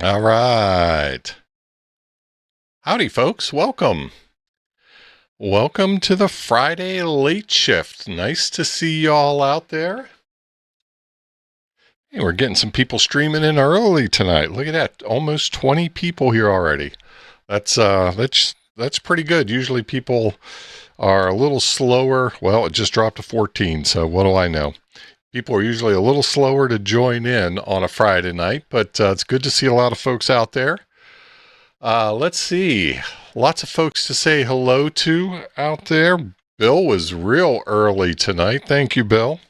All right. Howdy, folks. Welcome. Welcome to the Friday late shift. Nice to see you all out there. Hey, we're getting some people streaming in early tonight. Look at that. Almost 20 people here already. That's pretty good. Usually people are a little slower. Well, it just dropped to 14, so what do I know? People are usually a little slower to join in on a Friday night, but it's good to see a lot of folks out there. Let's see. Lots of folks to say hello to out there. Bill was real early tonight. Thank you, Bill.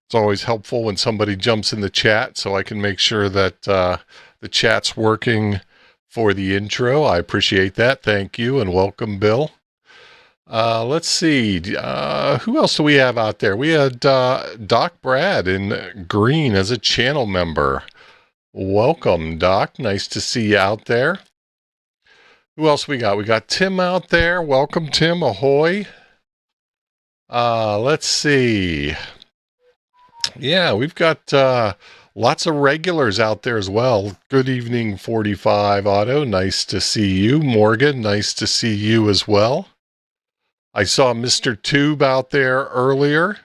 It's always helpful when somebody jumps in the chat so I can make sure that the chat's working for the intro. I appreciate that. Thank you and welcome, Bill. Let's see. Who else do we have out there? We had Doc Brad in green as a channel member. Welcome, Doc. Nice to see you out there. Who else we got? We got Tim out there. Welcome, Tim. Ahoy. Let's see. Yeah, we've got lots of regulars out there as well. Good evening, 45 Auto. Nice to see you. Morgan, nice to see you as well. I saw Mr. Tube out there earlier.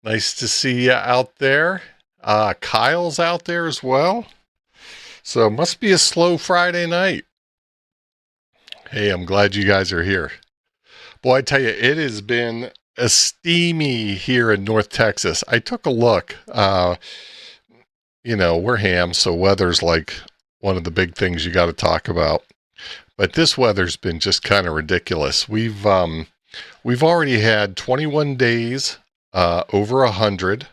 Nice to see you out there. Kyle's out there as well. So it must be a slow Friday night. Hey, I'm glad you guys are here. Boy, I tell you, it has been a steamy here in North Texas. I took a look. We're ham, so weather's like one of the big things you got to talk about. But this weather's been just kind of ridiculous. We've already had 21 days over 100,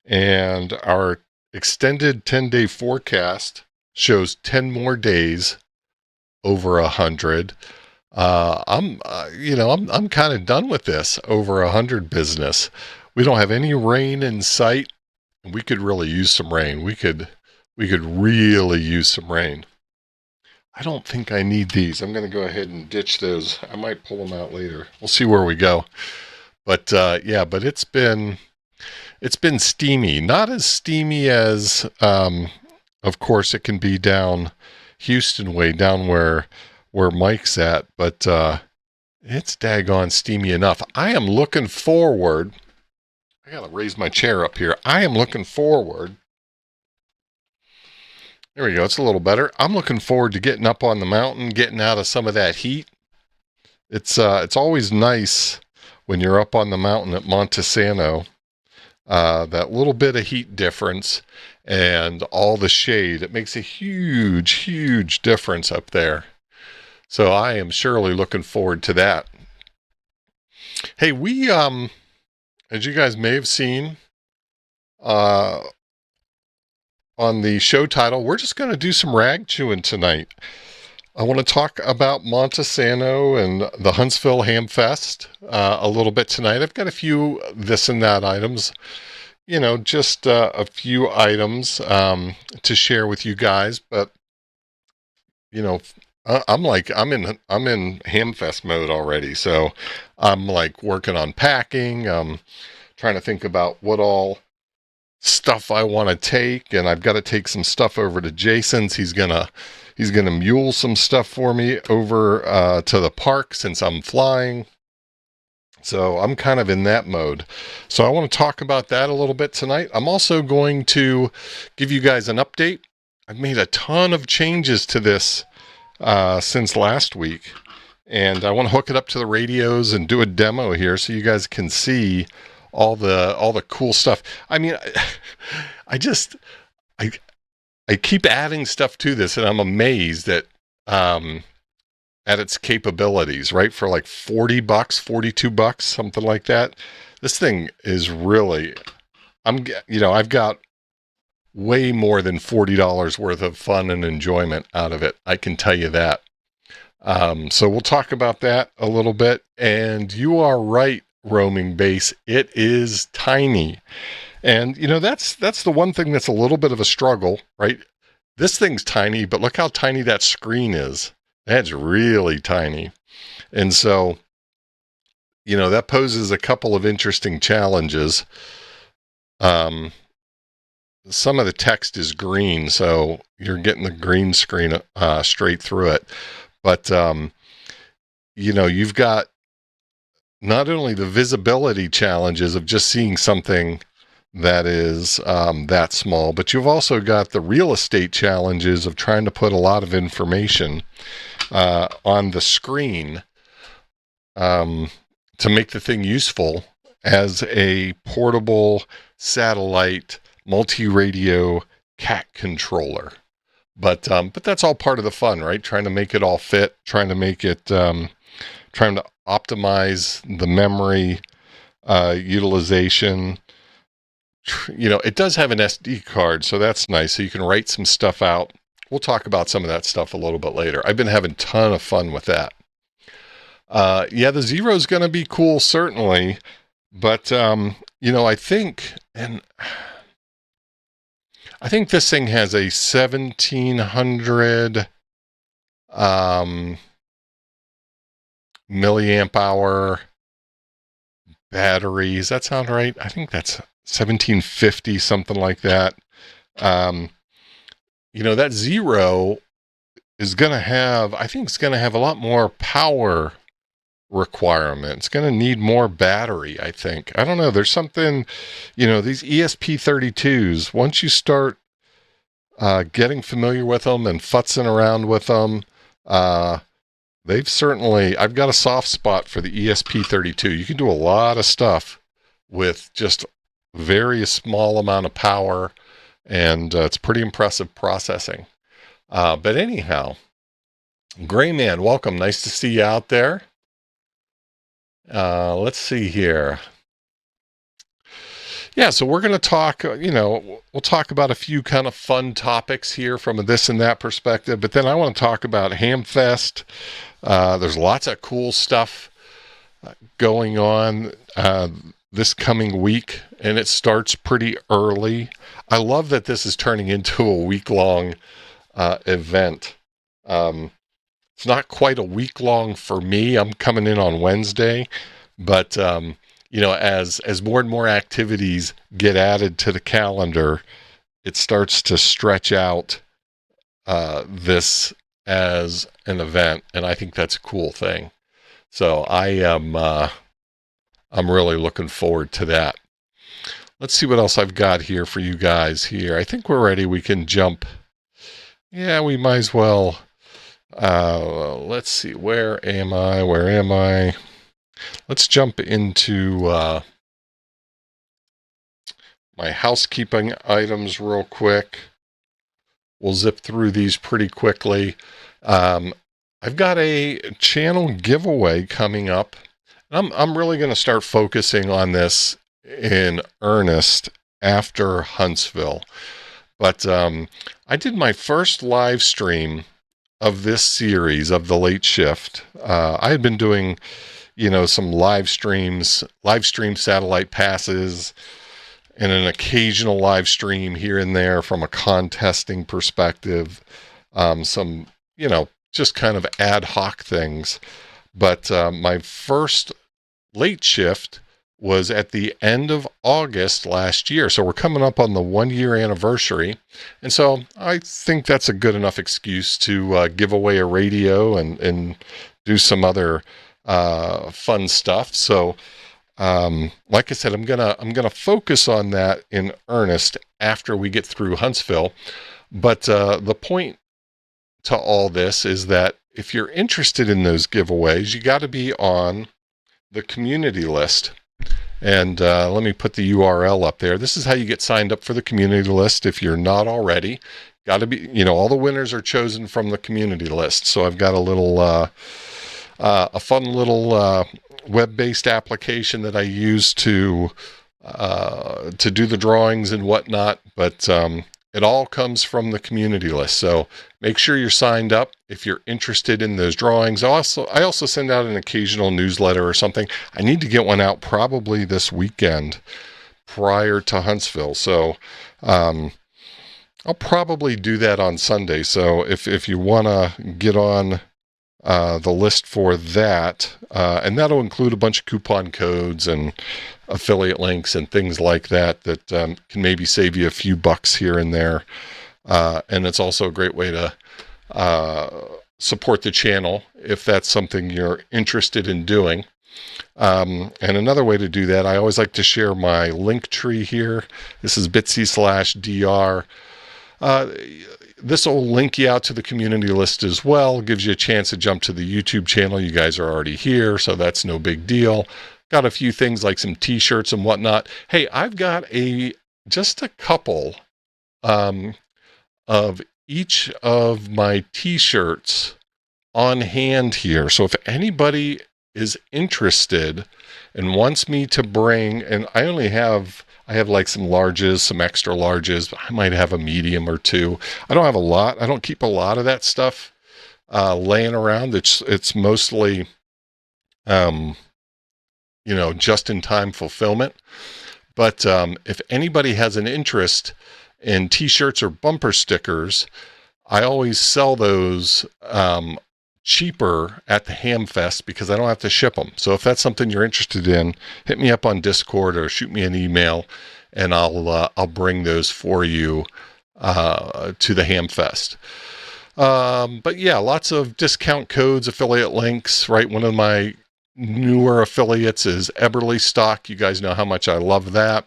and our extended 10-day forecast shows 10 more days over 100. I'm kind of done with this over 100 business. We don't have any rain in sight. We could really use some rain. We could really use some rain. I don't think I need these. I'm going to go ahead and ditch those. I might pull them out later. We'll see where we go. But but it's been steamy. Not as steamy as, of course, it can be down Houston way, down where Mike's at, but it's daggone steamy enough. I am looking forward. I got to raise my chair up here. I am looking forward. There we go. It's a little better. I'm looking forward to getting up on the mountain, getting out of some of that heat. It's always nice when you're up on the mountain at Monte Sano. That little bit of heat difference and all the shade, it makes a huge, huge difference up there. So I am surely looking forward to that. Hey, we, as you guys may have seen, on the show title, we're just going to do some rag chewing tonight. I want to talk about Monte Sano and the Huntsville Hamfest a little bit tonight. I've got a few this and that items, just a few items to share with you guys. But I'm in Hamfest mode already, so I'm like working on packing. Trying to think about what all stuff I want to take, and I've got to take some stuff over to Jason's. He's gonna mule some stuff for me over to the park since I'm flying. So I'm kind of in that mode. So I want to talk about that a little bit tonight. I'm also going to give you guys an update. I've made a ton of changes to this since last week, and I want to hook it up to the radios and do a demo here so you guys can see all the cool stuff. I mean, I keep adding stuff to this, and I'm amazed at its capabilities, right? For like $40, $42, something like that. This thing is really, I've got way more than $40 worth of fun and enjoyment out of it. I can tell you that. So we'll talk about that a little bit. And you are right, roaming base. It is tiny. And that's the one thing that's a little bit of a struggle, right? This thing's tiny, but look how tiny that screen is. That's really tiny. And so, that poses a couple of interesting challenges. some of the text is green, so you're getting the green screen straight through it. But, you've got not only the visibility challenges of just seeing something that is that small, but you've also got the real estate challenges of trying to put a lot of information on the screen to make the thing useful as a portable satellite multi-radio cat controller. But that's all part of the fun, right? Trying to make it all fit, trying to make it, trying to optimize the memory utilization. It does have an SD card, so that's nice. So you can write some stuff out. We'll talk about some of that stuff a little bit later. I've been having a ton of fun with that. The Zero is going to be cool, certainly. But, I think this thing has a 1700 milliamp hour battery. Does that sound right? I think that's 1750, something like that. That Zero is going to have, I think it's going to have a lot more power requirement. It's going to need more battery, I think. I don't know. There's something, these ESP32s, once you start getting familiar with them and futzing around with them, I've got a soft spot for the ESP32. You can do a lot of stuff with just very small amount of power, and it's pretty impressive processing. But anyhow, Gray Man, welcome. Nice to see you out there. Let's see here. Yeah, so we're going to talk, we'll talk about a few kind of fun topics here from a this and that perspective, but then I want to talk about Hamfest. There's lots of cool stuff going on this coming week, and it starts pretty early. I love that this is turning into a week-long event. It's not quite a week long for me. I'm coming in on Wednesday, but as more and more activities get added to the calendar, it starts to stretch out this as an event, and I think that's a cool thing. So I'm really looking forward to that. Let's see what else I've got here for you guys here. I think we're ready. We can jump. Yeah, we might as well. Let's see. Where am I? Let's jump into my housekeeping items real quick. We'll zip through these pretty quickly. I've got a channel giveaway coming up. I'm really going to start focusing on this in earnest after Huntsville. But I did my first live stream of this series of the late shift. I had been doing, some live stream satellite passes and an occasional live stream here and there from a contesting perspective. Some, just kind of ad hoc things. But my first late shift was at the end of August last year. So we're coming up on the 1-year anniversary. And so I think that's a good enough excuse to give away a radio and do some other fun stuff. So like I said, I'm gonna focus on that in earnest after we get through Huntsville. But the point to all this is that if you're interested in those giveaways, you got to be on the community list. And let me put the URL up there. This is how you get signed up for the community list if you're not already. Got to be, all the winners are chosen from the community list. So I've got a little, a fun little web-based application that I use to do the drawings and whatnot. But it all comes from the community list. So make sure you're signed up if you're interested in those drawings. I also send out an occasional newsletter or something. I need to get one out probably this weekend prior to Huntsville. So I'll probably do that on Sunday. So if you want to get on the list for that, and that'll include a bunch of coupon codes and affiliate links and things like that can maybe save you a few bucks here and there. And it's also a great way to support the channel if that's something you're interested in doing. And another way to do that, I always like to share my link tree here. This is bitsy/dr. This will link you out to the community list as well. Gives you a chance to jump to the YouTube channel. You guys are already here, so that's no big deal. Got a few things like some t-shirts and whatnot. Hey, I've got just a couple of each of my t-shirts on hand here. So if anybody is interested and wants me to bring, and I have like some larges, some extra larges, I might have a medium or two. I don't have a lot. I don't keep a lot of that stuff laying around. It's mostly, just in time fulfillment. But if anybody has an interest in t-shirts or bumper stickers, I always sell those cheaper at the Hamfest because I don't have to ship them. So if that's something you're interested in, hit me up on Discord or shoot me an email, and I'll bring those for you to the Hamfest. But yeah, lots of discount codes, affiliate links, right? One of my newer affiliates is Eberly Stock. You guys know how much I love that.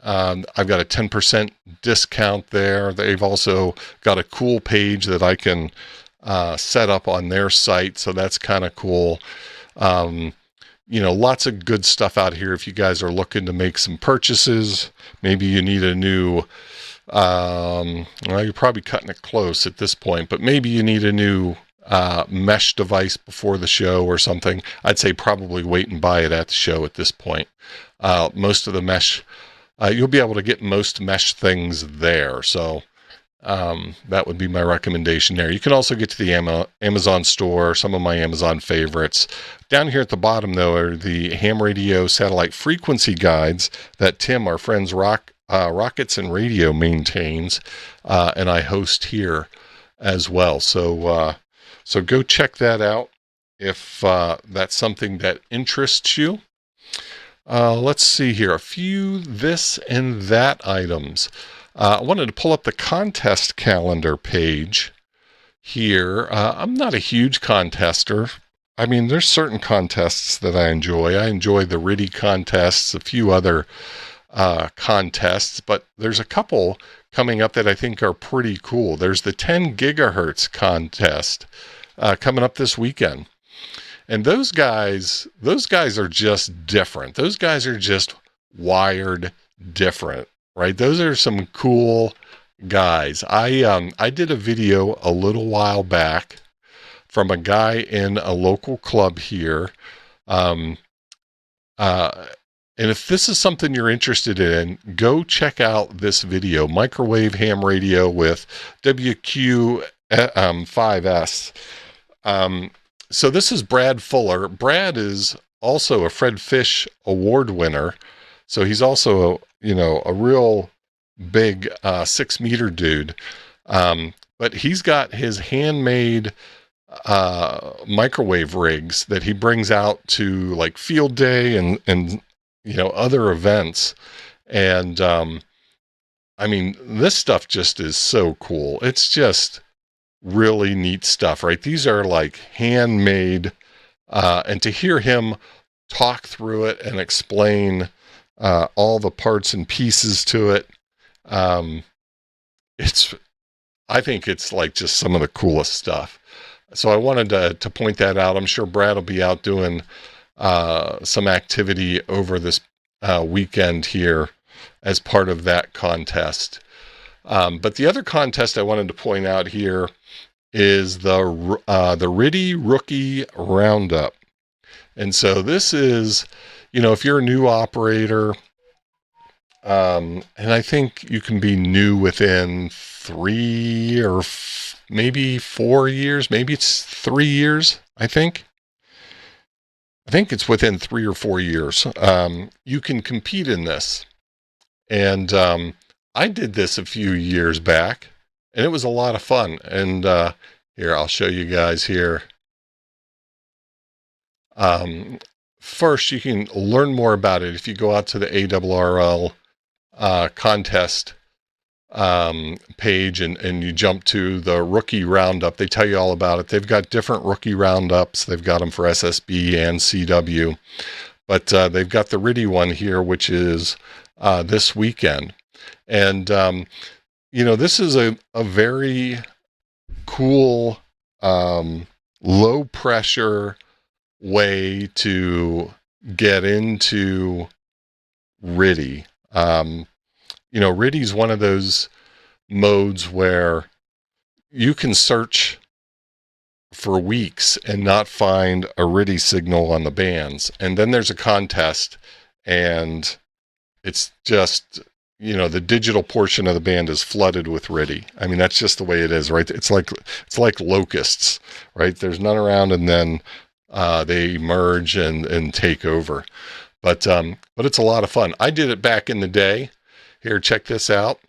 I've got a 10% discount there. They've also got a cool page that I can set up on their site, so that's kind of cool. Lots of good stuff out here if you guys are looking to make some purchases. Maybe you need a new, you're probably cutting it close at this point, but maybe you need a new mesh device before the show or something. I'd say probably wait and buy it at the show at this point. Most of the mesh, you'll be able to get most mesh things there. So that would be my recommendation there. You can also get to the Amazon store, some of my Amazon favorites. Down here at the bottom, though, are the ham radio satellite frequency guides that Tim, our friends Rockets and Radio, maintains, and I host here as well. So go check that out if that's something that interests you. Let's see here, a few this and that items. I wanted to pull up the contest calendar page here. I'm not a huge contester. I mean, there's certain contests that I enjoy. I enjoy the RTTY contests, a few other contests, but there's a couple coming up that I think are pretty cool. There's the 10 gigahertz contest coming up this weekend. And those guys are just different. Those guys are just wired different, right? Those are some cool guys. I did a video a little while back from a guy in a local club here. And if this is something you're interested in, go check out this video, Microwave Ham Radio with WQ5S. So this is Brad Fuller. Brad is also a Fred Fish Award winner. So he's also, a real big 6-meter dude. But he's got his handmade microwave rigs that he brings out to like field day and other events. And this stuff just is so cool. It's just really neat stuff, right? These are like handmade, and to hear him talk through it and explain all the parts and pieces to it, I think it's like just some of the coolest stuff. So I wanted to point that out. I'm sure Brad will be out doing some activity over this weekend here as part of that contest. But the other contest I wanted to point out here is the RTTY Rookie Roundup. And so this is, if you're a new operator, and I think you can be new within 3 or maybe 4 years, maybe it's 3 years, I think it's within 3 or 4 years. You can compete in this. And I did this a few years back, and it was a lot of fun. And here, I'll show you guys here. First, you can learn more about it if you go out to the ARRL contest page and you jump to the rookie roundup. They tell you all about it. They've got different rookie roundups. They've got them for SSB and CW, but they've got the RTTY one here, which is this weekend. And, this is a very cool, low pressure way to get into RTTY. RTTY is one of those modes where you can search for weeks and not find a RTTY signal on the bands. And then there's a contest, and it's just, the digital portion of the band is flooded with RTTY. I mean, that's just the way it is, right? It's like locusts, right? There's none around, and then they merge and take over. But it's a lot of fun. I did it back in the day. Here, check this out.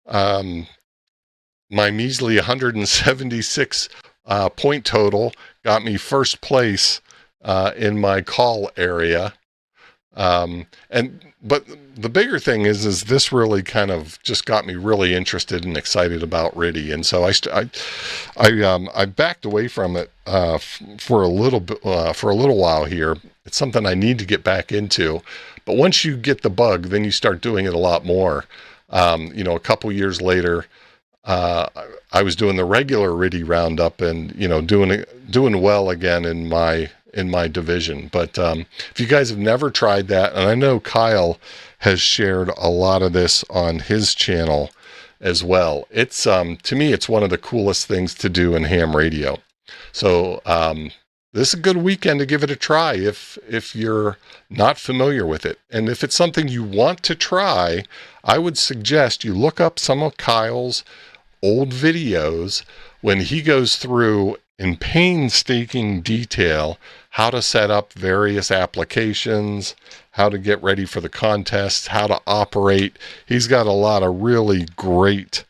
My measly 176 point total got me first place in my call area. But the bigger thing is this really kind of just got me really interested and excited about RTTY. And so I backed away from it for a little while here. It's something I need to get back into. But once you get the bug, then you start doing it a lot more. A couple years later, I was doing the regular RTTY roundup and, doing well again in my division. But if you guys have never tried that, and I know Kyle has shared a lot of this on his channel as well. It's to me, it's one of the coolest things to do in ham radio. So this is a good weekend to give it a try if you're not familiar with it. And if it's something you want to try, I would suggest you look up some of Kyle's old videos when he goes through in painstaking detail how to set up various applications, how to get ready for the contest, how to operate. He's got a lot of really great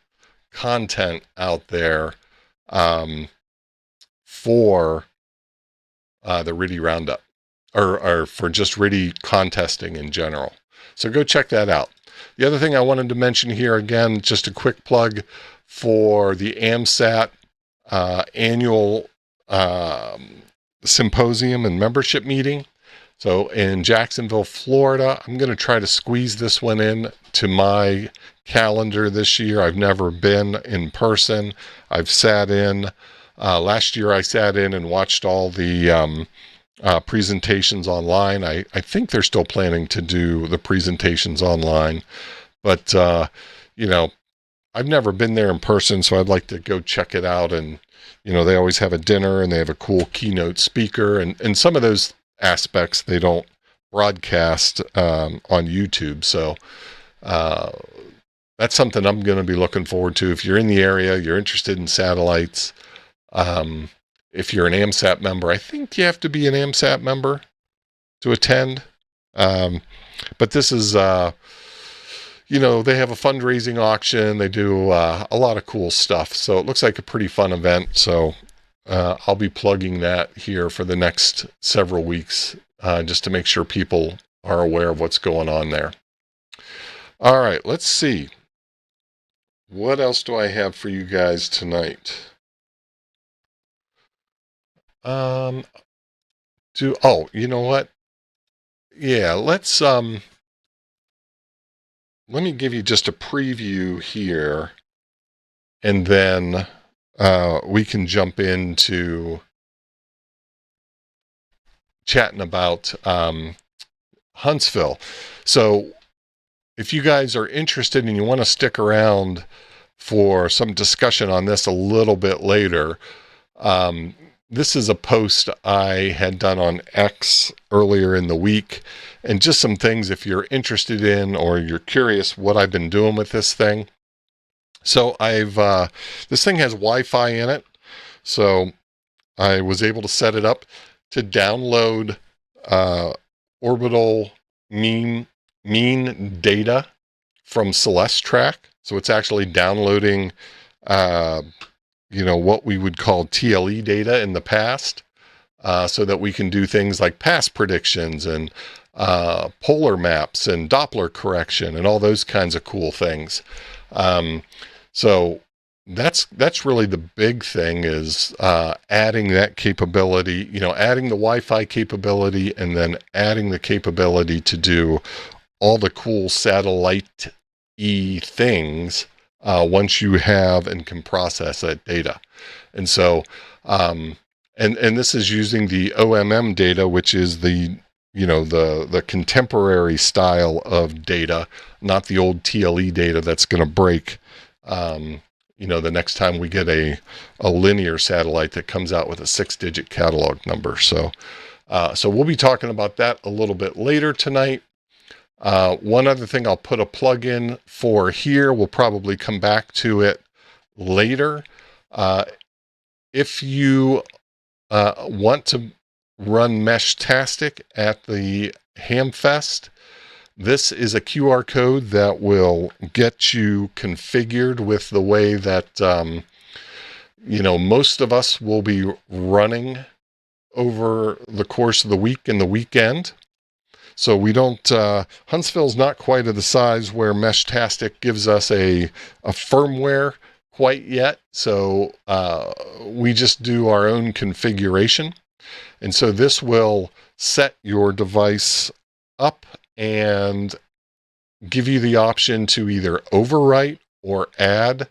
content out there for the RTTY roundup, or for just RTTY contesting in general. So go check that out. The other thing I wanted to mention here, again, just a quick plug for the AMSAT annual symposium and membership meeting. So in Jacksonville, Florida, I'm going to try to squeeze this one in to my calendar this year. I've never been in person. I've sat in. Last year I sat in and watched all the presentations online. I think they're still planning to do the presentations online. But, I've never been there in person, so I'd like to go check it out. And, they always have a dinner and they have a cool keynote speaker. And some of those aspects they don't broadcast on YouTube. So that's something I'm going to be looking forward to. If you're in the area, you're interested in satellites, if you're an AMSAT member, I think you have to be an AMSAT member to attend. But this is, they have a fundraising auction. They do a lot of cool stuff. So it looks like a pretty fun event. So I'll be plugging that here for the next several weeks, just to make sure people are aware of what's going on there. All right, let's see. What else do I have for you guys tonight? Oh, you know what? Yeah, let's let me give you just a preview here, and then we can jump into chatting about Huntsville. So if you guys are interested and you want to stick around for some discussion on this a little bit later, this is a post I had done on X earlier in the week, and just some things if you're interested in or you're curious what I've been doing with this thing. So this thing has Wi-Fi in it, so I was able to set it up to download orbital mean data from Celestrack. So it's actually downloading what we would call TLE data in the past. so that we can do things like pass predictions and polar maps and Doppler correction and all those kinds of cool things. So that's really the big thing, is adding that capability, adding the Wi-Fi capability, and then adding the capability to do all the cool satellite-y things once you have and can process that data. And so, and this is using the OMM data, which is the contemporary style of data, not the old TLE data that's going to break, the next time we get a linear satellite that comes out with a 6-digit catalog number. So we'll be talking about that a little bit later tonight. One other thing I'll put a plug in for here, we'll probably come back to it later. If you want to run Meshtastic at the Hamfest, this is a QR code that will get you configured with the way that, most of us will be running over the course of the week and the weekend. So we don't, Huntsville's not quite of the size where Meshtastic gives us a firmware quite yet. So we just do our own configuration. And so this will set your device up and give you the option to either overwrite or add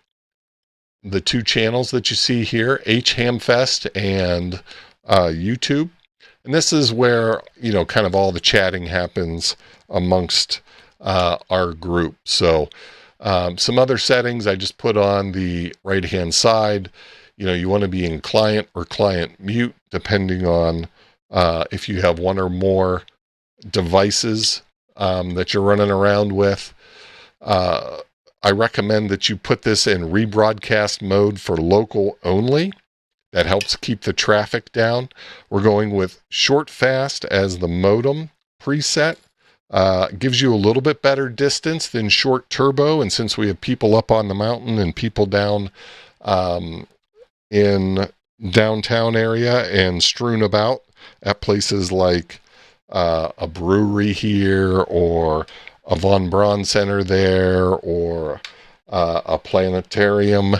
the 2 channels that you see here, Hamfest and YouTube. And this is where, kind of all the chatting happens amongst our group. So some other settings I just put on the right-hand side. You want to be in client or client mute, depending on if you have one or more devices that you're running around with. I recommend that you put this in rebroadcast mode for local only. That helps keep the traffic down. We're going with short fast as the modem preset. Gives you a little bit better distance than short turbo. And since we have people up on the mountain and people down in downtown area and strewn about at places like a brewery here, or a Von Braun Center there, or a planetarium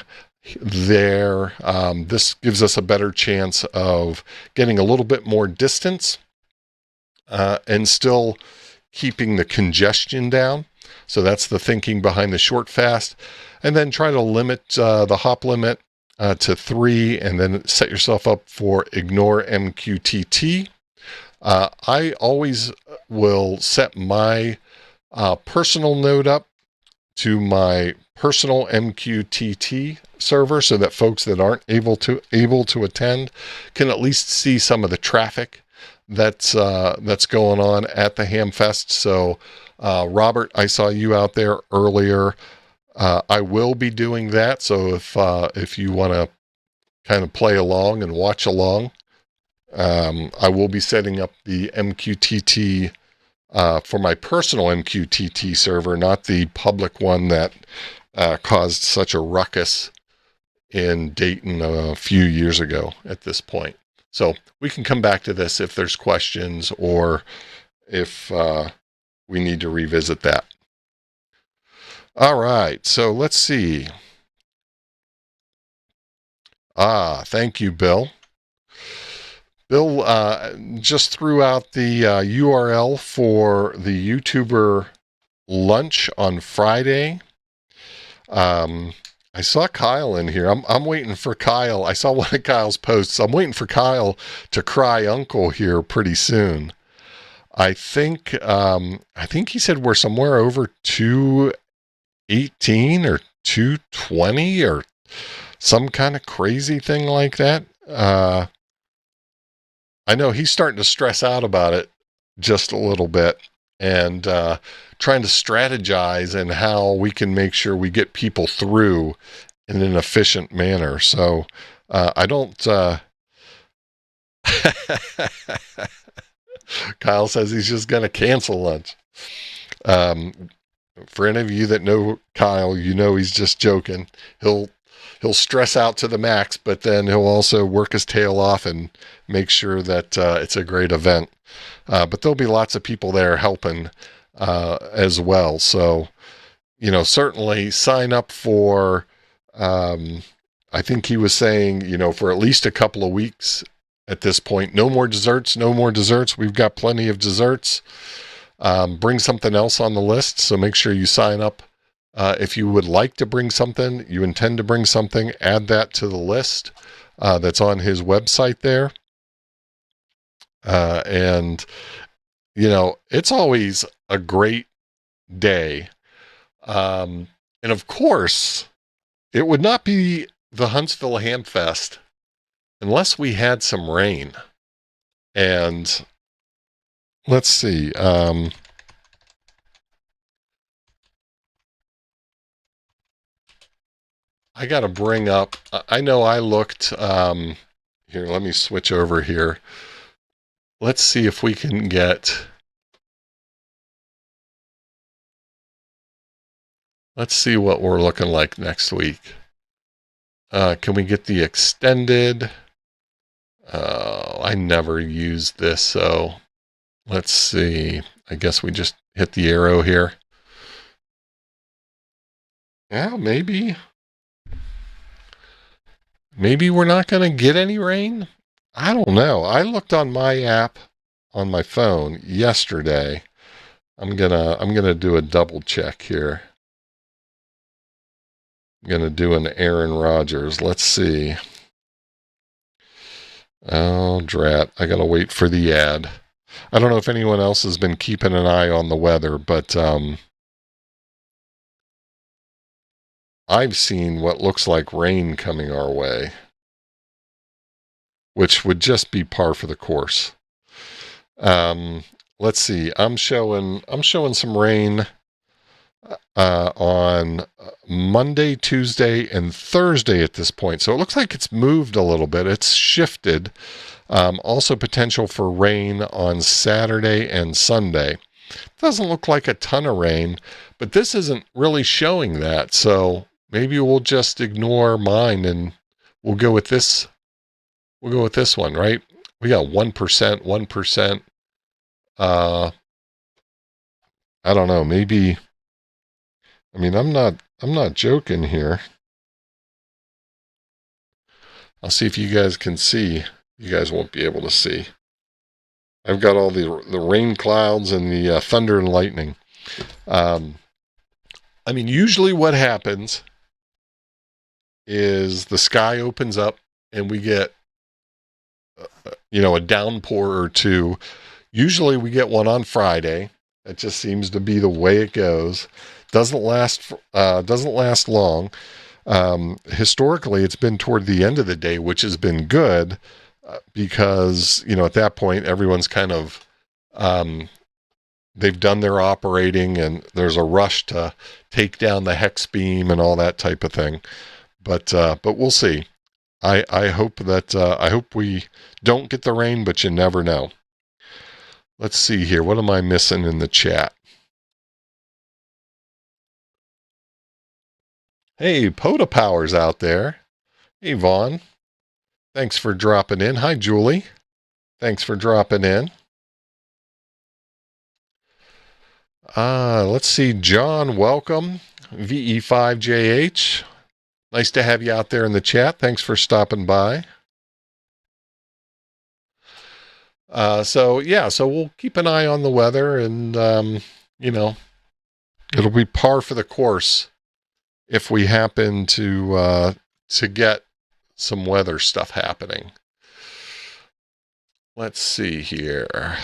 there, this gives us a better chance of getting a little bit more distance and still keeping the congestion down. So that's the thinking behind the short fast. And then try to limit the hop limit to 3, and then set yourself up for ignore MQTT. I always will set my personal node up to my personal MQTT server, so that folks that aren't able to attend can at least see some of the traffic that's going on at the Hamfest. So Robert, I saw you out there earlier. I will be doing that. So if you want to kind of play along and watch along, I will be setting up the MQTT for my personal MQTT server, not the public one that caused such a ruckus in Dayton a few years ago at this point. So we can come back to this if there's questions, or if we need to revisit that. All right, so let's see. Thank you, Bill. Bill just threw out the URL for the YouTuber lunch on Friday. I saw Kyle in here. I'm waiting for Kyle. I saw one of Kyle's posts. I'm waiting for Kyle to cry uncle here pretty soon. I think he said we're somewhere over 218 or 220 or some kind of crazy thing like that. I know he's starting to stress out about it just a little bit, and trying to strategize and how we can make sure we get people through in an efficient manner. So I don't... Kyle says he's just going to cancel lunch. For any of you that know Kyle, he's just joking. He'll he'll stress out to the max, but then he'll also work his tail off and make sure that it's a great event. But there'll be lots of people there helping as well. So, certainly sign up for, I think he was saying, for at least a couple of weeks at this point. No more desserts, no more desserts. We've got plenty of desserts. Bring something else on the list. So make sure you sign up. If you would like to bring something, you intend to bring something, add that to the list that's on his website there. And, it's always a great day. And of course, it would not be the Huntsville Hamfest unless we had some rain. And let's see. I got to bring up, I know I looked, here, let me switch over here. Let's see if we can get, let's see what we're looking like next week. Can we get the extended? I never used this, so let's see. I guess we just hit the arrow here. Yeah, maybe we're not going to get any rain. I don't know. I looked on my app on my phone yesterday. I'm gonna do a double check here. I'm gonna do an Aaron Rodgers. Let's see. Oh, drat. I gotta wait for the ad. I don't know if anyone else has been keeping an eye on the weather, but I've seen what looks like rain coming our way, which would just be par for the course. Let's see. I'm showing some rain on Monday, Tuesday, and Thursday at this point. So it looks like it's moved a little bit. It's shifted. Also potential for rain on Saturday and Sunday. Doesn't look like a ton of rain, but this isn't really showing that. So maybe we'll just ignore mine and we'll go with this. We'll go with this one, right? We got 1%. I don't know. Maybe. I mean, I'm not joking here. I'll see if you guys can see. You guys won't be able to see. I've got all the rain clouds and the thunder and lightning. I mean, usually what happens is the sky opens up and we get, a downpour or two. Usually we get one on Friday. That just seems to be the way it goes. Doesn't last long. Historically, it's been toward the end of the day, which has been good because, at that point, everyone's kind of, they've done their operating and there's a rush to take down the hex beam and all that type of thing. But we'll see. I hope we don't get the rain, but you never know. Let's see here. What am I missing in the chat? Hey, Poda Power's out there. Hey, Vaughn. Thanks for dropping in. Hi, Julie. Thanks for dropping in. Let's see. John, welcome. VE5JH. Nice to have you out there in the chat. Thanks for stopping by. So we'll keep an eye on the weather and, it'll be par for the course if we happen to get some weather stuff happening. Let's see here.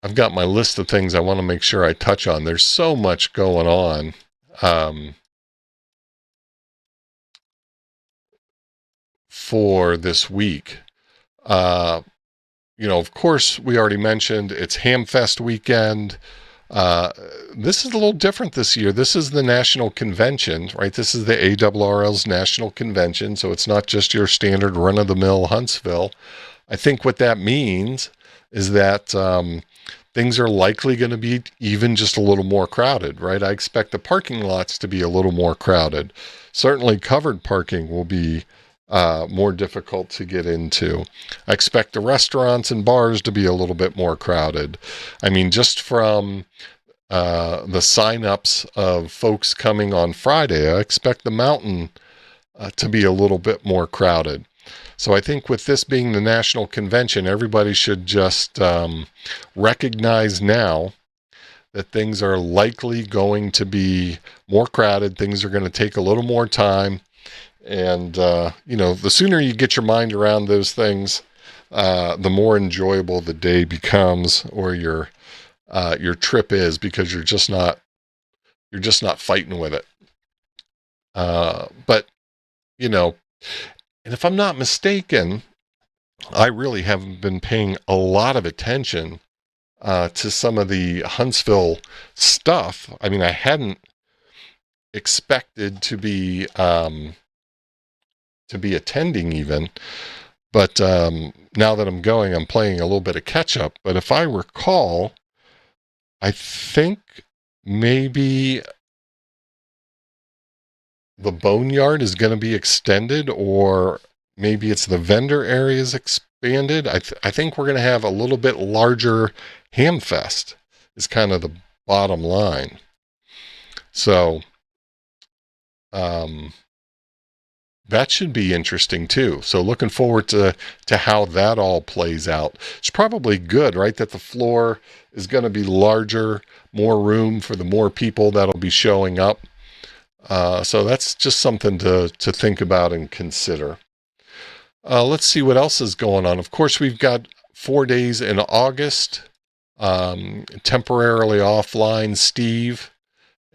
I've got my list of things I want to make sure I touch on. There's so much going on. For this week. Of course, we already mentioned it's Hamfest weekend. This is a little different this year. This is the National Convention, right? This is the ARRL's National Convention, so it's not just your standard run-of-the-mill Huntsville. I think what that means is that things are likely going to be even just a little more crowded, right? I expect the parking lots to be a little more crowded. Certainly covered parking will be more difficult to get into. I expect the restaurants and bars to be a little bit more crowded. I mean, just from the signups of folks coming on Friday, I expect the mountain to be a little bit more crowded. So I think with this being the national convention, everybody should just recognize now that things are likely going to be more crowded. Things are going to take a little more time. And, the sooner you get your mind around those things, the more enjoyable the day becomes, or your trip is, because you're just not fighting with it. But, and if I'm not mistaken, I really haven't been paying a lot of attention to some of the Huntsville stuff. I mean, I hadn't expected to be attending even, but now that I'm going, I'm playing a little bit of catch up. But if I recall, I think maybe the boneyard is going to be extended, or maybe it's the vendor areas expanded. I think we're going to have a little bit larger Hamfest is kind of the bottom line. So that should be interesting too. So looking forward to how that all plays out. It's probably good, right? That the floor is going to be larger, more room for the more people that'll be showing up. So that's just something to think about and consider. Let's see what else is going on. Of course, we've got 4 days in August. Temporarily offline, Steve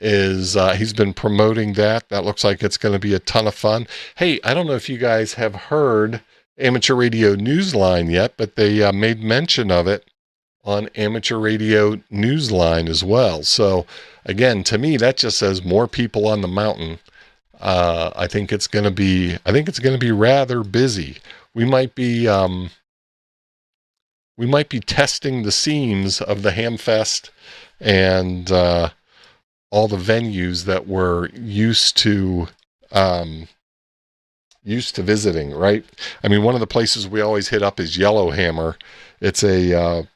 is he's been promoting that. That looks like it's going to be a ton of fun. Hey, I don't know if you guys have heard Amateur Radio Newsline yet, but they made mention of it on Amateur Radio Newsline as well. So again, to me, that just says more people on the mountain. I think it's going to be rather busy. We might be testing the seams of the Hamfest and all the venues that we're used to visiting, right? I mean, one of the places we always hit up is Yellowhammer. It's a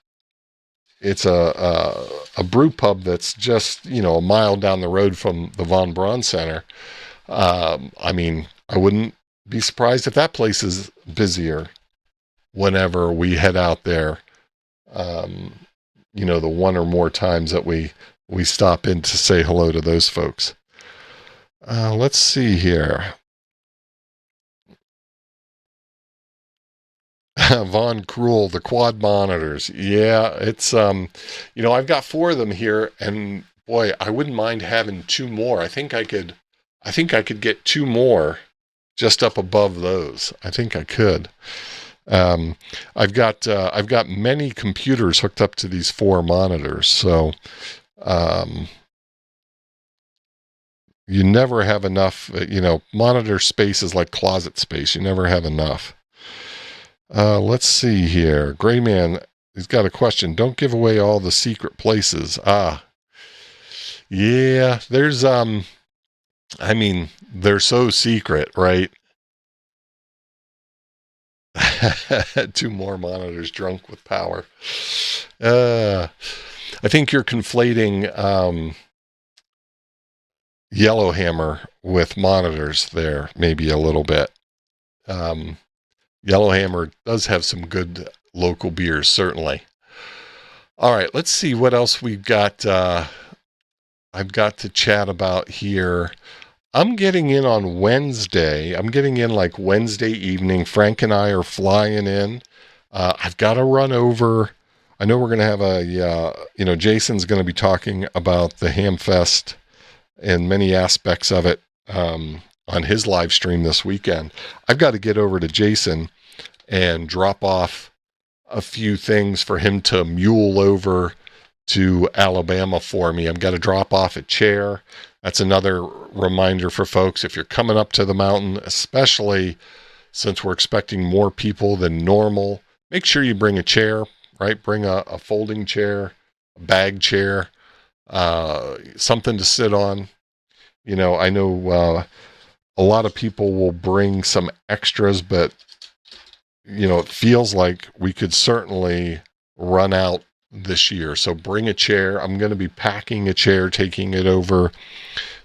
brew pub that's just, a mile down the road from the Von Braun Center. I mean, I wouldn't be surprised if that place is busier whenever we head out there. The one or more times that we stop in to say hello to those folks. Let's see here. Von Cruel, the quad monitors. Yeah, it's, I've got 4 of them here, and boy, I wouldn't mind having 2 more. I think I could get 2 more just up above those. I think I could. I've got many computers hooked up to these 4 monitors, so you never have enough. Monitor space is like closet space. You never have enough. Let's see here. Gray Man, he's got a question. Don't give away all the secret places. Yeah, there's, they're so secret, right? 2 more monitors drunk with power. I think you're conflating, Yellowhammer with monitors there, maybe a little bit. Yellowhammer does have some good local beers, certainly. All right, let's see what else we've got. I've got to chat about here. I'm getting in on Wednesday. I'm getting in like Wednesday evening. Frank and I are flying in. I've got to run over. I know we're going to have Jason's going to be talking about the Hamfest and many aspects of it on his live stream this weekend. I've got to get over to Jason and drop off a few things for him to mule over to Alabama for me. I've got to drop off a chair. That's another reminder for folks. If you're coming up to the mountain, especially since we're expecting more people than normal, make sure you bring a chair. right? Bring a folding chair, a bag chair, something to sit on. You know, I know a lot of people will bring some extras, but, you know, it feels like we could certainly run out this year. So bring a chair. I'm going to be packing a chair, taking it over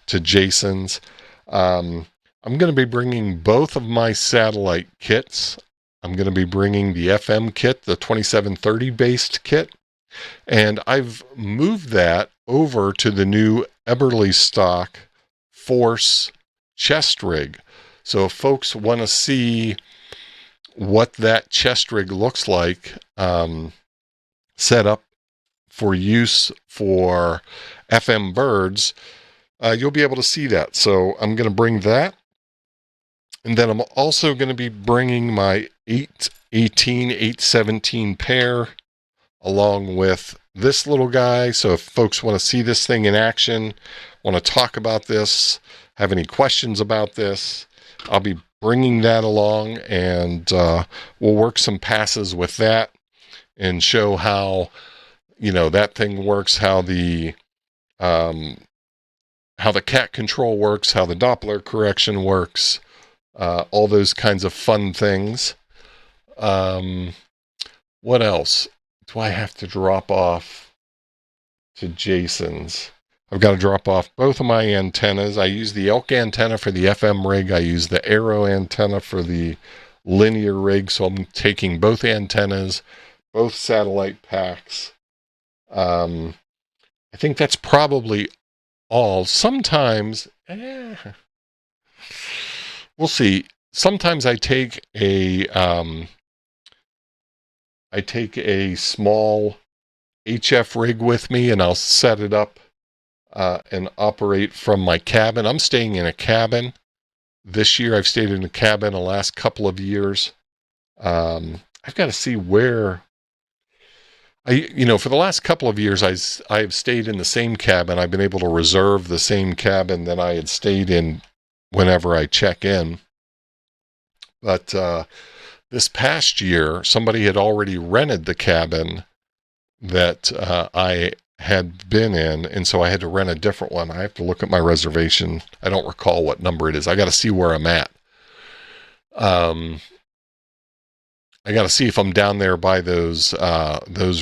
to Jason's. I'm going to be bringing both of my satellite kits. I'm going to be bringing the FM kit, the 2730 based kit, and I've moved that over to the new Eberly stock Force chest rig. So if folks want to see what that chest rig looks like, set up for use for FM birds, you'll be able to see that. So I'm going to bring that. And then I'm also going to be bringing my 818, 817 pair along with this little guy. So if folks want to see this thing in action, want to talk about this, have any questions about this, I'll be bringing that along, and we'll work some passes with that and show how, you know, that thing works, how the cat control works, how the Doppler correction works, all those kinds of fun things. What else do I have to drop off to Jason's? I've got to drop off both of my antennas. I use the elk antenna for the FM rig. I use the arrow antenna for the linear rig. So I'm taking both antennas, both satellite packs. I think that's probably all. Sometimes, we'll see. Sometimes I take a small HF rig with me, and I'll set it up and operate from my cabin. I'm staying in a cabin this year. I've stayed in a cabin the last couple of years. I've got to see where for the last couple of years, I've stayed in the same cabin. I've been able to reserve the same cabin that I had stayed in whenever I check in. But this past year, somebody had already rented the cabin that I had been in, and so I had to rent a different one. I have to look at my reservation. I don't recall what number it is. I got to see where I'm at. I got to see if I'm down there by those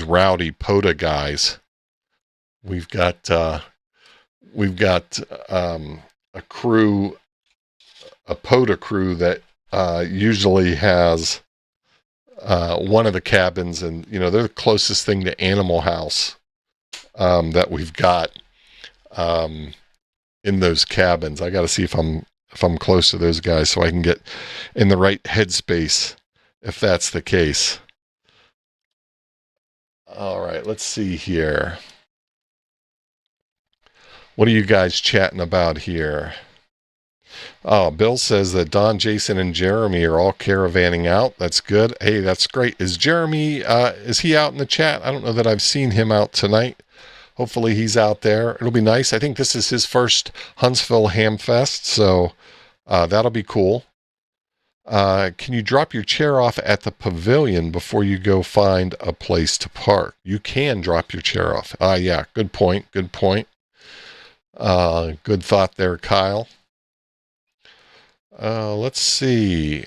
rowdy POTA guys. We've got a crew, a POTA crew that usually has one of the cabins, and they're the closest thing to Animal House that we've got in those cabins. I got to see if I'm close to those guys so I can get in the right headspace if that's the case. All right, let's see here. What are you guys chatting about here? Oh, Bill says that Don, Jason, and Jeremy are all caravanning out. That's good. Hey, that's great. Is Jeremy, is he out in the chat? I don't know that I've seen him out tonight. Hopefully he's out there. It'll be nice. I think this is his first Huntsville Hamfest, so that'll be cool. Can you drop your chair off at the pavilion before you go find a place to park? You can drop your chair off. Yeah, good point. Good point. Good thought there, Kyle. Let's see.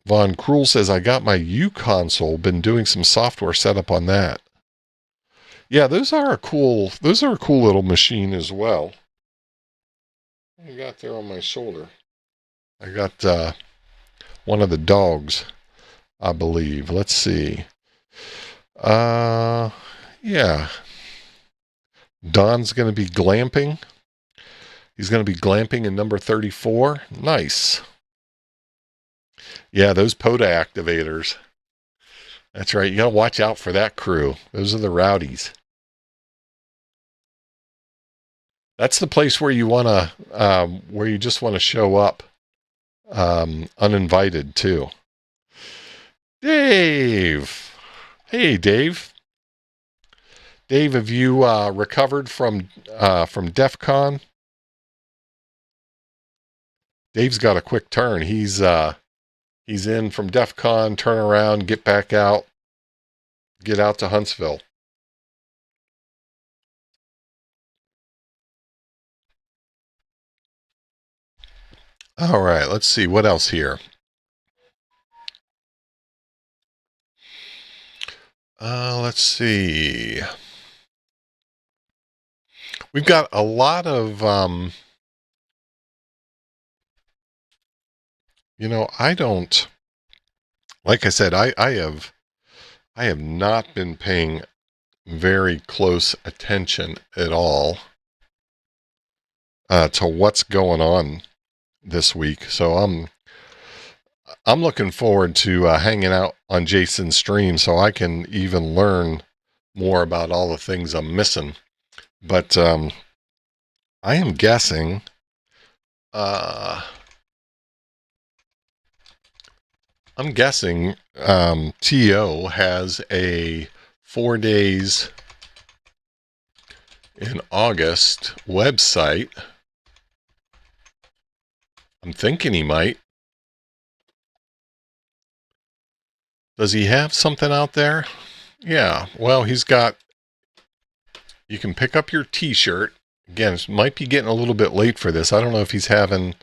Von Krull says, I got my U console, been doing some software setup on that. Yeah, those are a cool little machine as well. I got there on my shoulder. I got one of the dogs, I believe. Let's see. Yeah. Don's going to be glamping. He's going to be glamping in number 34. Nice. Yeah, those POTA activators. That's right. You got to watch out for that crew. Those are the rowdies. That's the place where you want to, where you just want to show up uninvited too. Dave. Hey, Dave. Dave, have you recovered from DEF CON? Dave's got a quick turn. He's in from DEF CON, turn around, get back out. get out to Huntsville. All right, let's see what else here. Let's see. We've got a lot of, I don't, like I said, I have not been paying very close attention at all to what's going on this week. So I'm looking forward to hanging out on Jason's stream so I can even learn more about all the things I'm missing. But I am guessing TO has a 4 days in August website. I'm thinking he might. Does he have something out there? Yeah, well, he's got, you can pick up your t-shirt. Again, it might be getting a little bit late for this. I don't know if he's having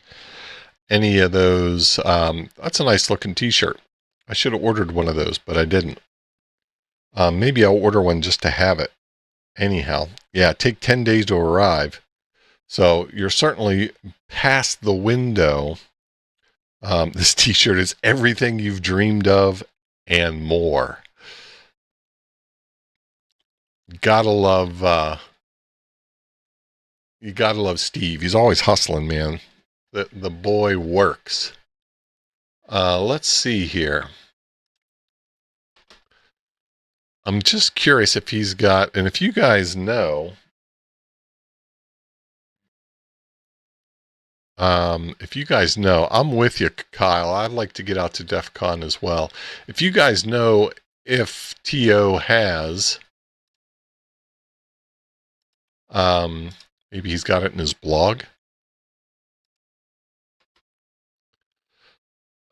any of those. That's a nice looking t-shirt. I should have ordered one of those, but I didn't. Maybe I'll order one just to have it. Anyhow, yeah, take 10 days to arrive. So you're certainly past the window. This t-shirt is everything you've dreamed of and more. Gotta love, you gotta love Steve. He's always hustling, man. The boy works. Let's see here. I'm just curious if he's got, and if you guys know, I'm with you, Kyle. I'd like to get out to DEF CON as well. If you guys know if TO has, maybe he's got it in his blog.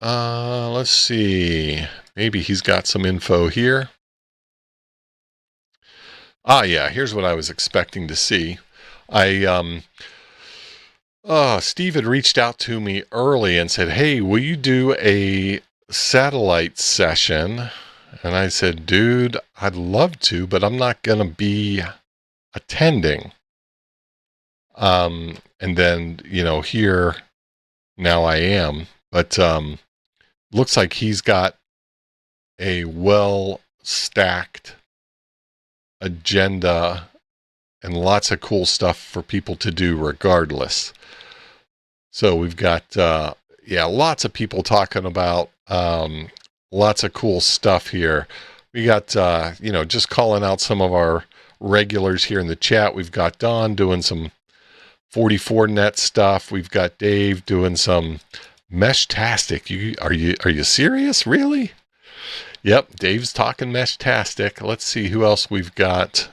Let's see. Maybe he's got some info here. Yeah, here's what I was expecting to see. Steve had reached out to me early and said, hey, will you do a satellite session? And I said, dude, I'd love to, but I'm not going to be attending. And then, here now I am, but looks like he's got a well-stacked agenda and lots of cool stuff for people to do regardless. So we've got, lots of people talking about lots of cool stuff here. We got, just calling out some of our regulars here in the chat. We've got Don doing some 44net stuff. We've got Dave doing some Meshtastic. Are you serious? Really? Yep, Dave's talking Meshtastic. Let's see who else we've got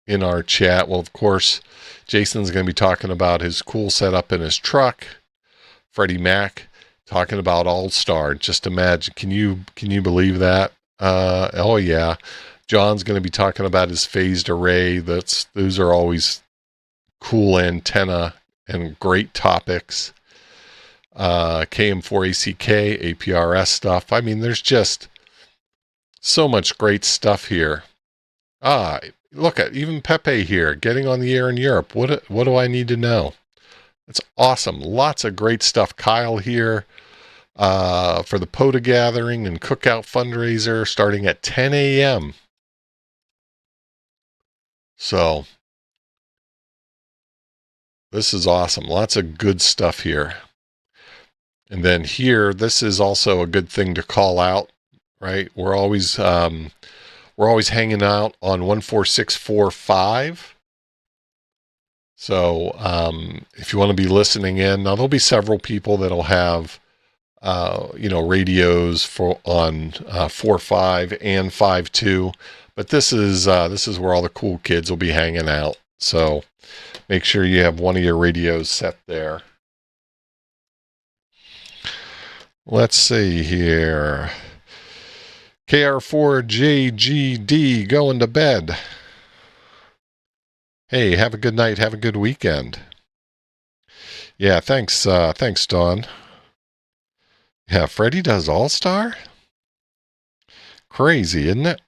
in our chat. Well, of course, Jason's going to be talking about his cool setup in his truck. Freddie Mac talking about All-Star. Just imagine, can you believe that? Oh yeah. John's going to be talking about his phased array. Those are always cool antenna and great topics. KM4ACK, APRS stuff. I mean, there's just so much great stuff here. Look at even Pepe here, getting on the air in Europe. What do I need to know? It's awesome. Lots of great stuff. Kyle here for the POTA gathering and cookout fundraiser starting at 10 a.m. So this is awesome. Lots of good stuff here. And then here, this is also a good thing to call out, right? We're always hanging out on 14645. So if you want to be listening in, now there'll be several people that'll have radios on 4.5 and 5.2, but this is where all the cool kids will be hanging out. So make sure you have one of your radios set there. Let's see here. KR4JGD going to bed. Hey, have a good night. Have a good weekend. Yeah, thanks. Thanks, Dawn. Yeah, Freddie does All-Star? Crazy, isn't it?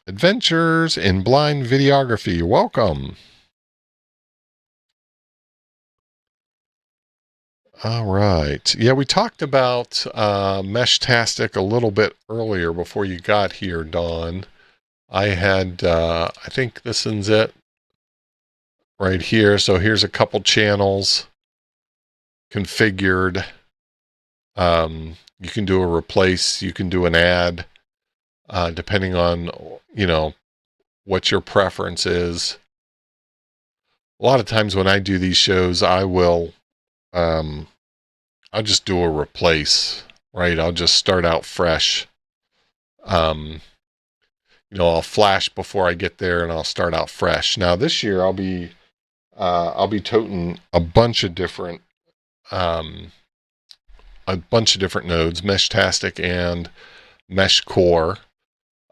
Adventures in Blind Videography. Welcome. All right. Yeah, we talked about Meshtastic a little bit earlier before you got here, Dawn. I had, I think this is it right here. So here's a couple channels configured. You can do a replace, you can do an add, depending on, you know, what your preference is. A lot of times when I do these shows, I will, I'll just do a replace, right? I'll just start out fresh. You know, I'll flash before I get there and I'll start out fresh. Now this year I'll be toting a bunch of different nodes, Meshtastic and Mesh Core.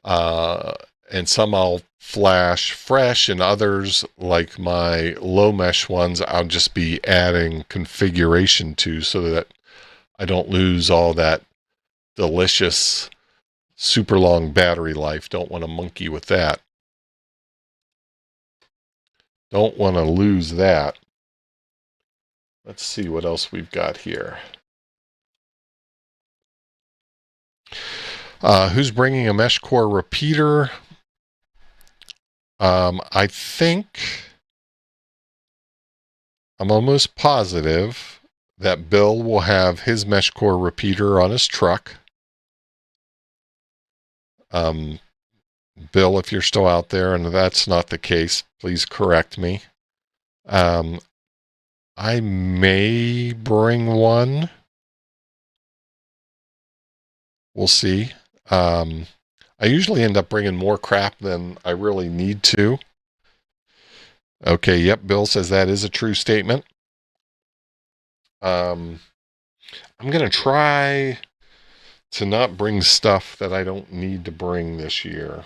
And some I'll flash fresh, and others, like my low mesh ones, I'll just be adding configuration to so that I don't lose all that delicious, super long battery life. Don't want to monkey with that. Don't want to lose that. Let's see what else we've got here. Who's bringing a Mesh Core repeater? I think, I'm almost positive that Bill will have his Mesh Core repeater on his truck. Bill, if you're still out there and that's not the case, please correct me. I may bring one. We'll see. I usually end up bringing more crap than I really need to. Okay, yep, Bill says that is a true statement. I'm going to try to not bring stuff that I don't need to bring this year.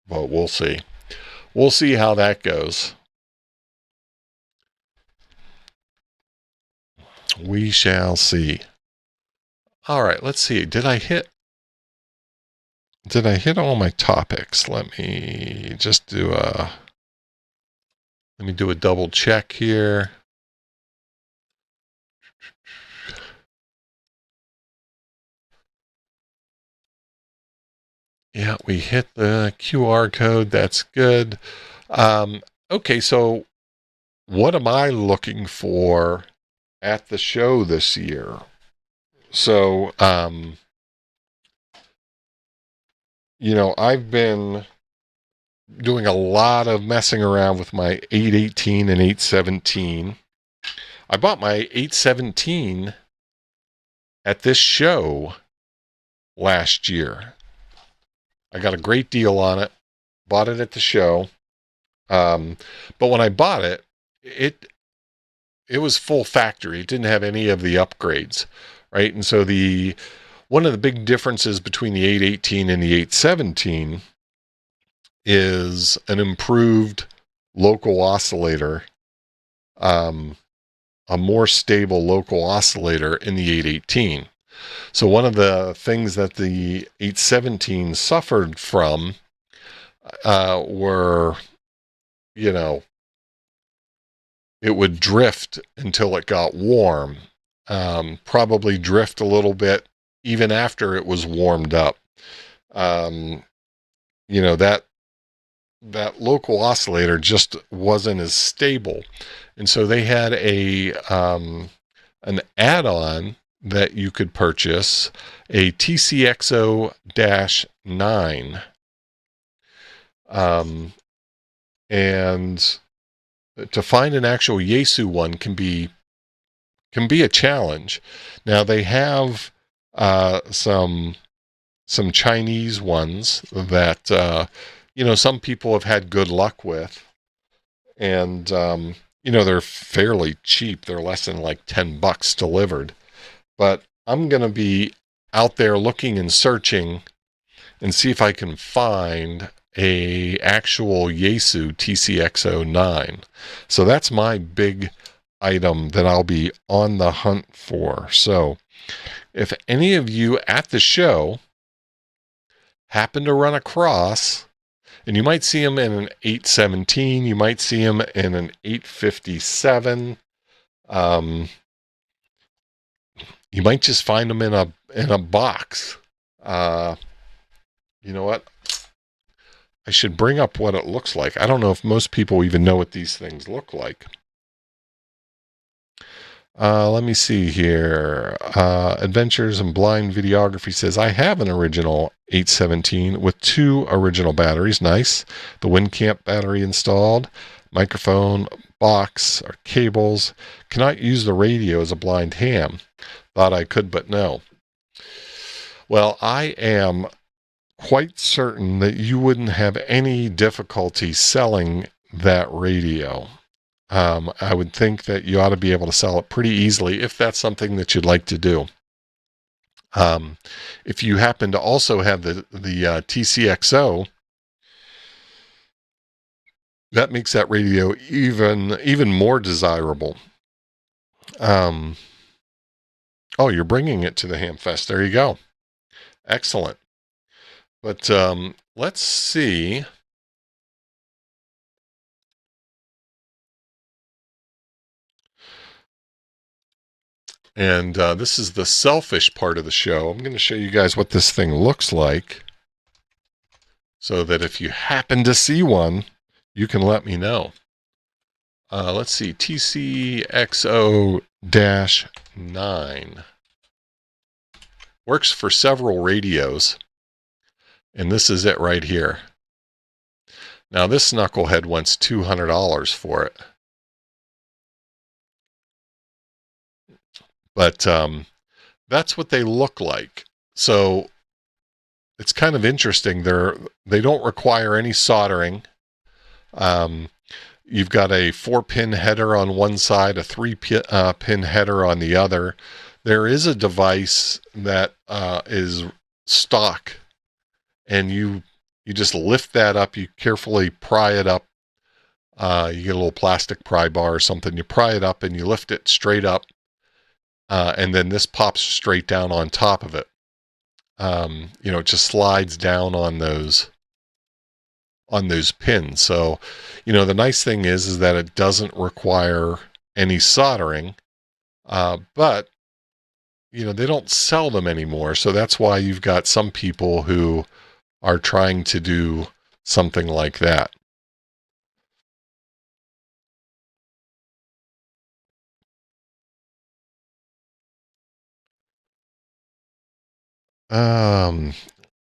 But we'll see. We'll see how that goes. We shall see. All right, let's see. Did I hit all my topics? Let me just do a double check here. Yeah, we hit the QR code. That's good. Okay, so what am I looking for at the show this year? So, you know, I've been doing a lot of messing around with my 818 and 817. I bought my 817 at this show last year. I got a great deal on it. Bought it at the show. But when I bought it, it was full factory. It didn't have any of the upgrades, right? And so one of the big differences between the 818 and the 817 is an improved local oscillator, a more stable local oscillator in the 818. So one of the things that the 817 suffered from were, you know, it would drift until it got warm, probably drift a little bit even after it was warmed up. You know, that local oscillator just wasn't as stable. And so they had an add-on that you could purchase, a TCXO-9. And to find an actual Yaesu one can be a challenge. Now they have some Chinese ones that you know, some people have had good luck with, and you know, they're fairly cheap. They're less than like $10 delivered. But I'm going to be out there looking and searching and see if I can find a actual Yaesu TCXO-9. So that's my big item that I'll be on the hunt for. So if any of you at the show happen to run across, and you might see them in an 817, you might see them in an 857, you might just find them in a box. You know what? I should bring up what it looks like. I don't know if most people even know what these things look like. Let me see here. Adventures in Blind Videography says, I have an original 817 with 2 original batteries. Nice. The WinCamp battery installed. Microphone, box, or cables. Cannot use the radio as a blind ham. Thought I could, but no. Well, I am quite certain that you wouldn't have any difficulty selling that radio. I would think that you ought to be able to sell it pretty easily if that's something that you'd like to do. If you happen to also have the TCXO, that makes that radio even more desirable. Oh, you're bringing it to the Hamfest. There you go. Excellent. But let's see. And this is the selfish part of the show. I'm going to show you guys what this thing looks like so that if you happen to see one, you can let me know. Let's see, TCXO-9. Works for several radios. And this is it right here. Now this knucklehead wants $200 for it. But that's what they look like. So it's kind of interesting. They don't require any soldering. You've got a 4-pin header on one side, a 3-pin header on the other. There is a device that is stock, and you just lift that up. You carefully pry it up. You get a little plastic pry bar or something. You pry it up and you lift it straight up. And then this pops straight down on top of it. It just slides down on those pins. So, the nice thing is that it doesn't require any soldering, but, they don't sell them anymore. So that's why you've got some people who are trying to do something like that.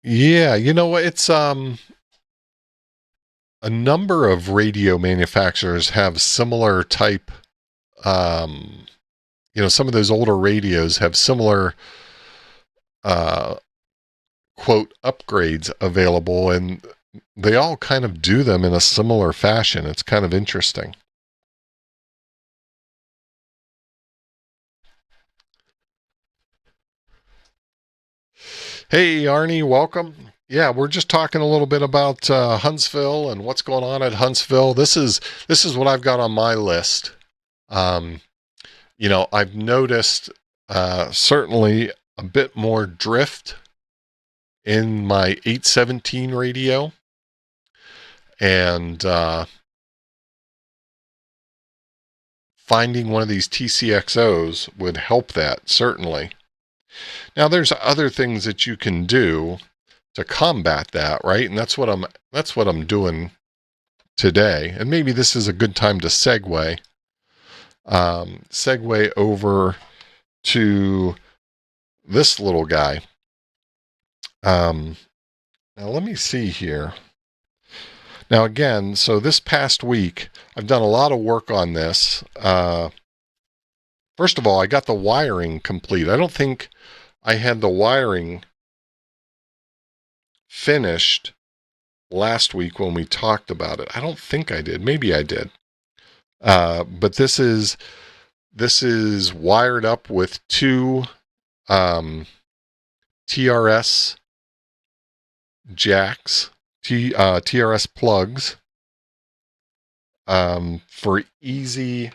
Yeah, it's a number of radio manufacturers have similar type, some of those older radios have similar quote upgrades available, and they all kind of do them in a similar fashion. It's kind of interesting. Hey, Arnie, welcome. Yeah, we're just talking a little bit about Huntsville and what's going on at Huntsville. This is what I've got on my list. I've noticed certainly a bit more drift in my 817 radio, and finding one of these TCXOs would help that, certainly. Now, there's other things that you can do to combat that, right? And that's what I'm doing today. And maybe this is a good time to segue over to this little guy. Now let me see here. Now again, so this past week, I've done a lot of work on this. First of all, I got the wiring complete. I don't think I had the wiring finished last week when we talked about it. I don't think I did. Maybe I did. But this is wired up with two TRS jacks, TRS plugs for easy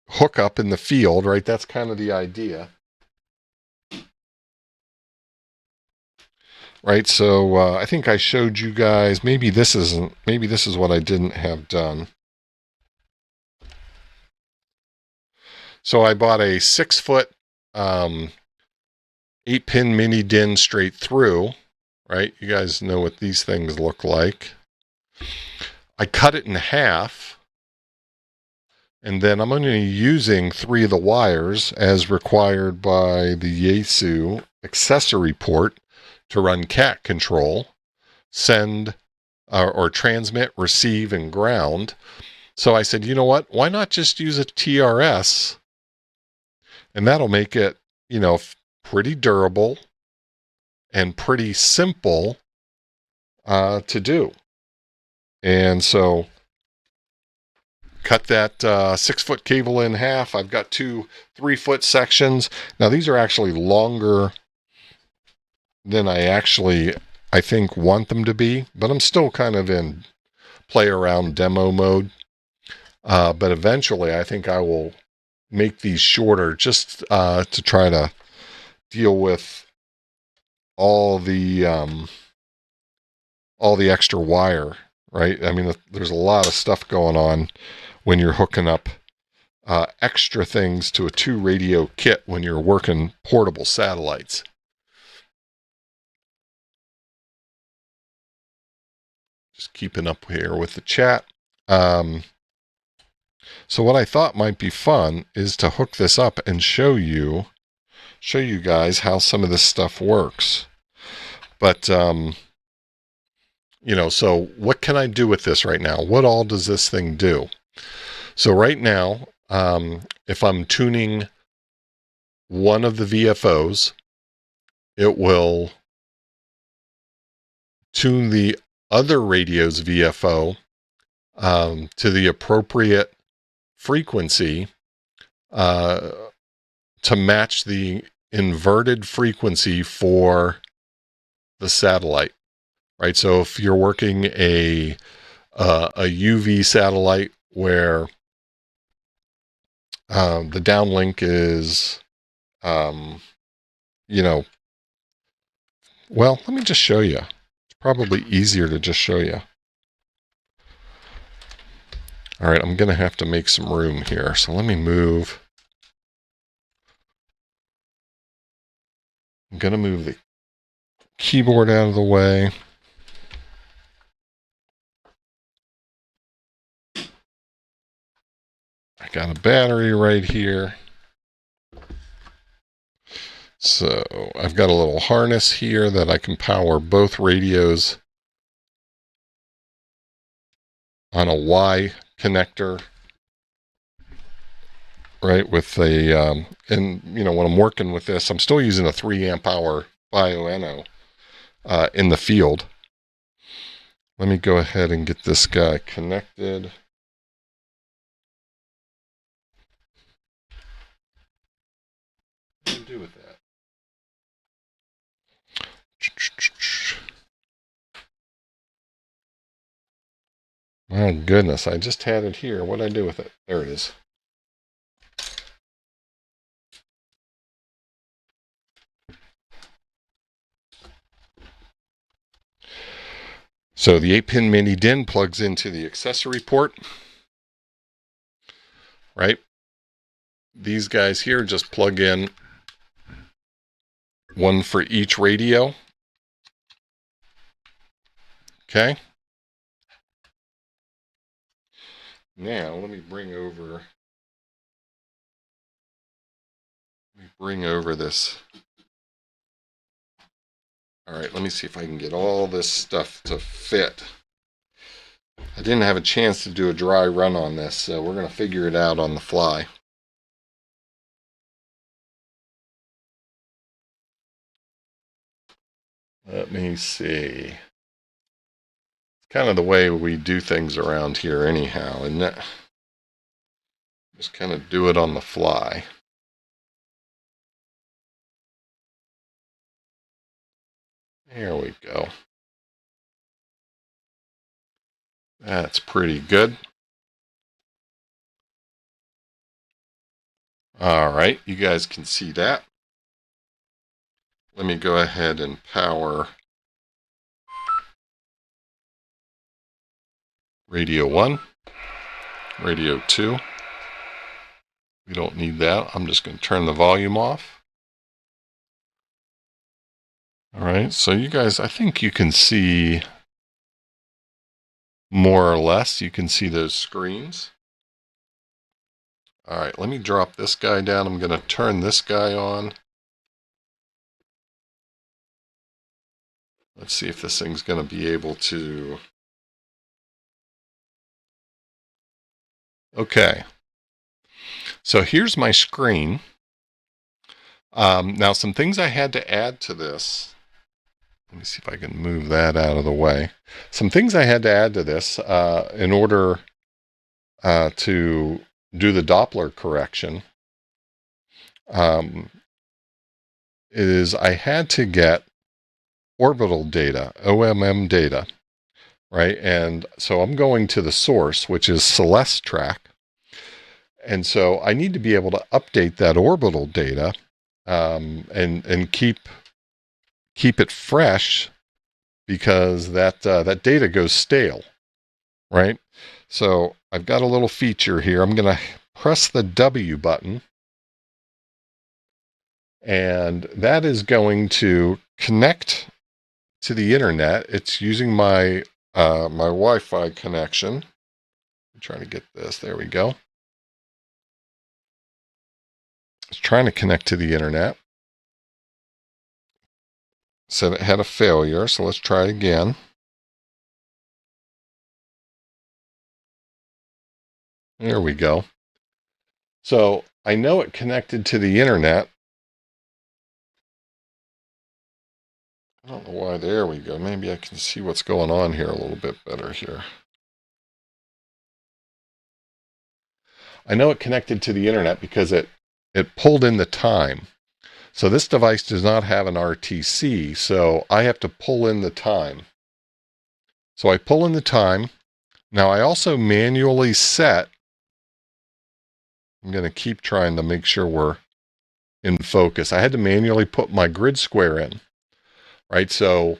hookup in the field, right? That's kind of the idea. Right, so I think I showed you guys, maybe this is what I didn't have done. So I bought a 6-foot 8-pin mini DIN straight through, right? You guys know what these things look like. I cut it in half, and then I'm going to be using 3 of the wires as required by the Yaesu accessory port to run cat control, send or transmit, receive, and ground. So I said, you know what? Why not just use a TRS? And that'll make it, you know, pretty durable and pretty simple to do. And so cut that 6-foot cable in half. I've got 2 3-foot sections. Now these are actually longer than I think want them to be, but I'm still kind of in play around demo mode. But eventually I think I will make these shorter just to try to deal with all the extra wire, right? I mean, there's a lot of stuff going on when you're hooking up extra things to a 2-radio kit when you're working portable satellites. Just keeping up here with the chat. So what I thought might be fun is to hook this up and show you guys how some of this stuff works. But you know, so what can I do with this right now? What all does this thing do? So right now, if I'm tuning one of the VFOs, it will tune the other radio's VFO to the appropriate frequency to match the inverted frequency for the satellite, right? So if you're working a UV satellite where the downlink is, you know, well, let me just show you. It's probably easier to just show you. All right, I'm going to have to make some room here. So let me move. I'm going to move the keyboard out of the way. I got a battery right here. So I've got a little harness here that I can power both radios on a Y connector, right? With a, and you know, when I'm working with this, I'm still using a 3 amp hour Bioenno in the field. Let me go ahead and get this guy connected. What do you do with that? Oh goodness, I just had it here. What did I do with it? There it is. So the 8-pin mini DIN plugs into the accessory port, right? These guys here just plug in one for each radio. Okay. Now let me bring over this. All right, let me see if I can get all this stuff to fit. I didn't have a chance to do a dry run on this, so we're going to figure it out on the fly. Let me see. It's kind of the way we do things around here anyhow, isn't it? Just kind of do it on the fly. There we go. That's pretty good. All right, you guys can see that. Let me go ahead and power radio 1, radio 2. We don't need that. I'm just going to turn the volume off. All right, so you guys, I think you can see more or less. You can see those screens. All right, let me drop this guy down. I'm going to turn this guy on. Let's see if this thing's going to be able to... Okay. So here's my screen. Now, some things I had to add to this. Let me see if I can move that out of the way. Some things I had to add to this in order to do the Doppler correction is I had to get orbital data, OMM data, right? And so I'm going to the source, which is Celeste track. And so I need to be able to update that orbital data and keep it fresh, because that data goes stale, right? So I've got a little feature here. I'm going to press the W button, and that is going to connect to the internet. It's using my my Wi-Fi connection. I'm trying to get this. There we go. It's trying to connect to the internet. Said it had a failure, so let's try it again. There we go. So I know it connected to the internet. I don't know why. There we go. Maybe I can see what's going on here a little bit better here. I know it connected to the internet because it pulled in the time. So this device does not have an RTC, so I have to pull in the time. So I pull in the time. Now I also manually set, I'm going to keep trying to make sure we're in focus. I had to manually put my grid square in, right? So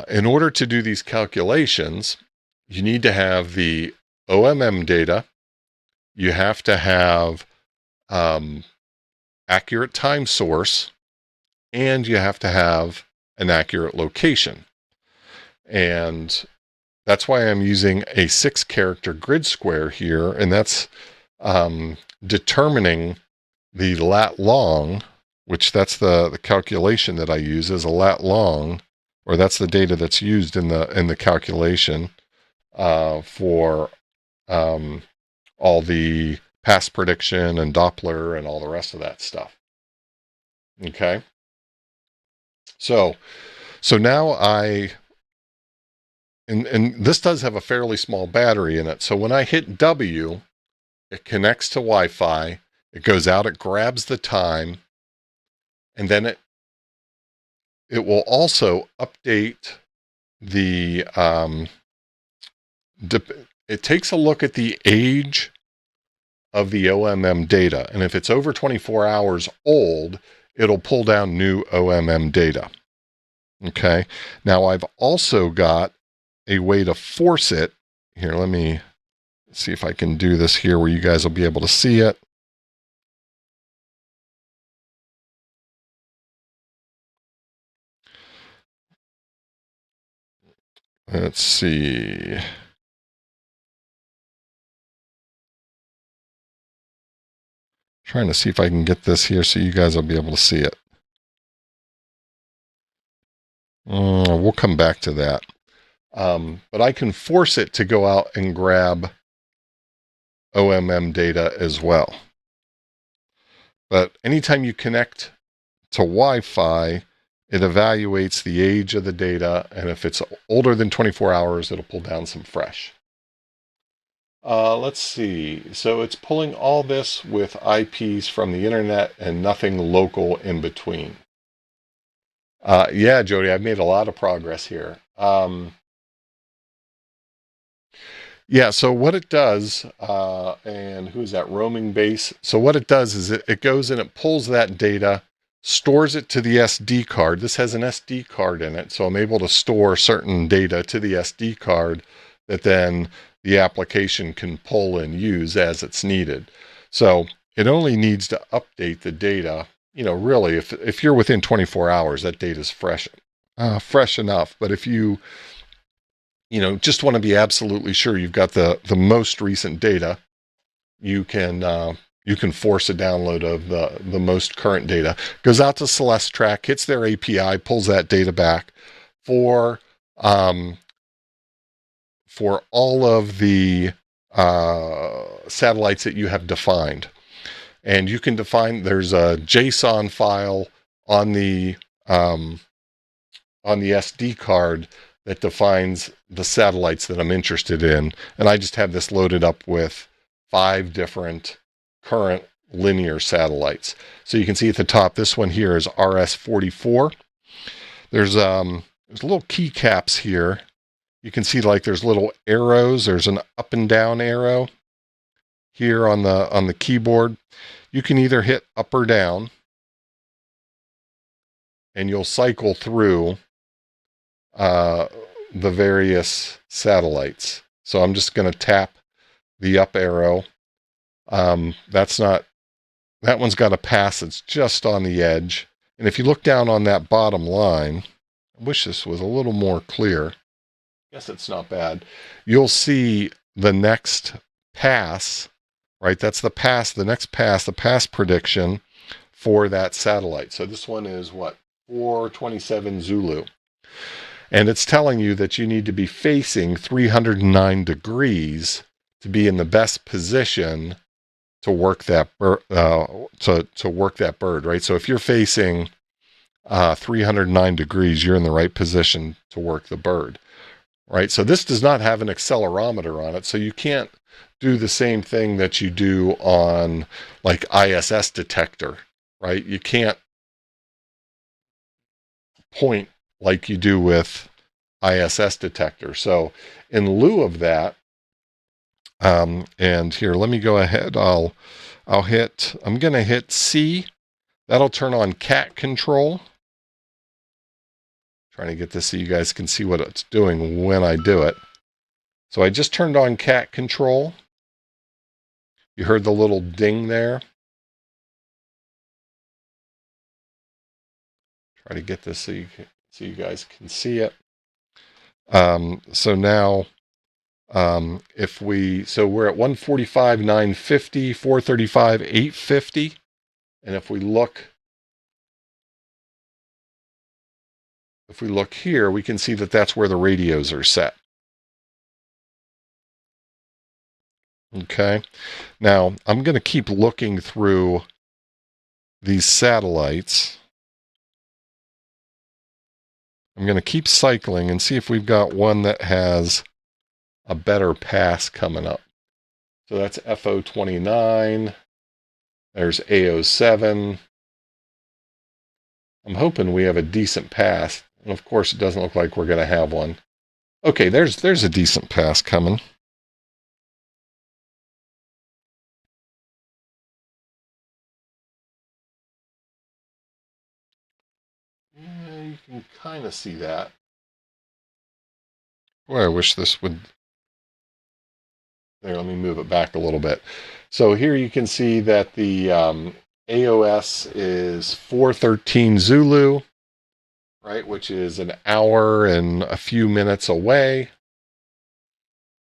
in order to do these calculations, you need to have the OMM data. You have to have accurate time source, and you have to have an accurate location. And that's why I'm using a 6-character grid square here, and that's determining the lat long, which that's the calculation that I use as a lat long, or that's the data that's used in the calculation for all the past prediction and Doppler and all the rest of that stuff. Okay. So now and this does have a fairly small battery in it. So when I hit W, it connects to Wi-Fi, it goes out, it grabs the time, and then it will also update the, it takes a look at the age of the OMM data. And if it's over 24 hours old, it'll pull down new OMM data. Okay. Now I've also got a way to force it. Here, let me see if I can do this here where you guys will be able to see it. Let's see. Trying to see if I can get this here so you guys will be able to see it. We'll come back to that. But I can force it to go out and grab OMM data as well. But anytime you connect to Wi-Fi, it evaluates the age of the data, and if it's older than 24 hours, it'll pull down some fresh. Let's see. So it's pulling all this with IPs from the internet and nothing local in between. Yeah, Jody, I've made a lot of progress here. Yeah, so what it does, and who is that, roaming base? So what it does is it goes and it pulls that data, stores it to the SD card. This has an SD card in it, so I'm able to store certain data to the SD card that then the application can pull and use as it's needed. So it only needs to update the data. You know, really, if you're within 24 hours, that data is fresh enough. But if you just want to be absolutely sure you've got the most recent data, you can force a download of the most current data. Goes out to Celestrack, hits their API, pulls that data back for all of the satellites that you have defined. And you can define, there's a JSON file on the SD card that defines the satellites that I'm interested in. And I just have this loaded up with 5 different current linear satellites. So you can see at the top, this one here is RS-44. There's little keycaps here. You can see like there's little arrows. There's an up and down arrow here on the keyboard. You can either hit up or down, and you'll cycle through the various satellites. So I'm just going to tap the up arrow. That one's got a pass that's just on the edge. And if you look down on that bottom line, I wish this was a little more clear. Guess it's not bad. You'll see the next pass, right? That's the pass, the next pass, the pass prediction for that satellite. So this one is what? 427 Zulu. And it's telling you that you need to be facing 309 degrees to be in the best position to work that to work that bird, right? So if you're facing 309 degrees, you're in the right position to work the bird, right? So this does not have an accelerometer on it, so you can't do the same thing that you do on like ISS detector, right? You can't point like you do with ISS detector. So in lieu of that, and here, let me go ahead. I'm going to hit C. That'll turn on cat control. Trying to get this so you guys can see what it's doing when I do it. So I just turned on cat control. You heard the little ding there. Try to get this so you guys can see it. So now, so we're at 145, 950, 435, 850. And if we look here, we can see that that's where the radios are set. Okay. Now, I'm going to keep looking through these satellites. I'm going to keep cycling and see if we've got one that has a better pass coming up. So that's FO29. There's AO7. I'm hoping we have a decent pass. And of course, it doesn't look like we're going to have one. Okay, there's a decent pass coming. Yeah, you can kind of see that. Boy, I wish this would... There, let me move it back a little bit. So here you can see that the AOS is 413 Zulu, right, which is an hour and a few minutes away.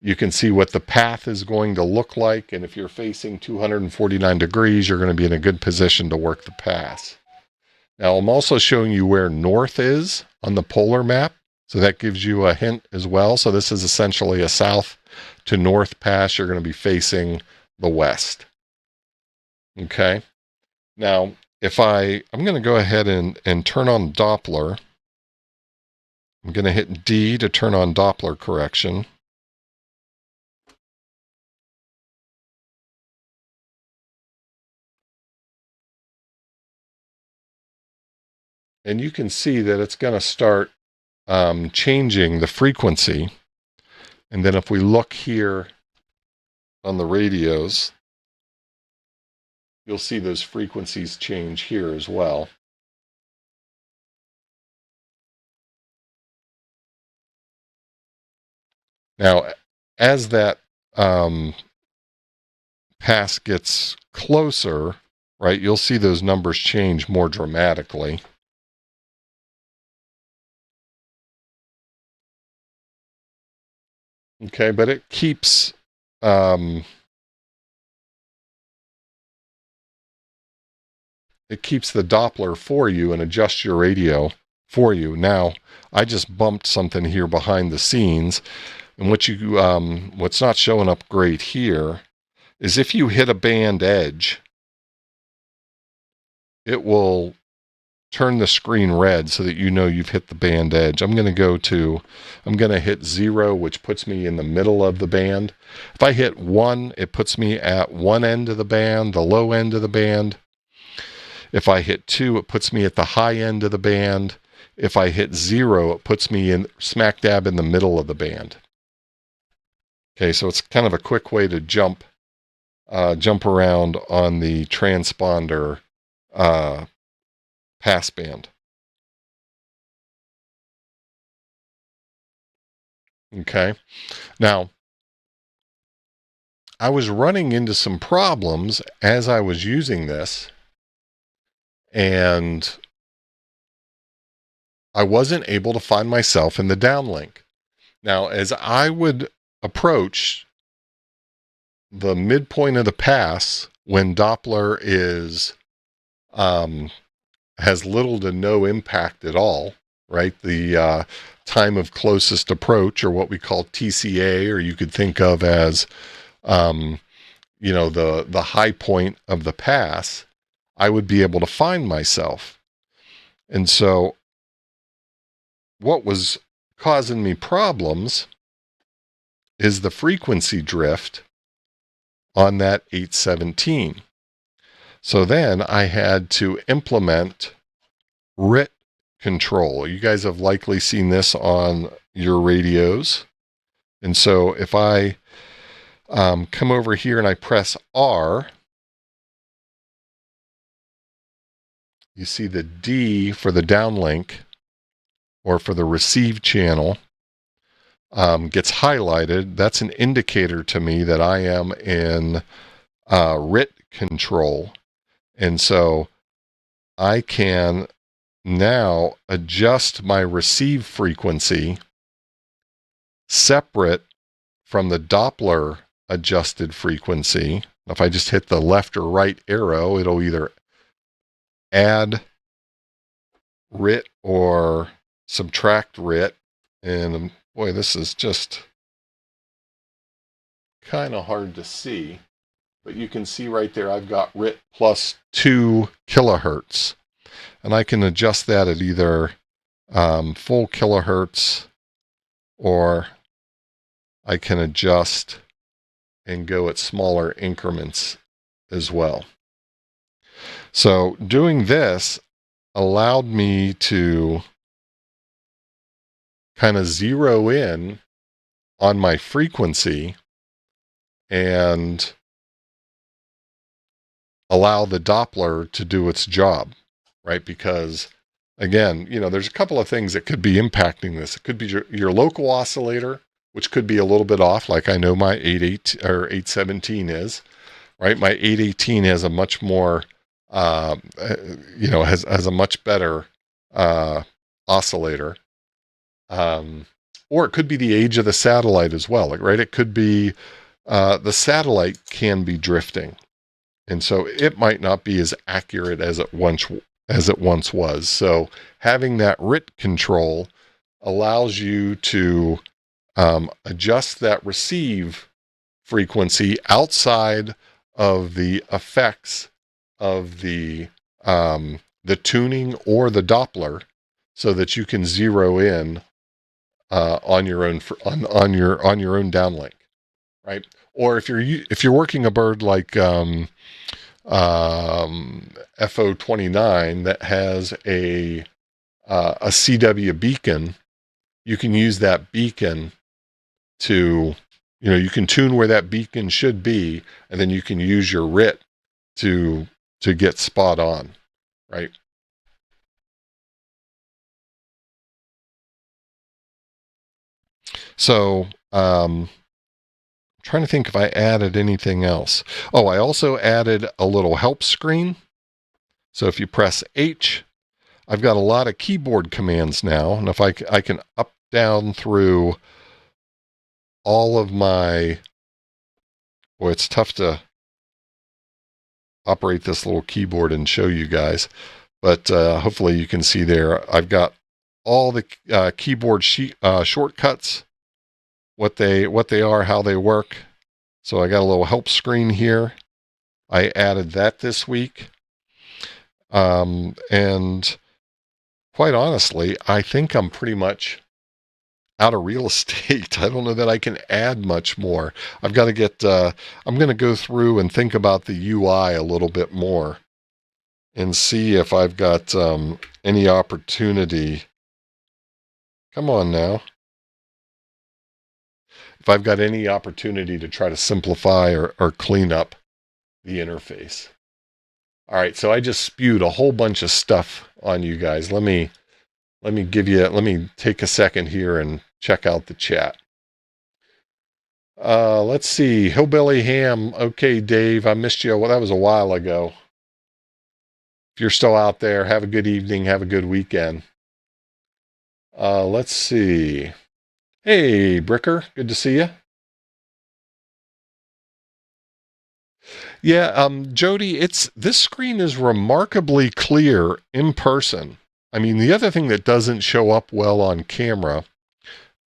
You can see what the path is going to look like, and if you're facing 249 degrees, you're going to be in a good position to work the pass. Now, I'm also showing you where north is on the polar map, so that gives you a hint as well. So this is essentially a south to north pass. You're going to be facing the west. Okay. Now, I'm going to go ahead and turn on Doppler. I'm going to hit D to turn on Doppler correction. And you can see that it's going to start changing the frequency. And then if we look here on the radios, you'll see those frequencies change here as well. Now, as that pass gets closer, right, you'll see those numbers change more dramatically. Okay, but it keeps the Doppler for you and adjusts your radio for you. Now, I just bumped something here behind the scenes, and what's not showing up great here is if you hit a band edge, it will turn the screen red so that you know you've hit the band edge. I'm going to hit 0, which puts me in the middle of the band. If I hit 1, it puts me at one end of the band, the low end of the band. If I hit 2, it puts me at the high end of the band. If I hit 0, it puts me in smack dab in the middle of the band. Okay, so it's kind of a quick way to jump around on the transponder passband. Okay, now I was running into some problems as I was using this, and I wasn't able to find myself in the downlink. Now, as I would approach the midpoint of the pass when Doppler has little to no impact at all, right? The time of closest approach, or what we call TCA, or you could think of as, the high point of the pass, I would be able to find myself. And so what was causing me problems is the frequency drift on that 817. So then I had to implement RIT control. You guys have likely seen this on your radios. And so if I come over here and I press R, you see the D for the downlink, or for the receive channel, gets highlighted. That's an indicator to me that I am in RIT control. And so I can now adjust my receive frequency separate from the Doppler adjusted frequency. If I just hit the left or right arrow, it'll either add RIT or subtract RIT. And boy, this is just kind of hard to see, but you can see right there I've got RIT plus 2 kilohertz, and I can adjust that at either full kilohertz, or I can adjust and go at smaller increments as well. So doing this allowed me to kind of zero in on my frequency and allow the Doppler to do its job, right? Because again, there's a couple of things that could be impacting this. It could be your local oscillator, which could be a little bit off, like I know my 817 is, right? My 818 has a much more, has a much better oscillator. Or it could be the age of the satellite as well, right? It could be the satellite can be drifting, and so it might not be as accurate as it once was. So having that RIT control allows you to adjust that receive frequency outside of the effects of the tuning or the Doppler, so that you can zero in on your own downlink, right? Or if you're working a bird like FO29 that has a a CW beacon, you can use that beacon to, you can tune where that beacon should be, and then you can use your RIT to get spot on, right? So, trying to think if I added anything else. Oh, I also added a little help screen. So if you press H, I've got a lot of keyboard commands now. And if I can up, down through all of my, boy, it's tough to operate this little keyboard and show you guys. But hopefully you can see there, I've got all the keyboard shortcuts, what they are, how they work. So I got a little help screen here. I added that this week. And quite honestly, I think I'm pretty much out of real estate. I don't know that I can add much more. I've got to get, I'm going to go through and think about the UI a little bit more and see if I've got any opportunity. Come on now. If I've got any opportunity to try to simplify or clean up the interface. All right, so I just spewed a whole bunch of stuff on you guys. Let me take a second here and check out the chat. Let's see. Hillbilly Ham. Okay, Dave, I missed you. Well, that was a while ago. If you're still out there, have a good evening. Have a good weekend. Let's see. Hey, Bricker. Good to see you. Yeah, Jody, this screen is remarkably clear in person. I mean, the other thing that doesn't show up well on camera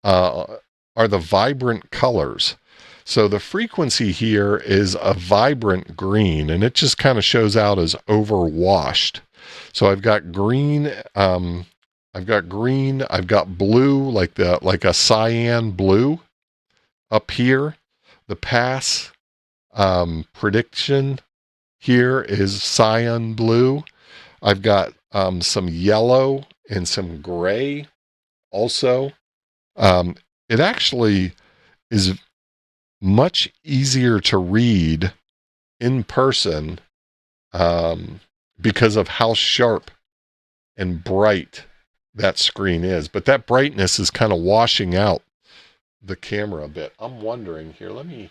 are the vibrant colors. So the frequency here is a vibrant green, and it just kind of shows out as overwashed. So I've got green, I've got blue, like a cyan blue up here. The pass prediction here is cyan blue. I've got some yellow and some gray also. It actually is much easier to read in person because of how sharp and bright that screen is. But that brightness is kind of washing out the camera a bit. I'm wondering here, let me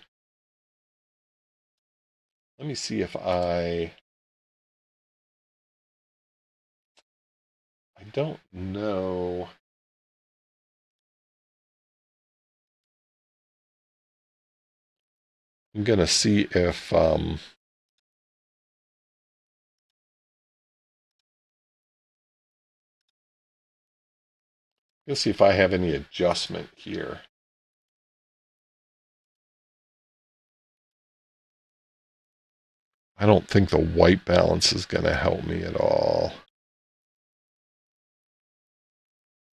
see if I don't know. I'm going to see if let's see if I have any adjustment here. I don't think the white balance is going to help me at all.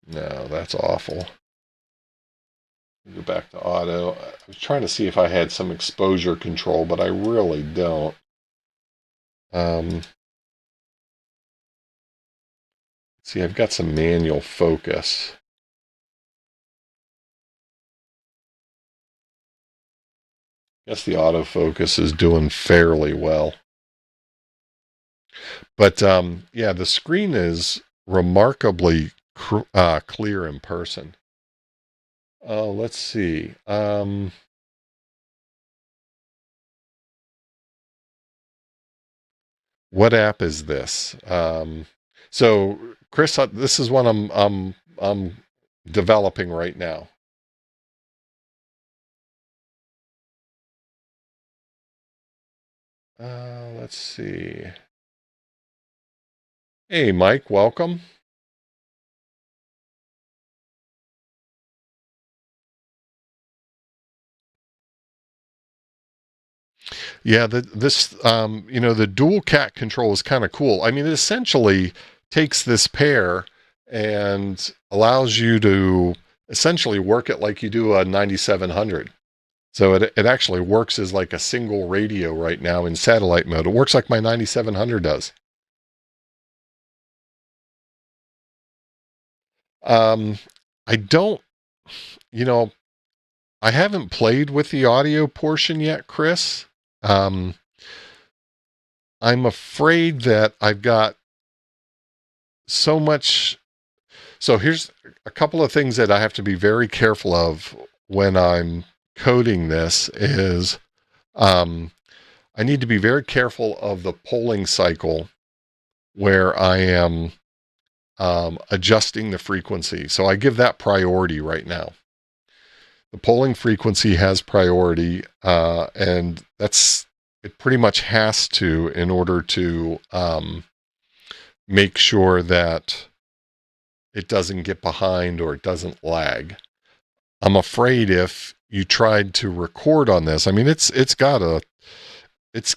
No, that's awful. Go back to auto. I was trying to see if I had some exposure control, but I really don't. See, I've got some manual focus. I guess the autofocus is doing fairly well. But yeah, the screen is remarkably clear in person. Let's see. What app is this? So, Chris, this is one I'm developing right now. Let's see. Hey, Mike, welcome. Yeah, the dual cat control is kind of cool. I mean, it essentially takes this pair and allows you to essentially work it like you do a 9700. So it actually works as like a single radio right now in satellite mode. It works like my 9700 does. I don't, you know, I haven't played with the audio portion yet, Chris. I'm afraid that I've got so much. So here's a couple of things that I have to be very careful of when I'm coding this is, I need to be very careful of the polling cycle where I am adjusting the frequency. So I give that priority right now. The polling frequency has priority, and it pretty much has to in order to make sure that it doesn't get behind or it doesn't lag. I'm afraid if you tried to record on this, I mean, it's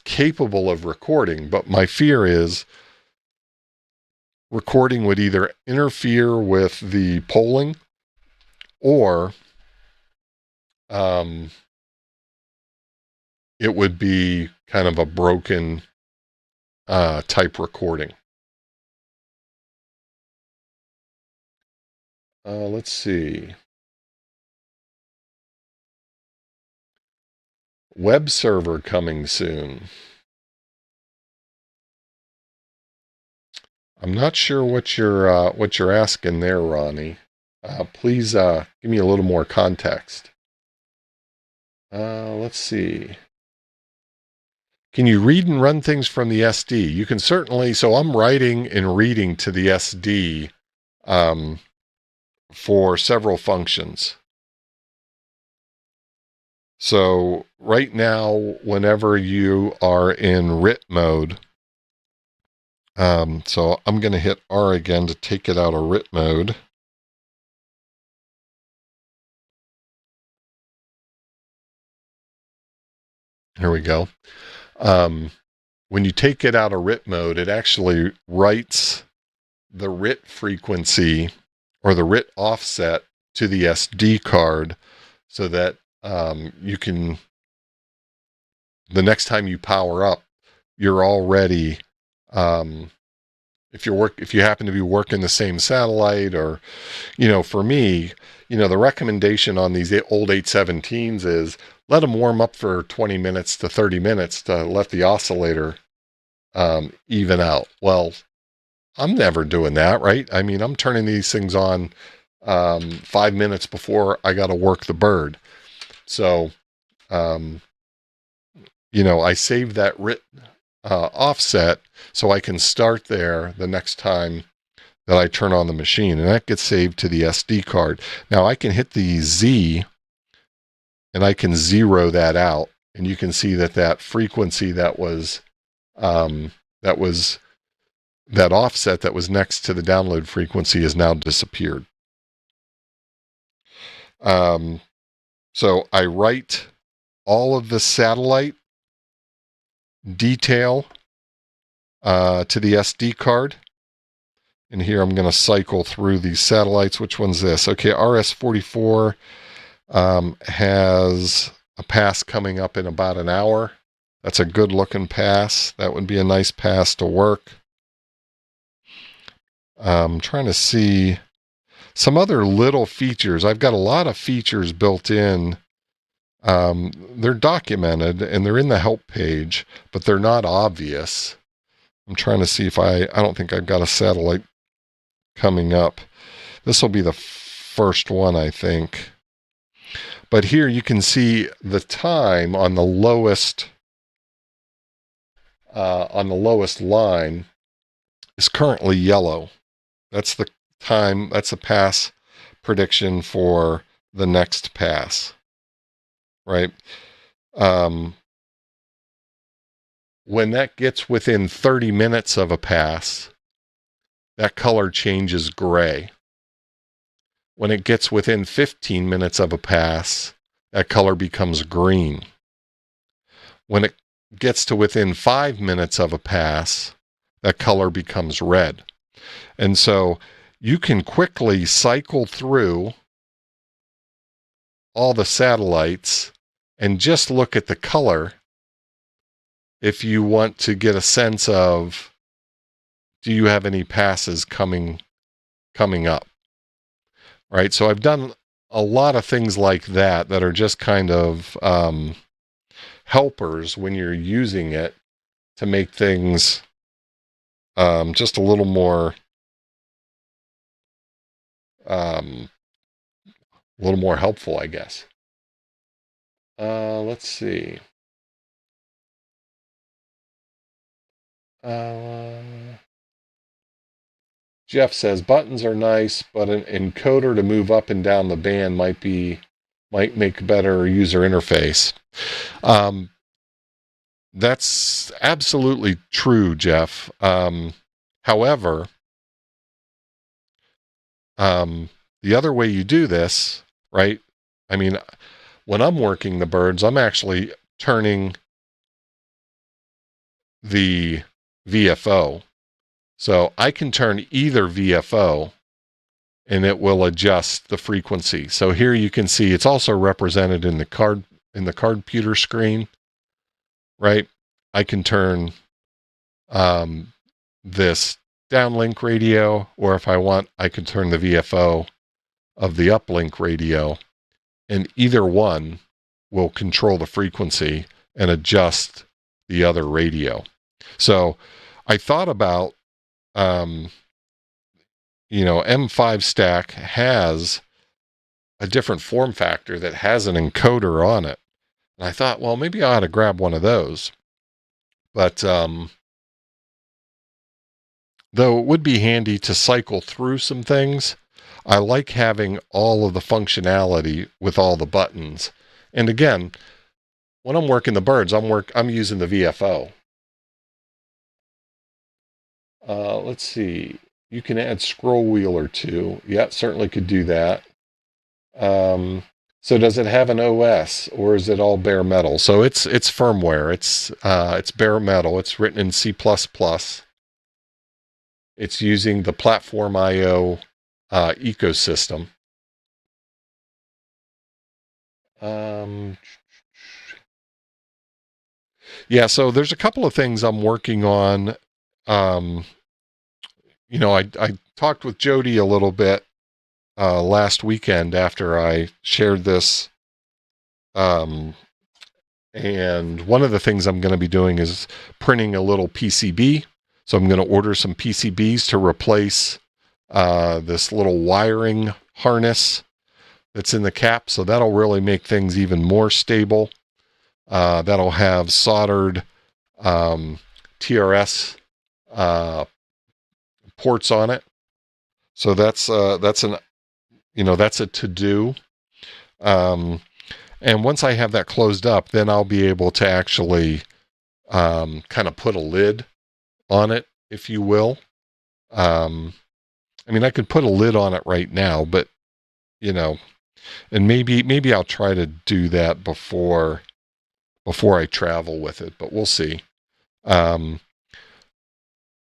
capable of recording, but my fear is recording would either interfere with the polling or it would be kind of a broken type recording. Let's see. Web server coming soon. I'm not sure what you're asking there, Ronnie. Please give me a little more context. Let's see. Can you read and run things from the SD? You can certainly. So I'm writing and reading to the SD for several functions. So right now, whenever you are in writ mode, so I'm going to hit R again to take it out of writ mode. Here we go. When you take it out of writ mode, it actually writes the writ frequency or the writ offset to the SD card so that you can, the next time you power up, you're already, if you happen to be working the same satellite, or, for me, the recommendation on these old 817s is let them warm up for 20 minutes to 30 minutes to let the oscillator even out. Well, I'm never doing that, right? I mean, I'm turning these things on 5 minutes before I got to work the bird. So, I save that writ offset so I can start there the next time that I turn on the machine, and that gets saved to the SD card. Now I can hit the Z and I can zero that out, and you can see that frequency that offset that was next to the download frequency has now disappeared. So I write all of the satellite detail to the SD card. And here I'm going to cycle through these satellites. Which one's this? Okay, RS-44 has a pass coming up in about an hour. That's a good looking pass. That would be a nice pass to work. I'm trying to see some other little features. I've got a lot of features built in. They're documented and they're in the help page, but they're not obvious. I'm trying to see if I don't think I've got a satellite coming up. This will be the first one, I think. But here you can see the time on the lowest line is currently yellow. That's the time. That's a pass prediction for the next pass, right? When that gets within 30 minutes of a pass, that color changes gray. When it gets within 15 minutes of a pass, that color becomes green. When it gets to within 5 minutes of a pass, that color becomes red. And so you can quickly cycle through all the satellites and just look at the color if you want to get a sense of, do you have any passes coming up? right? So I've done a lot of things like that that are just kind of helpers when you're using it to make things just a little more helpful, I guess. Let's see. Jeff says buttons are nice, but an encoder to move up and down the band might make a better user interface. That's absolutely true, Jeff. However, the other way you do this, right? I mean, when I'm working the birds, I'm actually turning the VFO. So I can turn either VFO and it will adjust the frequency. So here you can see it's also represented in the Cardputer screen, right? I can turn this downlink radio, or if I want, I can turn the VFO of the uplink radio, and either one will control the frequency and adjust the other radio. So I thought about, M5 Stack has a different form factor that has an encoder on it. And I thought, well, maybe I ought to grab one of those. But though it would be handy to cycle through some things, I like having all of the functionality with all the buttons. And again, when I'm working the birds, I'm using the VFO. Let's see. You can add scroll wheel or two. Yeah, certainly could do that. So does it have an OS, or is it all bare metal? So it's firmware. It's bare metal. It's written in C++. It's using the Platform IO ecosystem. Yeah, so there's a couple of things I'm working on. I talked with Jody a little bit last weekend after I shared this. And one of the things I'm going to be doing is printing a little PCB. So I'm going to order some PCBs to replace this little wiring harness that's in the cap. So that'll really make things even more stable. That'll have soldered TRS ports on it. So that's a to-do. And once I have that closed up, then I'll be able to actually kind of put a lid on it, if you will. I could put a lid on it right now, but and maybe I'll try to do that before I travel with it, but we'll see.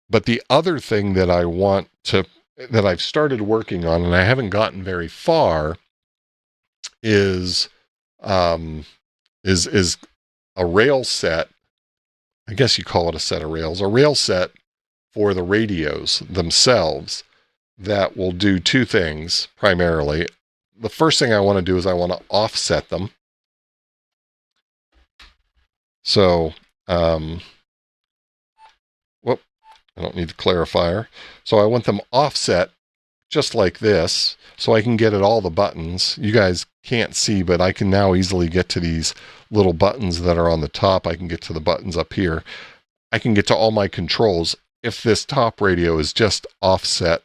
But the other thing that that I've started working on, and I haven't gotten very far, is a rail set. I guess you call it a set of rails, a rail set for the radios themselves that will do two things primarily. The first thing I want to do is I want to offset them. So, I don't need the clarifier. So I want them offset just like this, so I can get at all the buttons. You guys can't see, but I can now easily get to these little buttons that are on the top. I can get to the buttons up here. I can get to all my controls if this top radio is just offset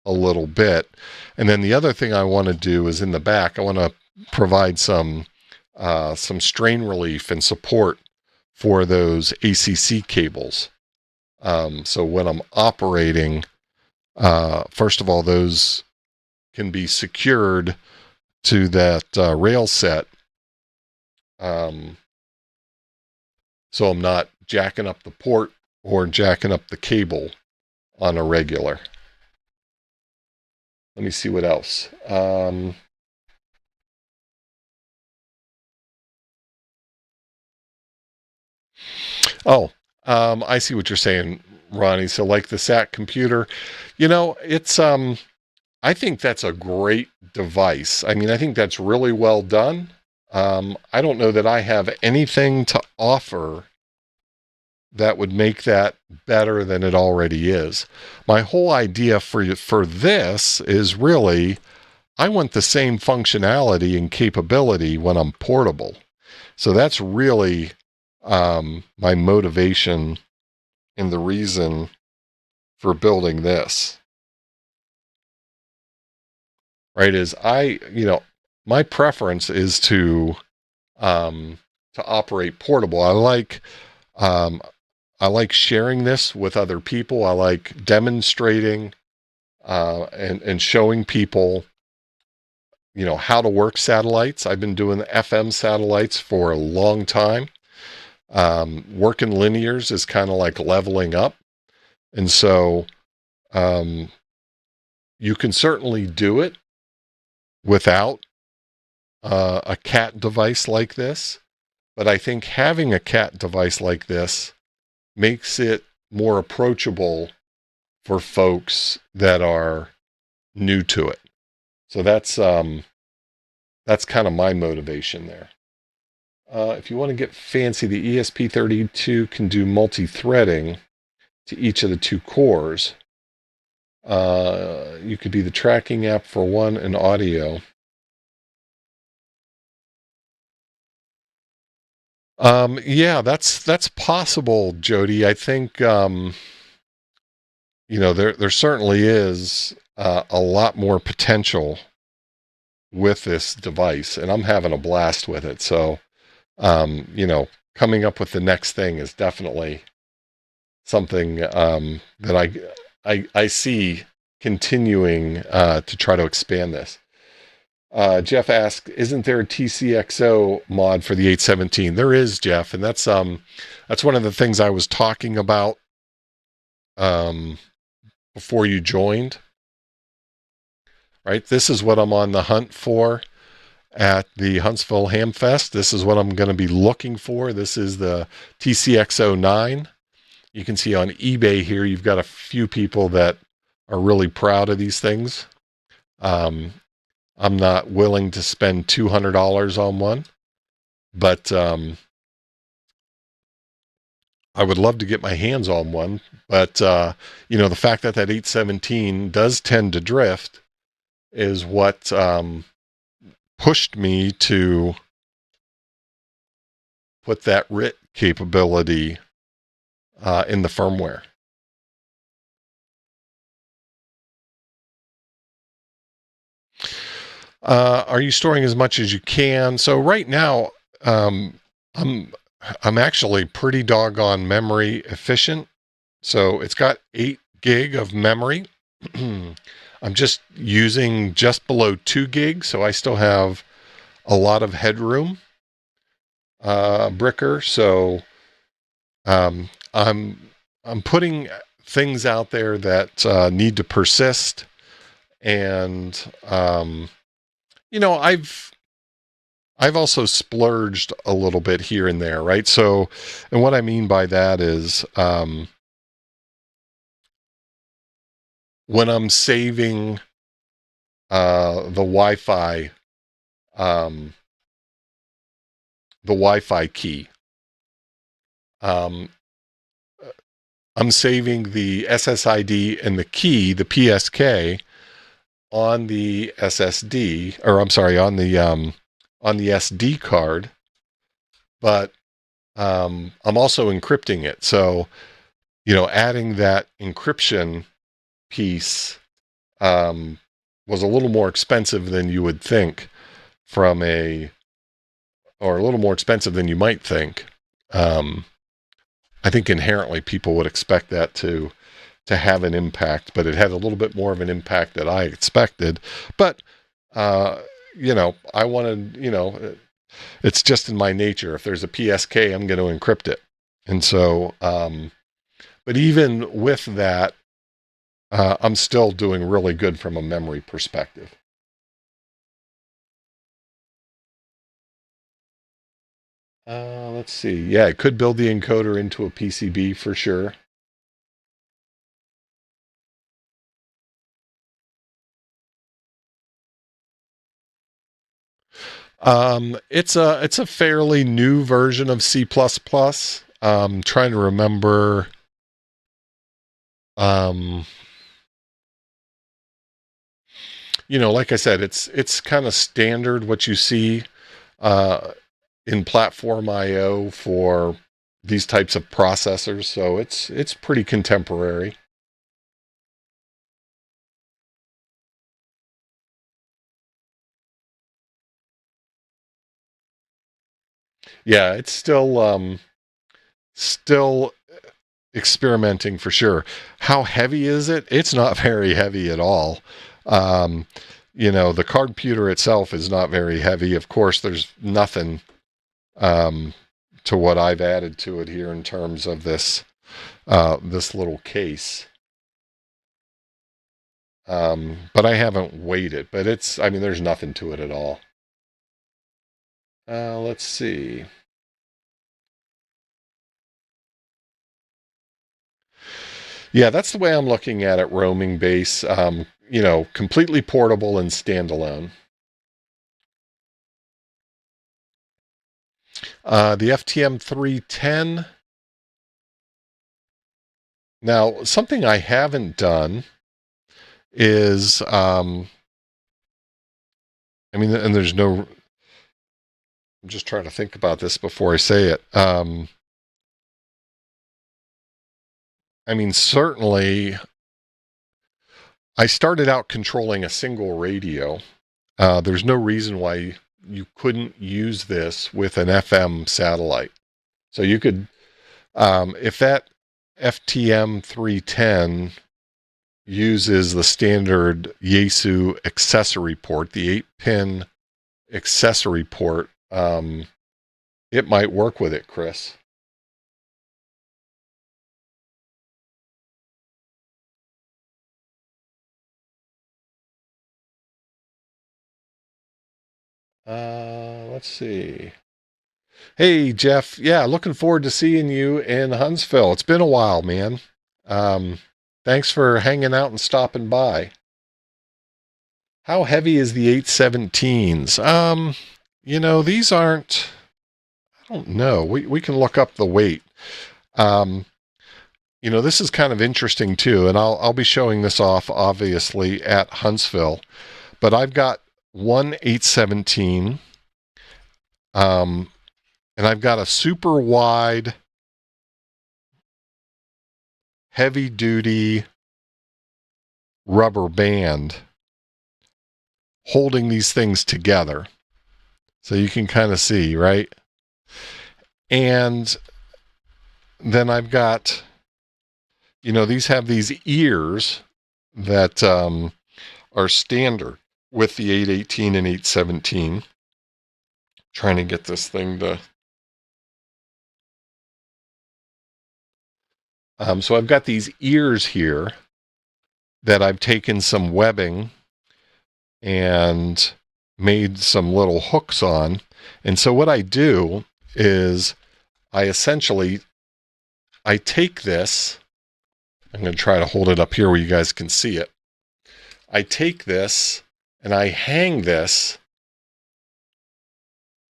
a little bit. And then the other thing I want to do is in the back, I want to provide some strain relief and support for those ACC cables. So when I'm operating, first of all, those can be secured to that rail set. So I'm not jacking up the port or jacking up the cable on a regular. Let me see what else. I see what you're saying, Ronnie. So like the SAT computer, it's, I think that's a great device. I mean, I think that's really well done. I don't know that I have anything to offer that would make that better than it already is. My whole idea for this is really, I want the same functionality and capability when I'm portable. So that's really my motivation and the reason for building this. Right? Is my preference is to operate portable. Um, I like sharing this with other people. I like demonstrating and showing people, how to work satellites. I've been doing the FM satellites for a long time. Working linears is kind of like leveling up. And so you can certainly do it without a CAT device like this. But I think having a CAT device like this makes it more approachable for folks that are new to it. So that's kind of my motivation there. If you want to get fancy, the ESP32 can do multi-threading to each of the two cores. You could be the tracking app for one and audio. Yeah, that's possible, Jody. I think there certainly is a lot more potential with this device, and I'm having a blast with it. So, coming up with the next thing is definitely something that I see continuing to try to expand this. Jeff asked, "Isn't there a TCXO mod for the 817?" There is, Jeff, and that's one of the things I was talking about before you joined. Right, this is what I'm on the hunt for at the Huntsville Hamfest. This is what I'm going to be looking for. This is the TCXO-9. You can see on eBay here, you've got a few people that are really proud of these things. I'm not willing to spend $200 on one, but I would love to get my hands on one. But, the fact that 817 does tend to drift is what pushed me to put that RIT capability in the firmware. Are you storing as much as you can? So right now, I'm actually pretty doggone memory efficient. So it's got 8 gig of memory. I'm just using just below 2 gigs, so I still have a lot of headroom, Bricker. So I'm putting things out there that need to persist, and I've also splurged a little bit here and there, right? So, and what I mean by that is when I'm saving the Wi-Fi key, I'm saving the SSID and the key, the PSK, on the SSD, or I'm sorry, on the SD card, but I'm also encrypting it. So, adding that encryption piece was a little more expensive than you would think or a little more expensive than you might think. I think inherently people would expect that to have an impact, but it had a little bit more of an impact than I expected. But, I wanted, it's just in my nature. If there's a PSK, I'm going to encrypt it. And so, but even with that, I'm still doing really good from a memory perspective. Let's see. Yeah, it could build the encoder into a PCB for sure. It's a fairly new version of C++. Trying to remember. Um, like I said, it's kind of standard what you see uh, in platform I/O for these types of processors. So it's pretty contemporary. Yeah, it's still experimenting for sure. How heavy is it? It's not very heavy at all. Um, the cardputer itself is not very heavy. Of course, there's nothing um, to what I've added to it here in terms of this little case. But I haven't weighed it. But there's nothing to it at all. Let's see. Yeah, that's the way I'm looking at it, roaming base. Completely portable and standalone. The FTM 310. Now, something I haven't done is, and there's no, I'm just trying to think about this before I say it. Certainly, I started out controlling a single radio. There's no reason why you couldn't use this with an FM satellite. So you could, if that FTM 310 uses the standard Yaesu accessory port, the 8-pin accessory port, it might work with it, Chris. Let's see. Hey, Jeff. Yeah, looking forward to seeing you in Huntsville. It's been a while, man. Um, Thanks for hanging out and stopping by. How heavy is the 817s? These aren't, I don't know. We can look up the weight. Um, this is kind of interesting too, and I'll be showing this off obviously at Huntsville, but I've got one 817, and I've got a super wide, heavy duty rubber band holding these things together. So you can kind of see, right? And then I've got, these have these ears that are standard with the 818 and 817. Trying to get this thing to... so I've got these ears here that I've taken some webbing and made some little hooks on. And so what I do is I take this, I'm going to try to hold it up here where you guys can see it. I take this and I hang this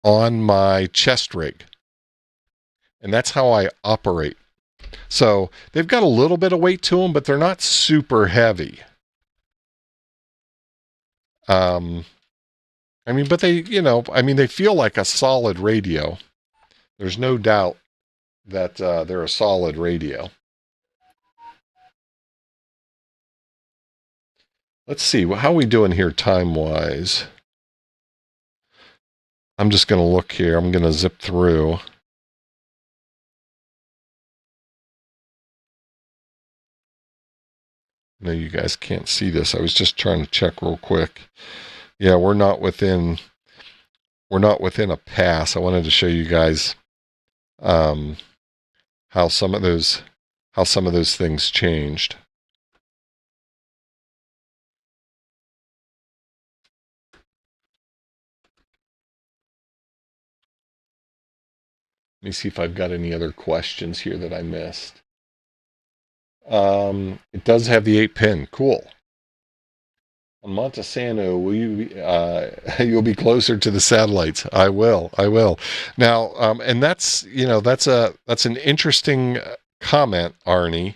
on my chest rig. And that's how I operate. So they've got a little bit of weight to them, but they're not super heavy. But they feel like a solid radio. There's no doubt that they're a solid radio. Let's see, how are we doing here time-wise? I'm just going to look here. I'm going to zip through. No, you guys can't see this. I was just trying to check real quick. Yeah, we're not within a pass. I wanted to show you guys how some of those things changed. Let me see if I've got any other questions here that I missed. It does have the 8-pin. Cool. On Monte Sano, will you, you'll be closer to the satellites. I will. I will. Now, and that's, that's an interesting comment, Arnie.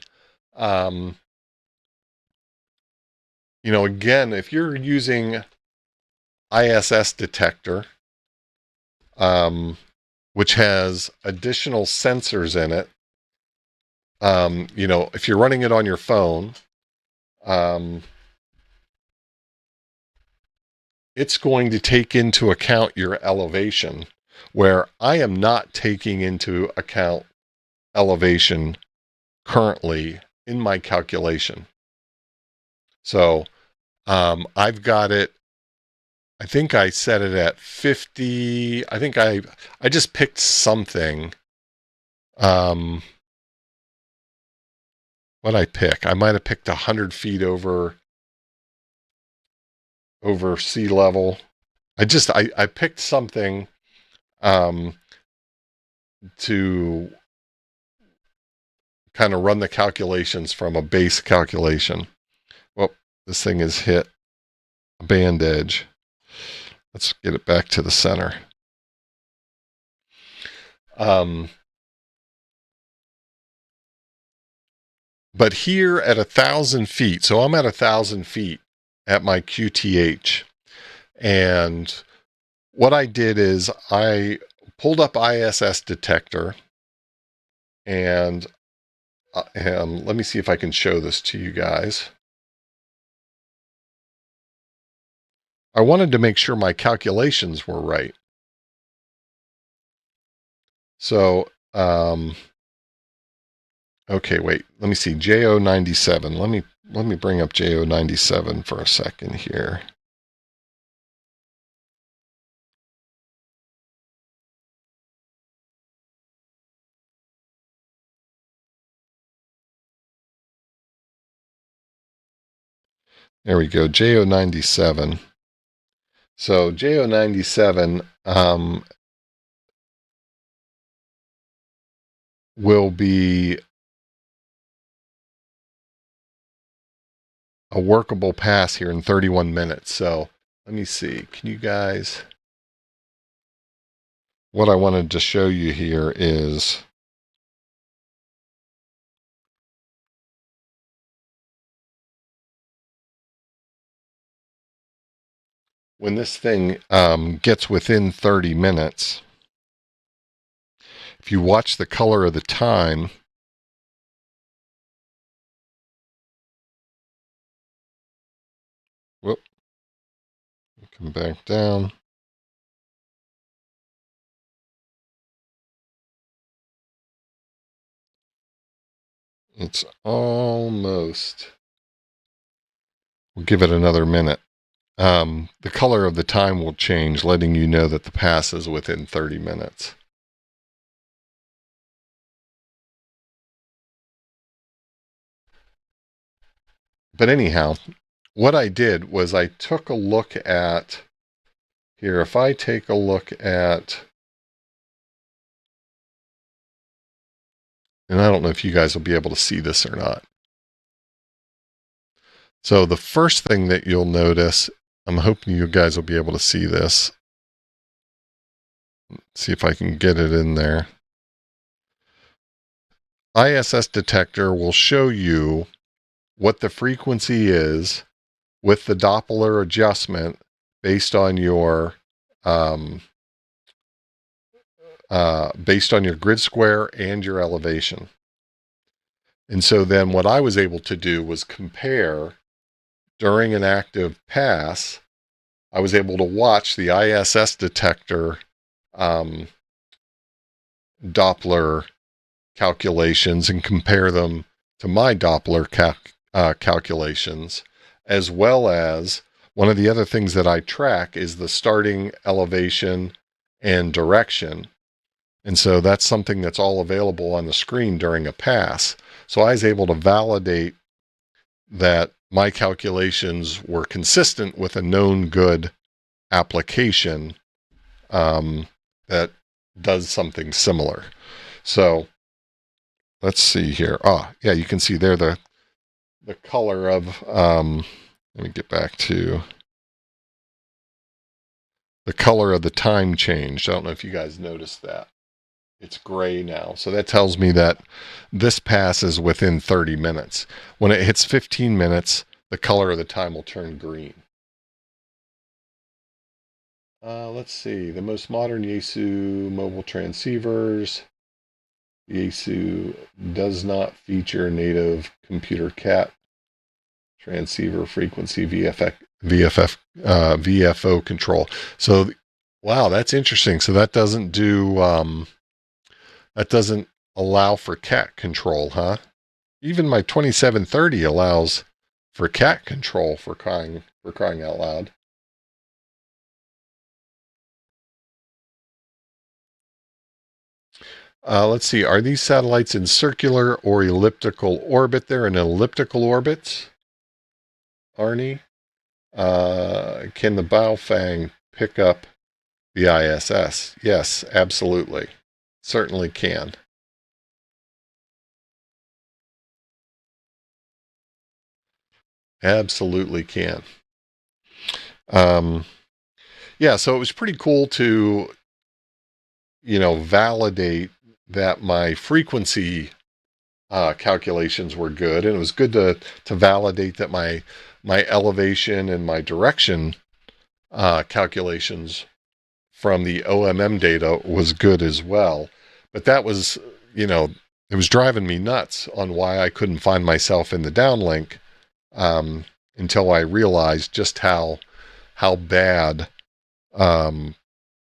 Again, if you're using ISS detector, which has additional sensors in it, if you're running it on your phone, it's going to take into account your elevation, where I am not taking into account elevation currently in my calculation. So I've got it, I think I set it at 50. I think I just picked something. What'd I pick? I might have picked 100 feet over sea level. I picked something to kind of run the calculations from a base calculation. Well, this thing has hit a band edge. Let's get it back to the center. But here at 1,000 feet, so I'm at 1,000 feet at my QTH. And what I did is I pulled up ISS detector, and let me see if I can show this to you guys. I wanted to make sure my calculations were right. So, okay, wait, let me see, JO97. Let me bring up JO97 for a second here. There we go, JO97. So JO97 will be a workable pass here in 31 minutes. So let me see. Can you guys... What I wanted to show you here is when this thing gets within 30 minutes, if you watch the color of the time, whoop, come back down. It's almost, we'll give it another minute. The color of the time will change, letting you know that the pass is within 30 minutes. But anyhow, what I did was I took a look at, here, if I take a look at, and I don't know if you guys will be able to see this or not. So the first thing that you'll notice, I'm hoping you guys will be able to see this. Let's see if I can get it in there. ISS detector will show you what the frequency is with the Doppler adjustment based on your grid square and your elevation. And so then what I was able to do was compare during an active pass. I was able to watch the ISS detector Doppler calculations and compare them to my Doppler calculations, as well as one of the other things that I track is the starting elevation and direction. And so that's something that's all available on the screen during a pass. So I was able to validate that my calculations were consistent with a known good application that does something similar. So let's see here. Yeah, you can see there the color of Let me get back to the color of the time changed. I don't know if you guys noticed that. It's gray now. So that tells me that this pass is within 30 minutes. When it hits 15 minutes, the color of the time will turn green. Let's see. The most modern Yaesu mobile transceivers. Yaesu does not feature native computer cat transceiver frequency VFO control. So, wow, that's interesting. So that doesn't do that doesn't allow for cat control, huh? Even my 2730 allows for cat control, for crying out loud. Let's see. Are these satellites in circular or elliptical orbit? They're in elliptical orbits, Arnie. Can the Baofeng pick up the ISS? Yes, absolutely. Certainly can. Absolutely can. Yeah, so it was pretty cool to, validate that my frequency calculations were good, and it was good to validate that my elevation and my direction calculations from the OMM data was good as well. But that was, it was driving me nuts on why I couldn't find myself in the downlink until I realized just how bad that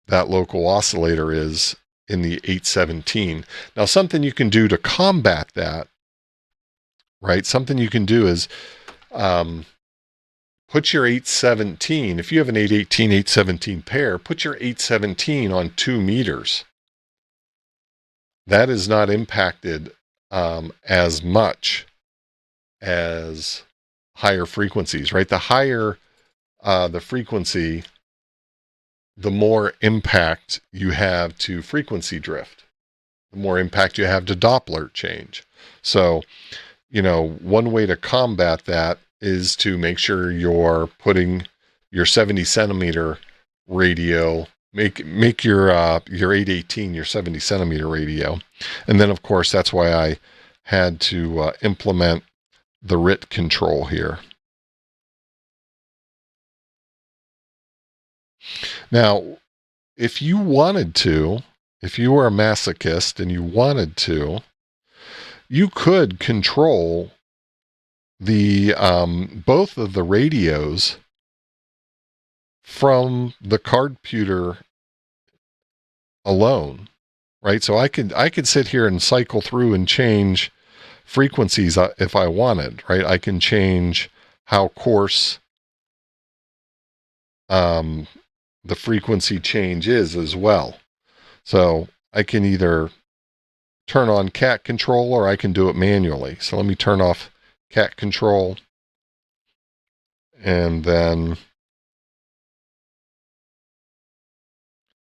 local oscillator is in the 817. Now, something you can do to combat that, right? Something you can do is put your 817, if you have an 818, 817 pair, put your 817 on 2 meters. That is not impacted as much as higher frequencies, right? The higher the frequency, the more impact you have to frequency drift, the more impact you have to Doppler change. So, one way to combat that is to make sure you're putting your 70 centimeter radio, make your 818 your 70 centimeter radio. And then, of course, that's why I had to implement the RIT control here. Now, if you wanted to, if you were a masochist and you wanted to, you could control the both of the radios from the Cardputer alone, right? So I could sit here and cycle through and change frequencies if I wanted, right? I can change how coarse the frequency change is as well. So I can either turn on cat control or I can do it manually. So let me turn off cat control, and then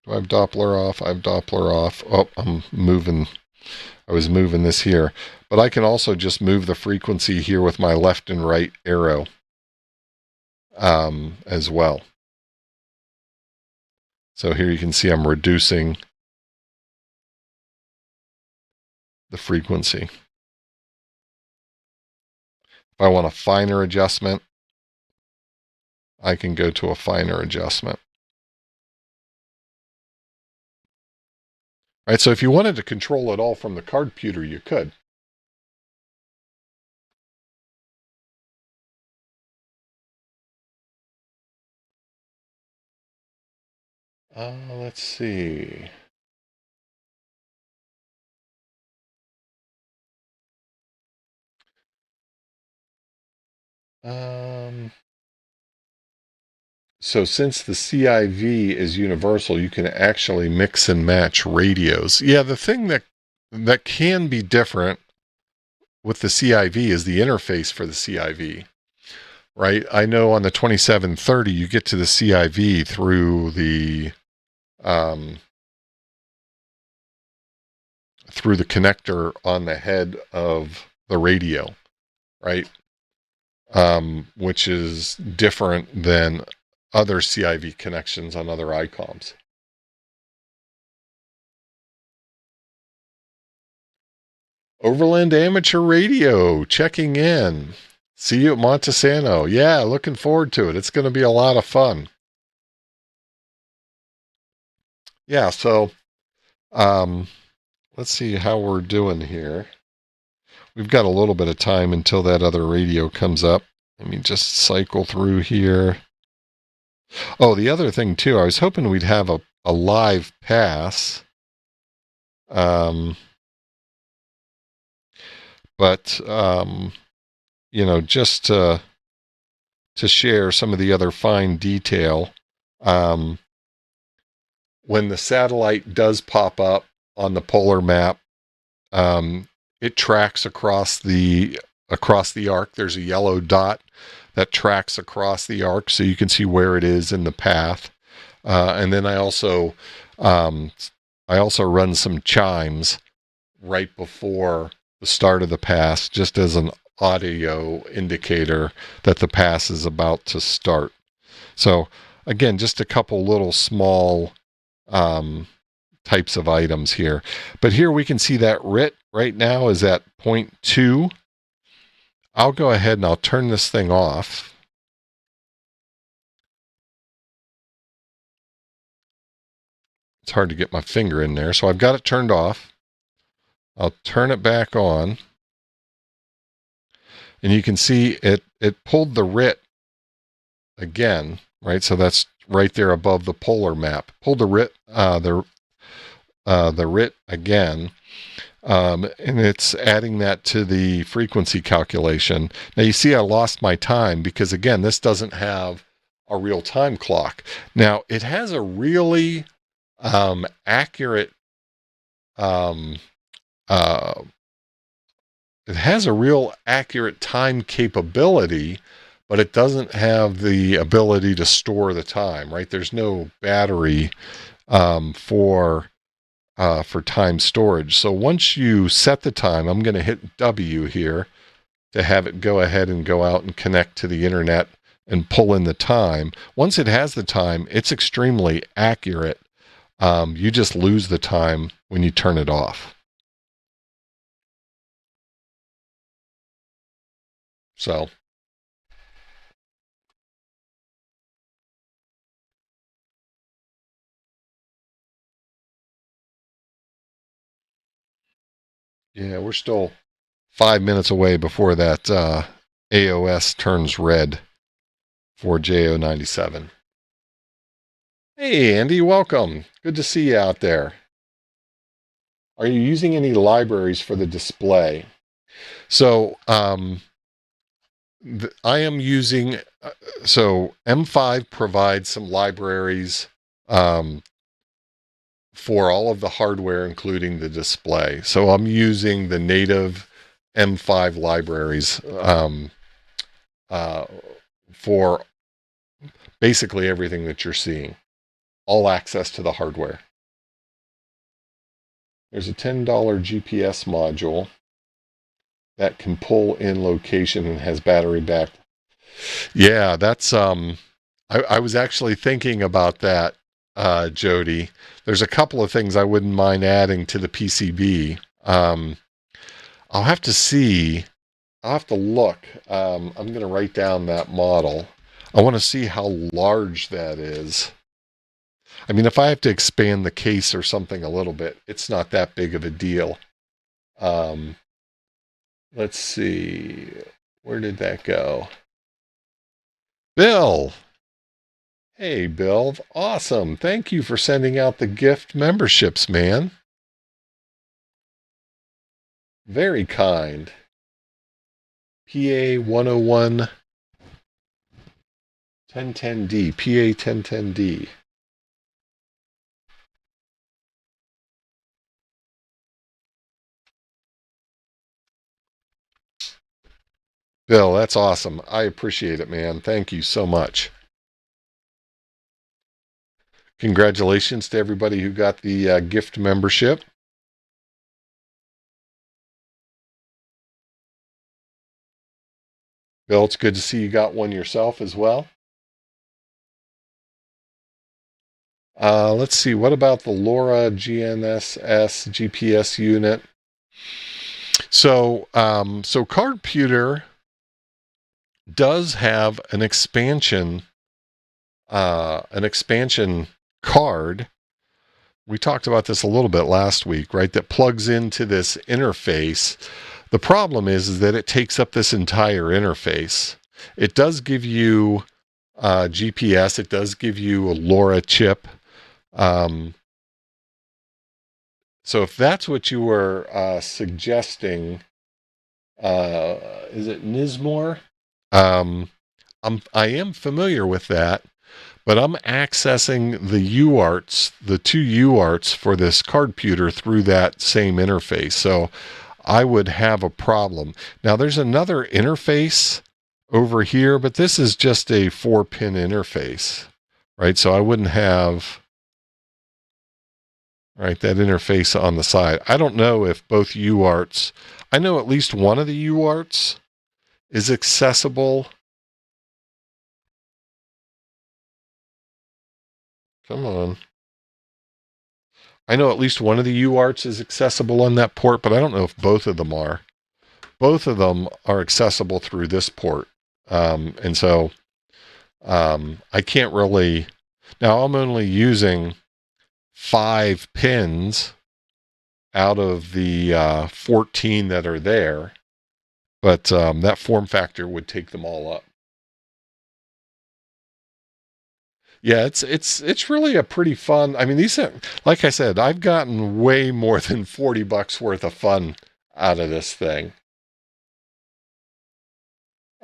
do I have Doppler off? I have Doppler off. Oh, I was moving this here. But I can also just move the frequency here with my left and right arrow as well. So here you can see I'm reducing the frequency. If I want a finer adjustment, I can go to a finer adjustment. Right, so if you wanted to control it all from the Cardputer, you could. Let's see. So since the CIV is universal, you can actually mix and match radios. Yeah, the thing that can be different with the CIV is the interface for the CIV, right? I know on the 2730, you get to the CIV through the connector on the head of the radio, right? which is different than other CIV connections on other ICOMs. Overland Amateur Radio checking in. See you at Monte Sano. Yeah, looking forward to it. It's going to be a lot of fun. Yeah, so let's see how we're doing here. We've got a little bit of time until that other radio comes up. Let me just cycle through here. Oh, the other thing too, I was hoping we'd have a live pass. But you know, just to share some of the other fine detail, when the satellite does pop up on the polar map, it tracks across the arc. There's a yellow dot that tracks across the arc, so you can see where it is in the path. And then I also run some chimes right before the start of the pass, just as an audio indicator that the pass is about to start. So again, just a couple little small types of items here. But here we can see that RIT right now is at 0.2. I'll go ahead and I'll turn this thing off. It's hard to get my finger in there, so I've got it turned off. I'll turn it back on. And you can see it pulled the RIT again, right? So that's right there above the polar map. Pulled the RIT, the RIT again, and it's adding that to the frequency calculation. Now you see I lost my time because, again, this doesn't have a real time clock. Now it has a really accurate it has a real accurate time capability, but it doesn't have the ability to store the time, right? There's no battery for time storage. So once you set the time, I'm going to hit W here to have it go ahead and go out and connect to the internet and pull in the time. Once it has the time, it's extremely accurate. You just lose the time when you turn it off. So yeah, we're still 5 minutes away before that AOS turns red for JO97. Hey, Andy, welcome. Good to see you out there. Are you using any libraries for the display? So I am using, so M5 provides some libraries for all of the hardware, including the display. So I'm using the native M5 libraries for basically everything that you're seeing. All access to the hardware. There's a $10 GPS module that can pull in location and has battery back. Yeah, that's I was actually thinking about that, Jody. There's a couple of things I wouldn't mind adding to the PCB. I'll have to see. I'll have to look. I'm going to write down that model. I want to see how large that is. I mean, if I have to expand the case or something a little bit, it's not that big of a deal. Let's see. Where did that go? Bill. Hey, Bill. Awesome. Thank you for sending out the gift memberships, man. Very kind. PA 101 1010D. PA 1010D. Bill, that's awesome. I appreciate it, man. Thank you so much. Congratulations to everybody who got the gift membership. Bill, it's good to see you got one yourself as well. Let's see. What about the LoRa GNSS GPS unit? So Cardputer does have an expansion card. We talked about this a little bit last week, right? That plugs into this interface. The problem is that it takes up this entire interface. It does give you GPS. It does give you a LoRa chip. So if that's what you were suggesting, is it Nismore? I am familiar with that, but I'm accessing the UARTs, the two UARTs for this Cardputer through that same interface. So I would have a problem. Now there's another interface over here, but this is just a 4-pin interface, right? So I wouldn't have, right, that interface on the side. I don't know if both UARTs, I know at least one of the UARTs is accessible. Come on. I know at least one of the UARTs is accessible on that port, but I don't know if both of them are. Both of them are accessible through this port. And so I can't really, now I'm only using 5 pins out of the 14 that are there, but that form factor would take them all up. Yeah, it's really a pretty fun. I mean, these are, like I said, I've gotten way more than $40 worth of fun out of this thing.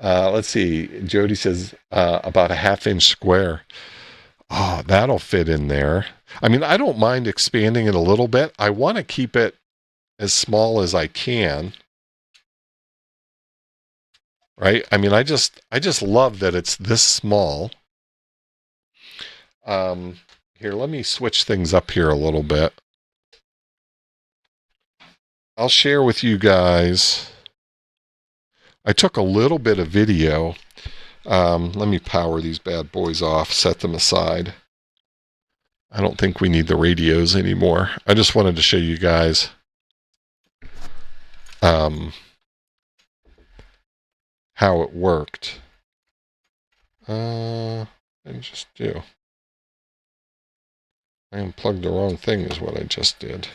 Let's see. Jody says about a 1/2 inch square. Oh, that'll fit in there. I mean, I don't mind expanding it a little bit. I want to keep it as small as I can. Right? I mean, I just love that it's this small. Here, let me switch things up here a little bit. I'll share with you guys. I took a little bit of video. Let me power these bad boys off, set them aside. I don't think we need the radios anymore. I just wanted to show you guys how it worked. I just do. I unplugged the wrong thing is what I just did.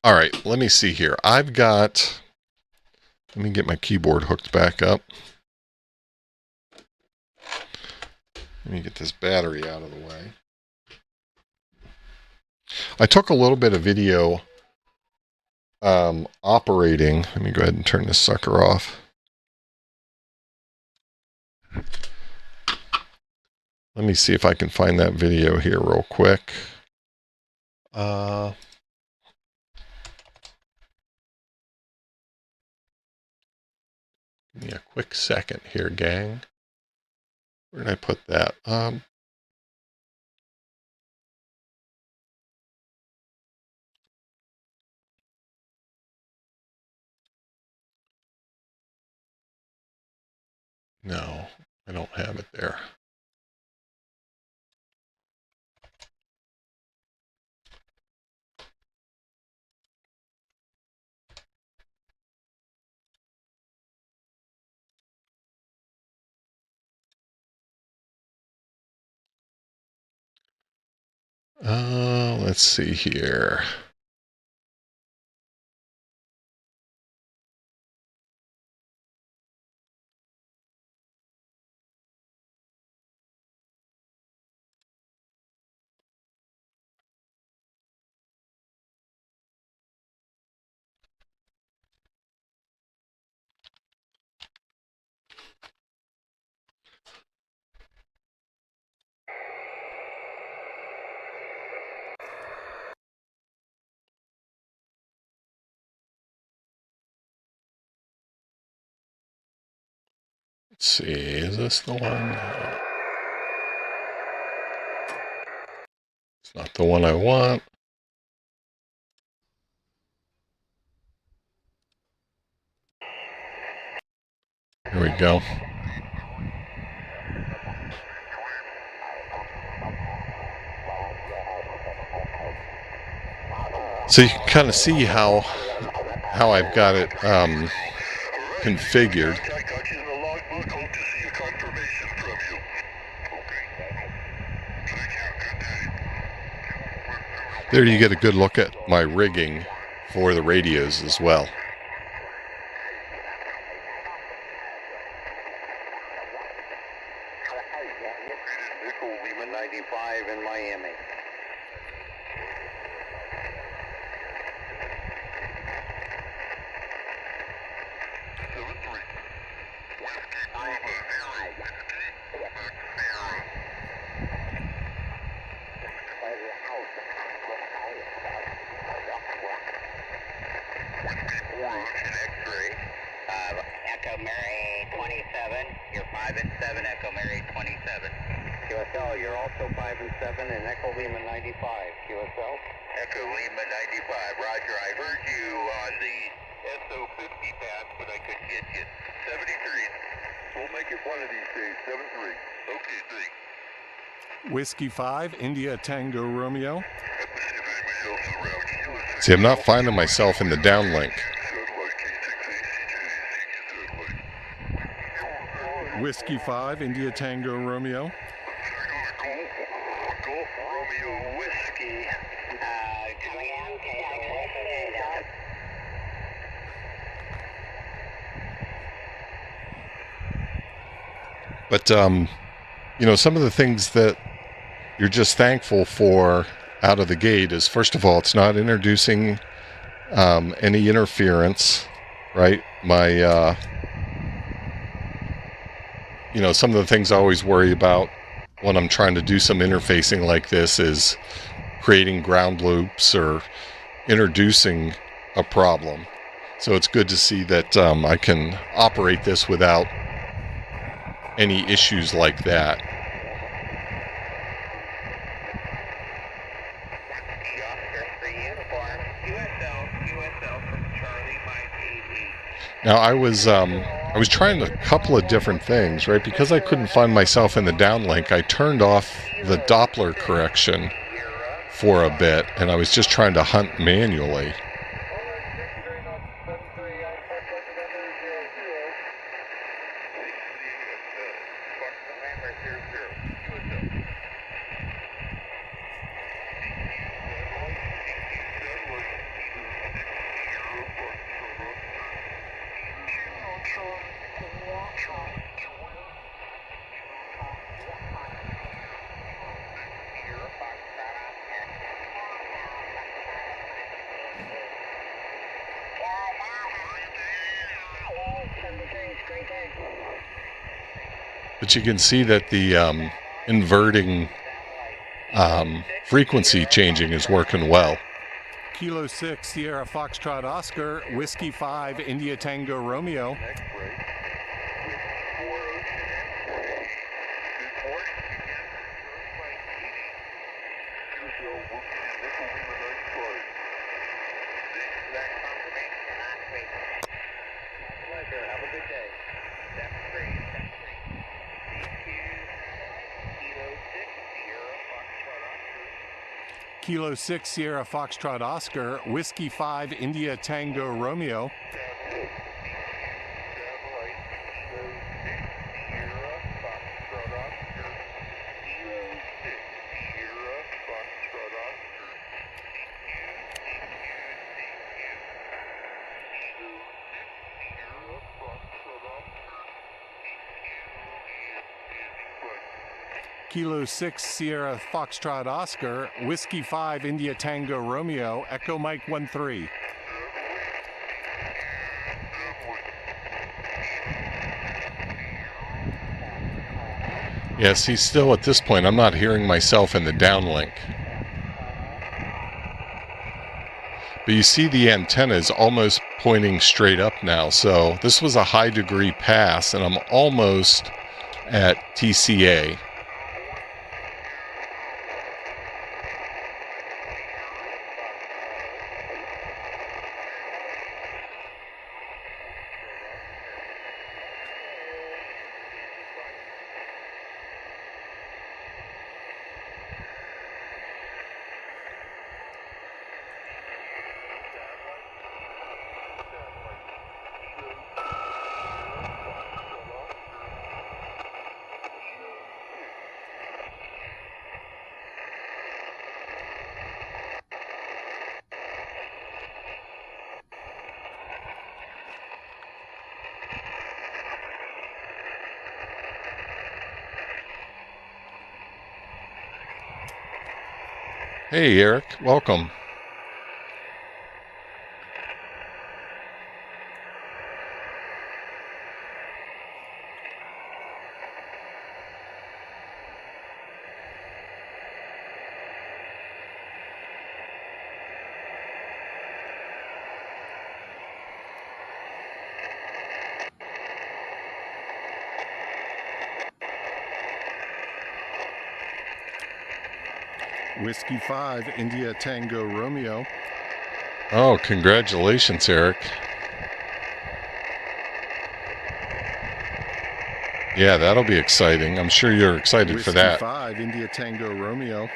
All right, let me see here. Let me get my keyboard hooked back up. Let me get this battery out of the way. I took a little bit of video operating. Let me go ahead and turn this sucker off. Let me see if I can find that video here real quick. Give me a quick second here, gang. Where did I put that? No, I don't have it there. Let's see here. Let's see, is this the one? It's not the one I want. Here we go. So you can kind of see how I've got it configured. There you get a good look at my rigging for the radios as well. in Miami. Echo Mary 27, you're 5 and 7, Echo Mary 27. QSL, you're also 5 and 7, and Echo Lima 95. QSL? Echo Lima 95, Roger, I heard you on the SO50 pass, but I couldn't get you. 73. We'll make it one of these days, 7-3. Okay, thanks. Whiskey 5, India Tango Romeo. See, I'm not finding myself in the downlink. Whiskey 5, India Tango Romeo. Golf Romeo Whiskey. Coming in, But, you know, some of the things that you're just thankful for out of the gate is, first of all, it's not introducing any interference, right? My, you know, some of the things I always worry about when I'm trying to do some interfacing like this is creating ground loops or introducing a problem. So it's good to see that I can operate this without any issues like that. Now I was trying a couple of different things, right? Because I couldn't find myself in the downlink, I turned off the Doppler correction for a bit, and I was just trying to hunt manually. But you can see that the inverting frequency changing is working well. Kilo 6, Sierra Foxtrot Oscar, Whiskey 5, India Tango Romeo. Have a good day. Kilo 6, Sierra Foxtrot Oscar, Whiskey 5, India Tango Romeo. Kilo 6, Sierra Foxtrot Oscar, Whiskey 5, India Tango Romeo, Echo Mike 13. Yeah, see, still at this point, I'm not hearing myself in the downlink. But you see the antenna is almost pointing straight up now. So this was a high degree pass, and I'm almost at TCA. Hey, Eric, welcome. Whiskey 5, India Tango Romeo. Oh, congratulations, Eric. Yeah, that'll be exciting. I'm sure you're excited Whiskey for that. 5, India Tango Romeo.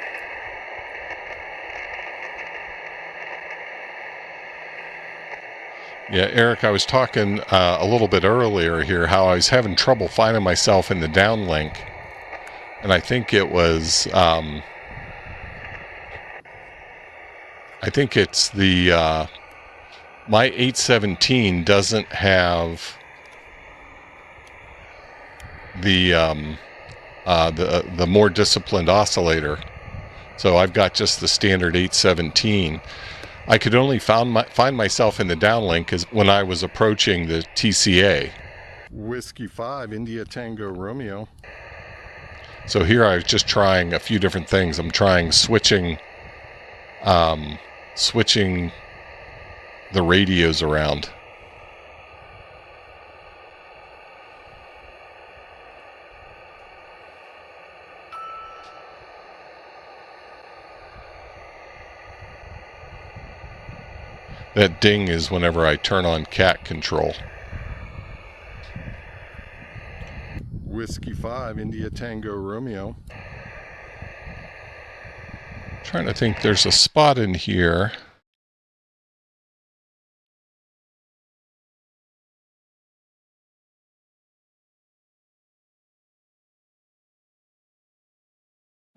Yeah, Eric, I was talking a little bit earlier here how I was having trouble finding myself in the downlink. And I think it was, I think it's the, my 817 doesn't have the more disciplined oscillator. So I've got just the standard 817. I could only find myself in the downlink when I was approaching the TCA. Whiskey 5, India Tango Romeo. So here I was just trying a few different things. I'm trying switching the radios around. That ding is whenever I turn on cat control. Whiskey 5, India Tango Romeo. Trying to think, there's a spot in here.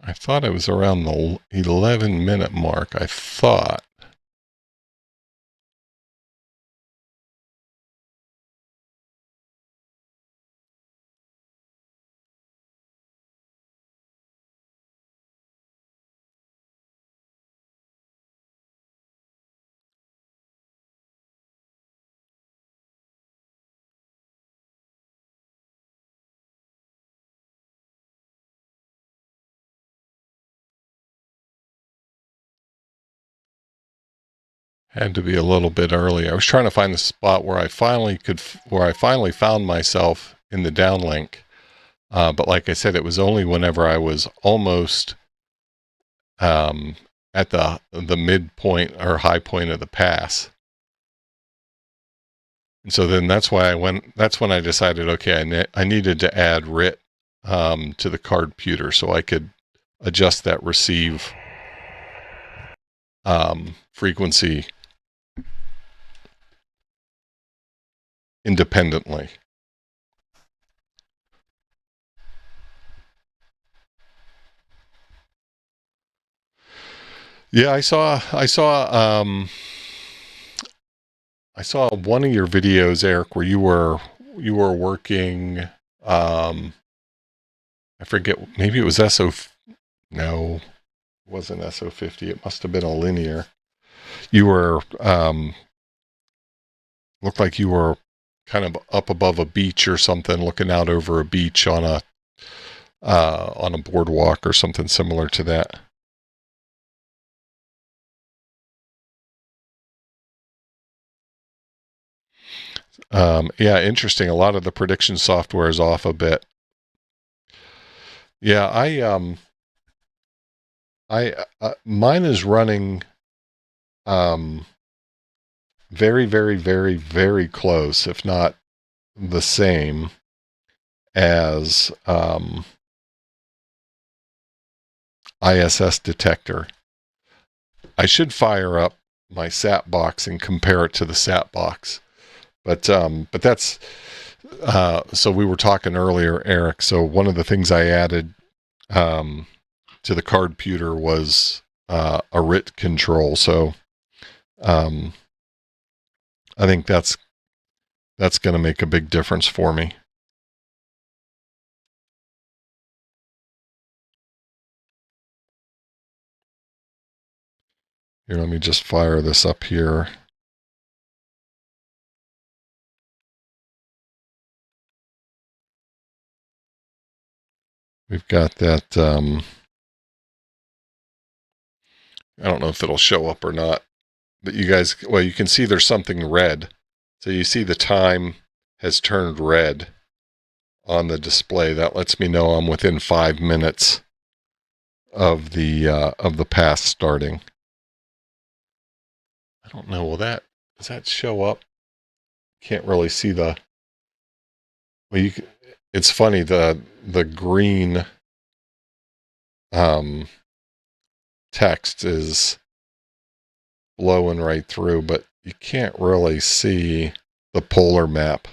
I thought it was around the 11-minute mark, I thought. Had to be a little bit early. I was trying to find the spot where I finally found myself in the downlink. But like I said, it was only whenever I was almost at the midpoint or high point of the pass. And so then that's when I decided, okay, I needed to add RIT to the Cardputer so I could adjust that receive frequency independently. Yeah, I saw one of your videos, Eric, where you were working, I forget, maybe it was no, it wasn't SO50. It must have been a linear. You were, looked like you were kind of up above a beach or something, looking out over a beach on a boardwalk or something similar to that. Yeah, interesting. A lot of the prediction software is off a bit. Yeah, mine is running very, very, very, very close, if not the same as ISS detector. I should fire up my SAT box and compare it to the SAT box, but that's so we were talking earlier, Eric. So one of the things I added to the Cardputer was a RIT control. So I think that's going to make a big difference for me. Here, let me just fire this up here. We've got that, I don't know if it'll show up or not, but you guys, well, you can see there's something red. So you see the time has turned red on the display. That lets me know I'm within 5 minutes of the pass starting. I don't know, does that show up? Can't really see the, well, it's funny, the green text is blowing right through, but you can't really see the polar map.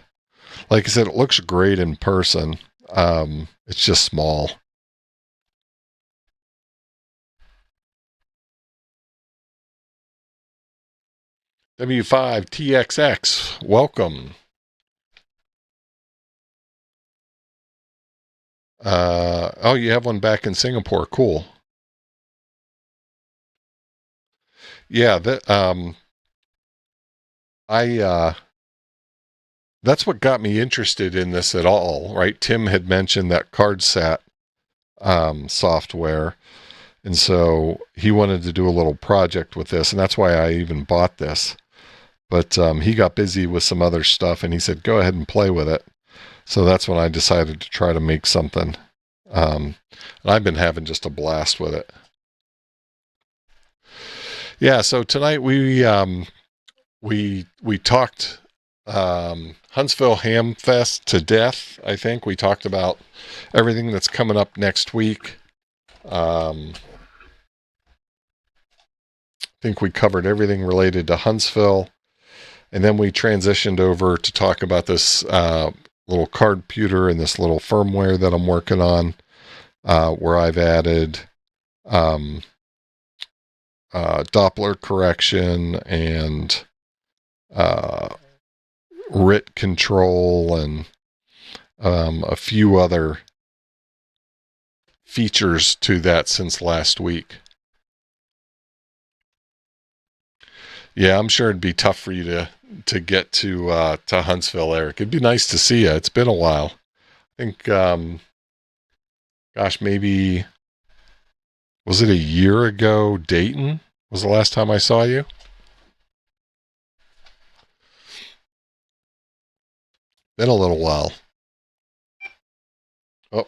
Like I said, it looks great in person. It's just small. W5TXX, welcome. Oh, you have one back in Singapore. Cool. Yeah, that's what got me interested in this at all, right? Tim had mentioned that CardSat software, and so he wanted to do a little project with this, and that's why I even bought this. But he got busy with some other stuff, and he said, go ahead and play with it. So that's when I decided to try to make something. And I've been having just a blast with it. Yeah, so tonight we talked Huntsville Hamfest to death. I think we talked about everything that's coming up next week. I think we covered everything related to Huntsville, and then we transitioned over to talk about this little Cardputer and this little firmware that I'm working on, where I've added Doppler correction and RIT control and a few other features to that since last week. Yeah, I'm sure it'd be tough for you to get to Huntsville, Eric. It'd be nice to see you. It's been a while. I think, gosh, maybe, was it a year ago? Dayton was the last time I saw you. Been a little while. Oh,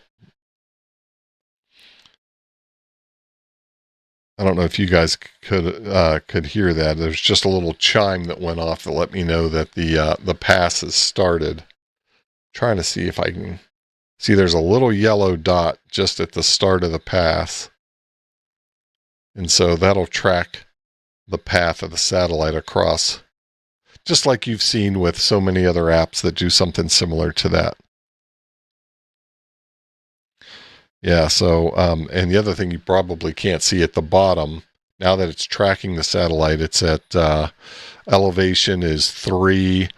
I don't know if you guys could hear that. There's just a little chime that went off to let me know that the pass has started. Trying to see if I can see. There's a little yellow dot just at the start of the pass, and so that'll track the path of the satellite across, just like you've seen with so many other apps that do something similar to that. Yeah, so, and the other thing you probably can't see at the bottom, now that it's tracking the satellite, it's at elevation is 3,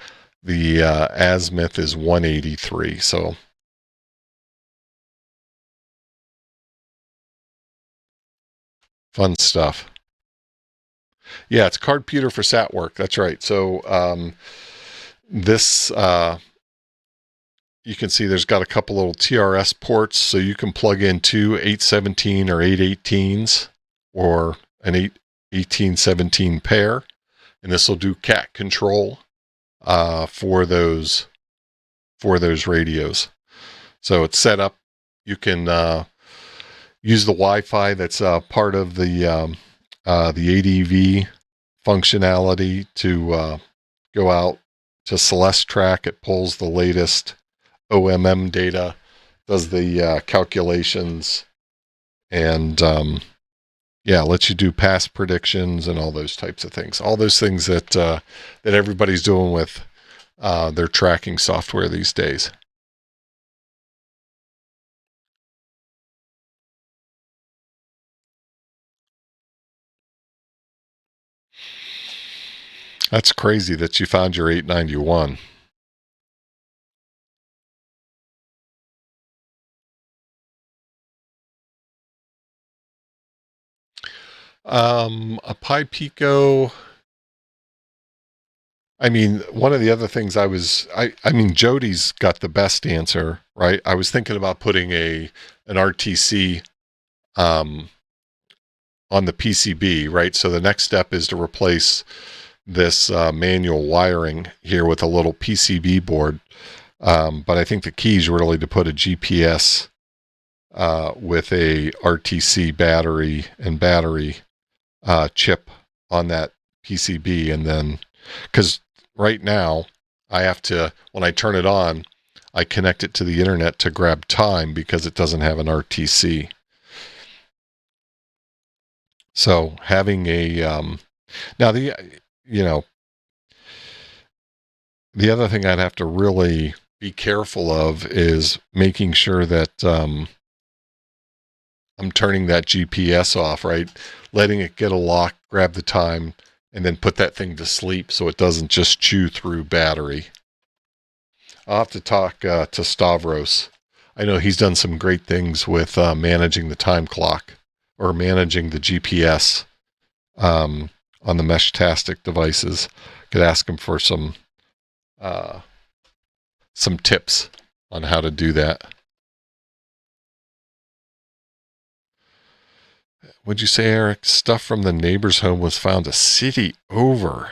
the azimuth is 183, so. Fun stuff. Yeah, it's Cardputer for SAT work, that's right. So this, you can see there's got a couple little TRS ports, so you can plug in two 817 or 818s or an 1817 pair, and this will do cat control. for those radios. So it's set up. You can use the Wi-Fi that's part of the ADV functionality to go out to Celeste Track. It pulls the latest OMM data, does the calculations, and lets you do past predictions and all those types of things. All those things that everybody's doing with their tracking software these days. That's crazy that you found your 891. A Pi Pico. I mean, one of the other things I mean, Jody's got the best answer, right? I was thinking about putting an RTC on the PCB, right? So the next step is to replace this manual wiring here with a little PCB board. But I think the key is really to put a GPS with a RTC battery and battery chip on that PCB. And then, because right now I have to, when I turn it on, I connect it to the internet to grab time because it doesn't have an RTC. So having a, now the other thing I'd have to really be careful of is making sure that I'm turning that GPS off, right? Letting it get a lock, grab the time, and then put that thing to sleep so it doesn't just chew through battery. I'll have to talk to Stavros. I know he's done some great things with managing the time clock or managing the GPS on the Meshtastic devices. Could ask him for some tips on how to do that. Would you say, Eric, stuff from the neighbor's home was found a city over?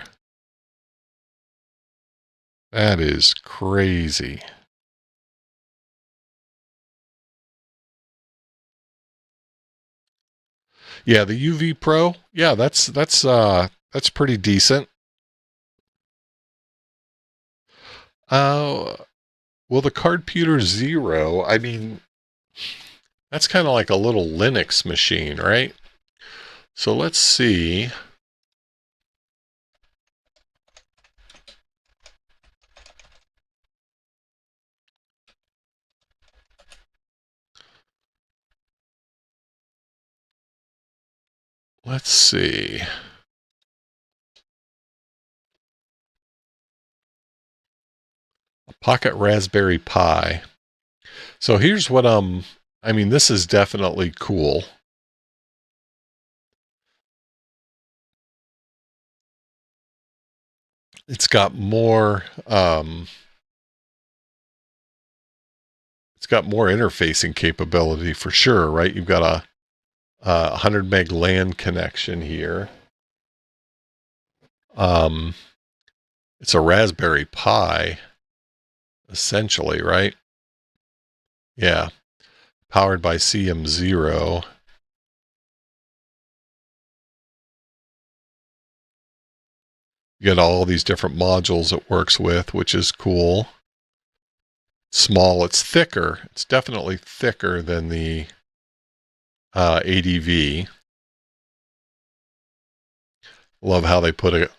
That is crazy. Yeah, the UV Pro. Yeah, that's pretty decent. Well, the Cardputer Zero, I mean, that's kind of like a little Linux machine, right? So let's see. Let's see. A Pocket Raspberry Pi. So here's what I mean, this is definitely cool. It's got more interfacing capability for sure, right? You've got a 100 meg LAN connection here. It's a Raspberry Pi, essentially, right? Yeah. Powered by CM0. You get all these different modules it works with, which is cool. Small, it's thicker. It's definitely thicker than the ADV. Love how they put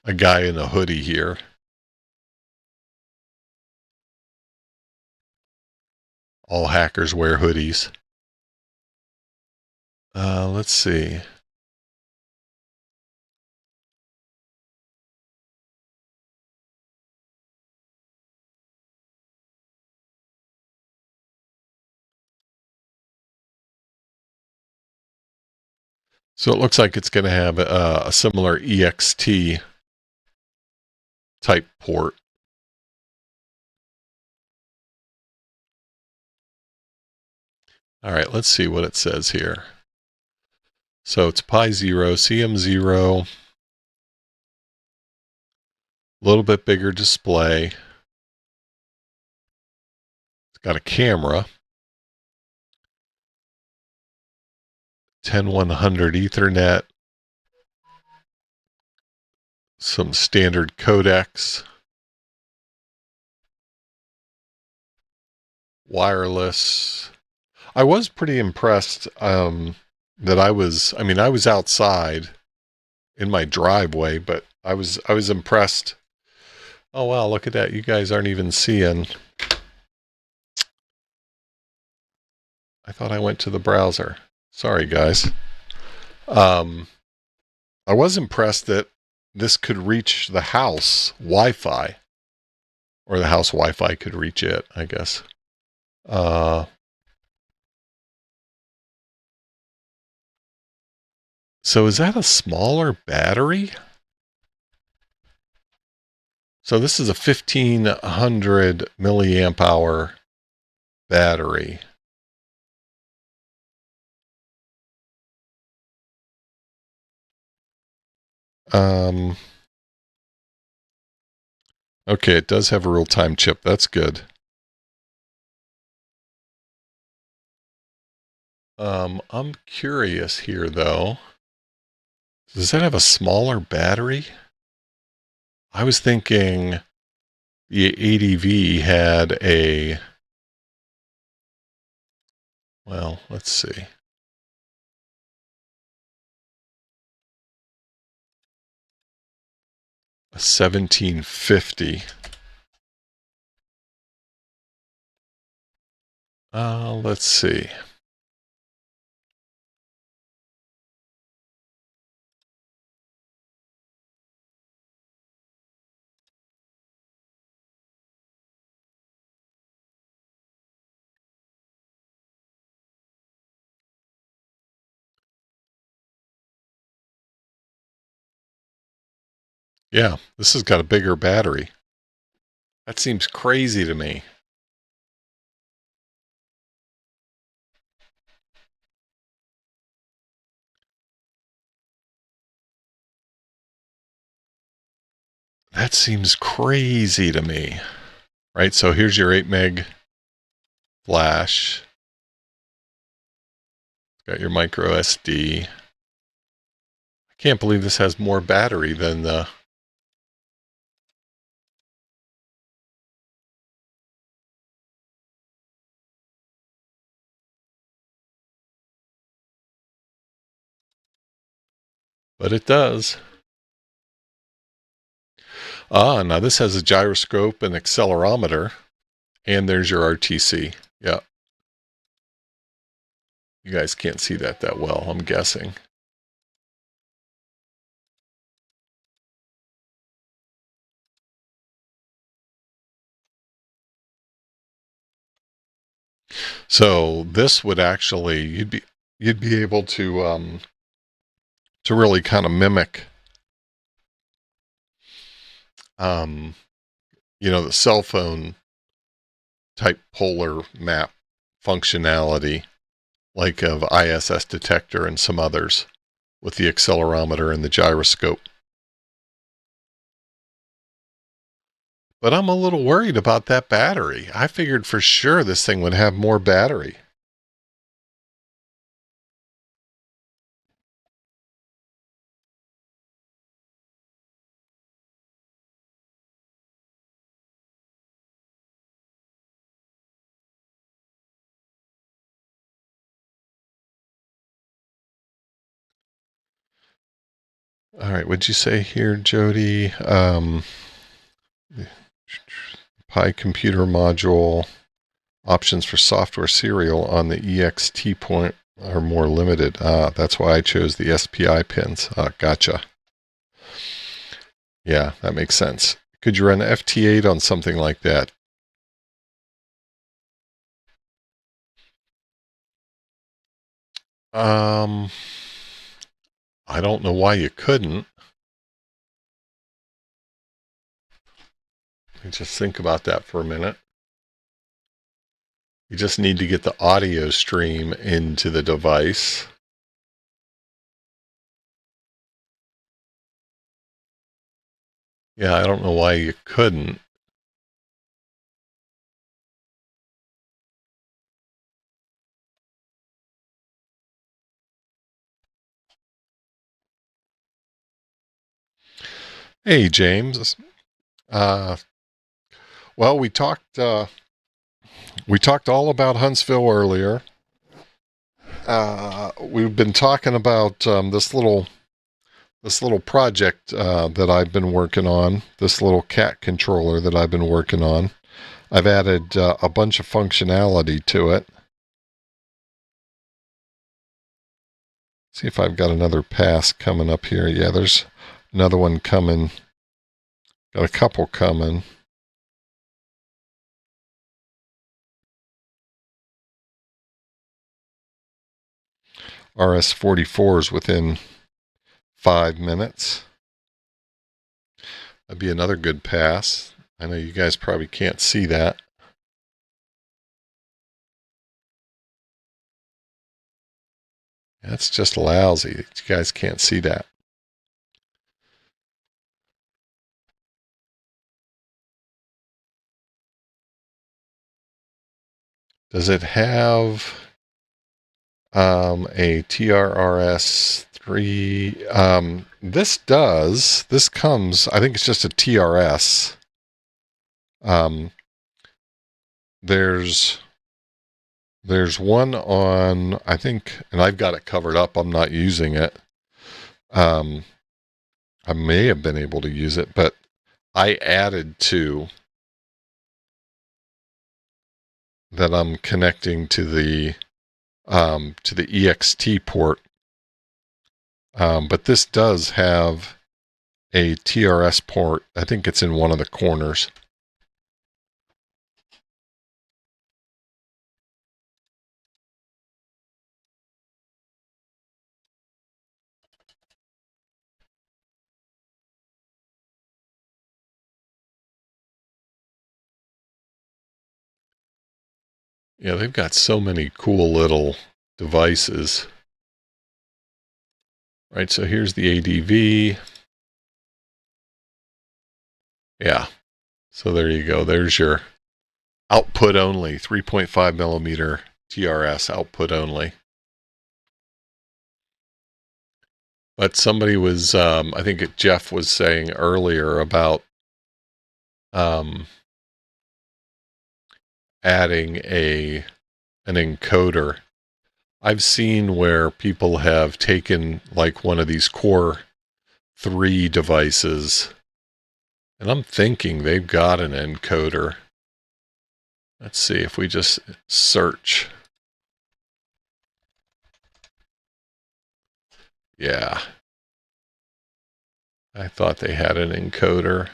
a guy in a hoodie here. All hackers wear hoodies. Let's see. So it looks like it's going to have a similar EXT type port. All right, let's see what it says here. So it's Pi 0, CM0. A little bit bigger display. It's got a camera. 10100 Ethernet. Some standard codecs. Wireless. I was pretty impressed that I was outside in my driveway, but I was impressed. Oh wow, look at that. You guys aren't even seeing. I thought I went to the browser. Sorry guys. I was impressed that this could reach the house Wi-Fi, or the house Wi-Fi could reach it, I guess. So is that a smaller battery? So this is a 1500 milliamp hour battery. Okay, it does have a real-time chip. That's good. I'm curious here, though. Does that have a smaller battery? I was thinking the ADV had a... Well, let's see. A 1750. Let's see. Yeah, this has got a bigger battery. That seems crazy to me. That seems crazy to me. Right, so here's your 8 meg flash. Got your micro SD. I can't believe this has more battery than the... But it does. Now this has a gyroscope and accelerometer. And there's your RTC. Yeah. You guys can't see that well, I'm guessing. So this would actually, you'd be able to really kind of mimic, the cell phone type polar map functionality, like of ISS detector and some others, with the accelerometer and the gyroscope. But I'm a little worried about that battery. I figured for sure this thing would have more battery. All right, what'd you say here, Jody? Pi computer module options for software serial on the EXT point are more limited. That's why I chose the SPI pins. Gotcha. Yeah, that makes sense. Could you run FT8 on something like that? I don't know why you couldn't. Let me just think about that for a minute. You just need to get the audio stream into the device. Yeah, I don't know why you couldn't. Hey, James. Well, we talked all about Huntsville earlier. We've been talking about this little project that I've been working on. This little cat controller that I've been working on. I've added a bunch of functionality to it. See if I've got another pass coming up here. Yeah, there's another one coming. Got a couple coming. RS-44s within 5 minutes. That'd be another good pass. I know you guys probably can't see that. That's just lousy. You guys can't see that. Does it have a TRRS-3? This does. This comes, I think it's just a TRS. There's one on, I think, and I've got it covered up. I'm not using it. I may have been able to use it, but I added two that I'm connecting to the EXT port. But this does have a TRS port. I think it's in one of the corners. Yeah, they've got so many cool little devices. Right, so here's the ADV. Yeah, so there you go. There's your output only, 3.5 millimeter TRS output only. But somebody was, I think Jeff was saying earlier about adding an encoder. I've seen where people have taken like one of these Core 3 devices, and I'm thinking they've got an encoder. Let's see if we just search. Yeah. I thought they had an encoder.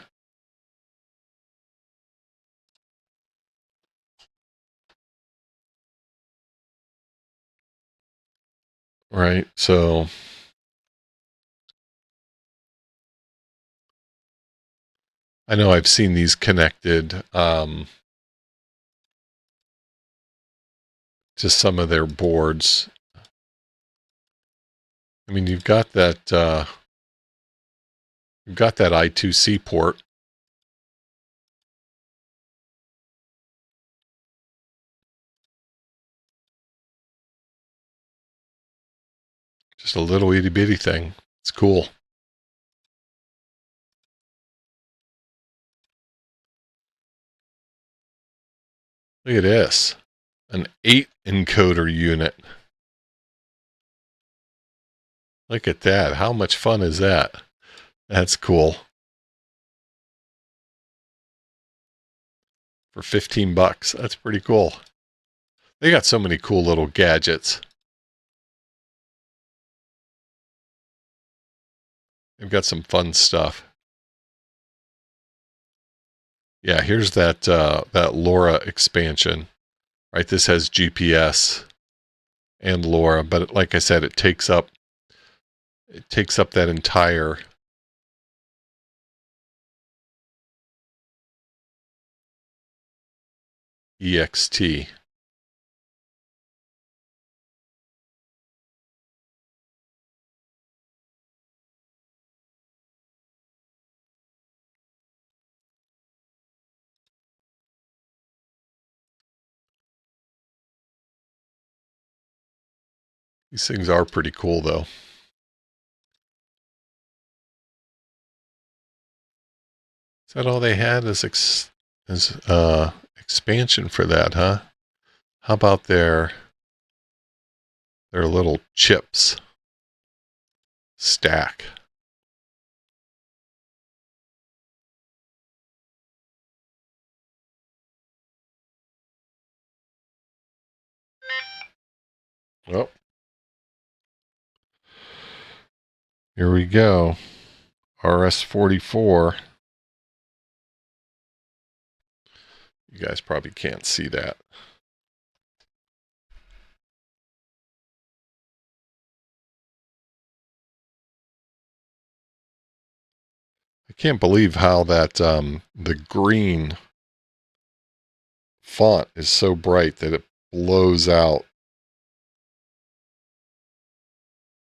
Right, so I know I've seen these connected to some of their boards. I mean, you've got that I2C port. Just a little itty bitty thing. It's cool. Look at this. An 8 encoder unit. Look at that. How much fun is that? That's cool. For 15 bucks. That's pretty cool. They got so many cool little gadgets. They've got some fun stuff. Yeah, here's that LoRa expansion. Right, this has GPS and LoRa, but like I said, it takes up that entire EXT. These things are pretty cool, though. Is that all they had as expansion for that, huh? How about their little chips stack? Well, here we go. RS-44. You guys probably can't see that. I can't believe how that the green font is so bright that it blows out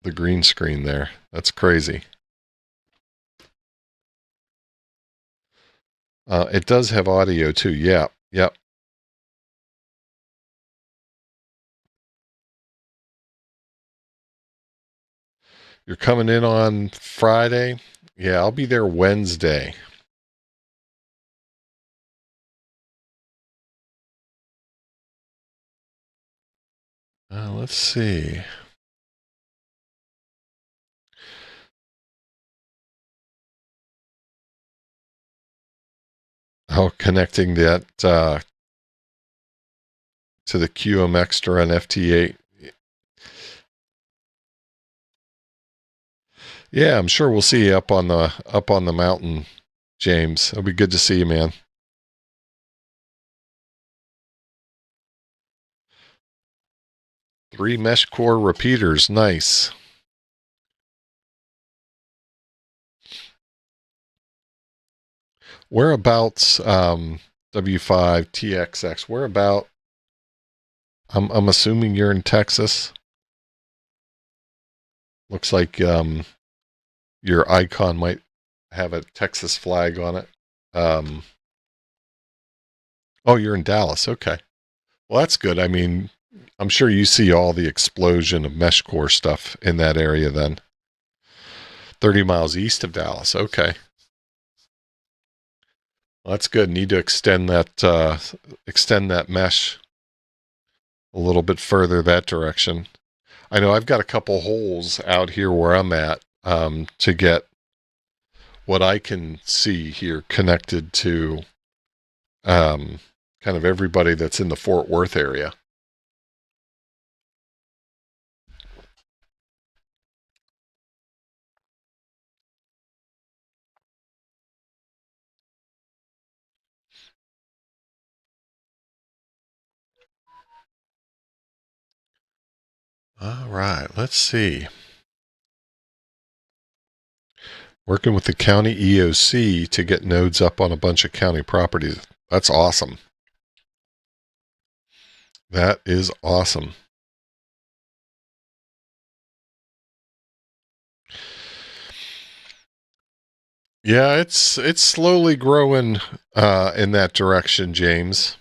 the green screen there. That's crazy. It does have audio too. Yeah. Yep. You're coming in on Friday? Yeah, I'll be there Wednesday. Let's see. Oh, connecting that to the QM Extra on FT8. Yeah, I'm sure we'll see you up on the mountain, James. It'll be good to see you, man. Three mesh core repeaters, nice. Whereabouts, W5 TXX? Whereabout? I'm assuming you're in Texas. Looks like your icon might have a Texas flag on it. Oh, you're in Dallas. Okay. Well, that's good. I mean, I'm sure you see all the explosion of mesh core stuff in that area then. 30 miles east of Dallas. Okay. Well, that's good. Need to extend that mesh a little bit further that direction. I know I've got a couple holes out here where I'm at to get what I can see here connected to kind of everybody that's in the Fort Worth area. All right, let's see. Working with the county EOC to get nodes up on a bunch of county properties. That's awesome. That is awesome. Yeah, it's slowly growing in that direction, James.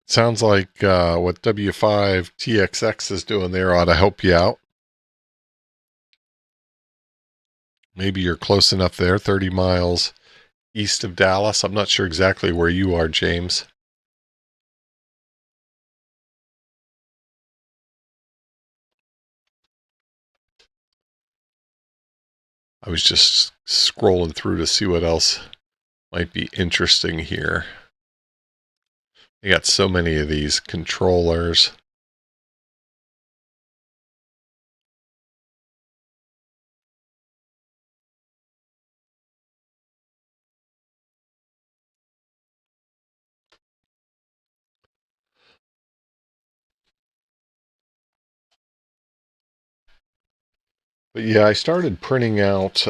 Sounds like what W5 TXX is doing there ought to help you out. Maybe you're close enough there, 30 miles east of Dallas. I'm not sure exactly where you are, James. I was just scrolling through to see what else might be interesting here. You got so many of these controllers. But yeah, I started printing out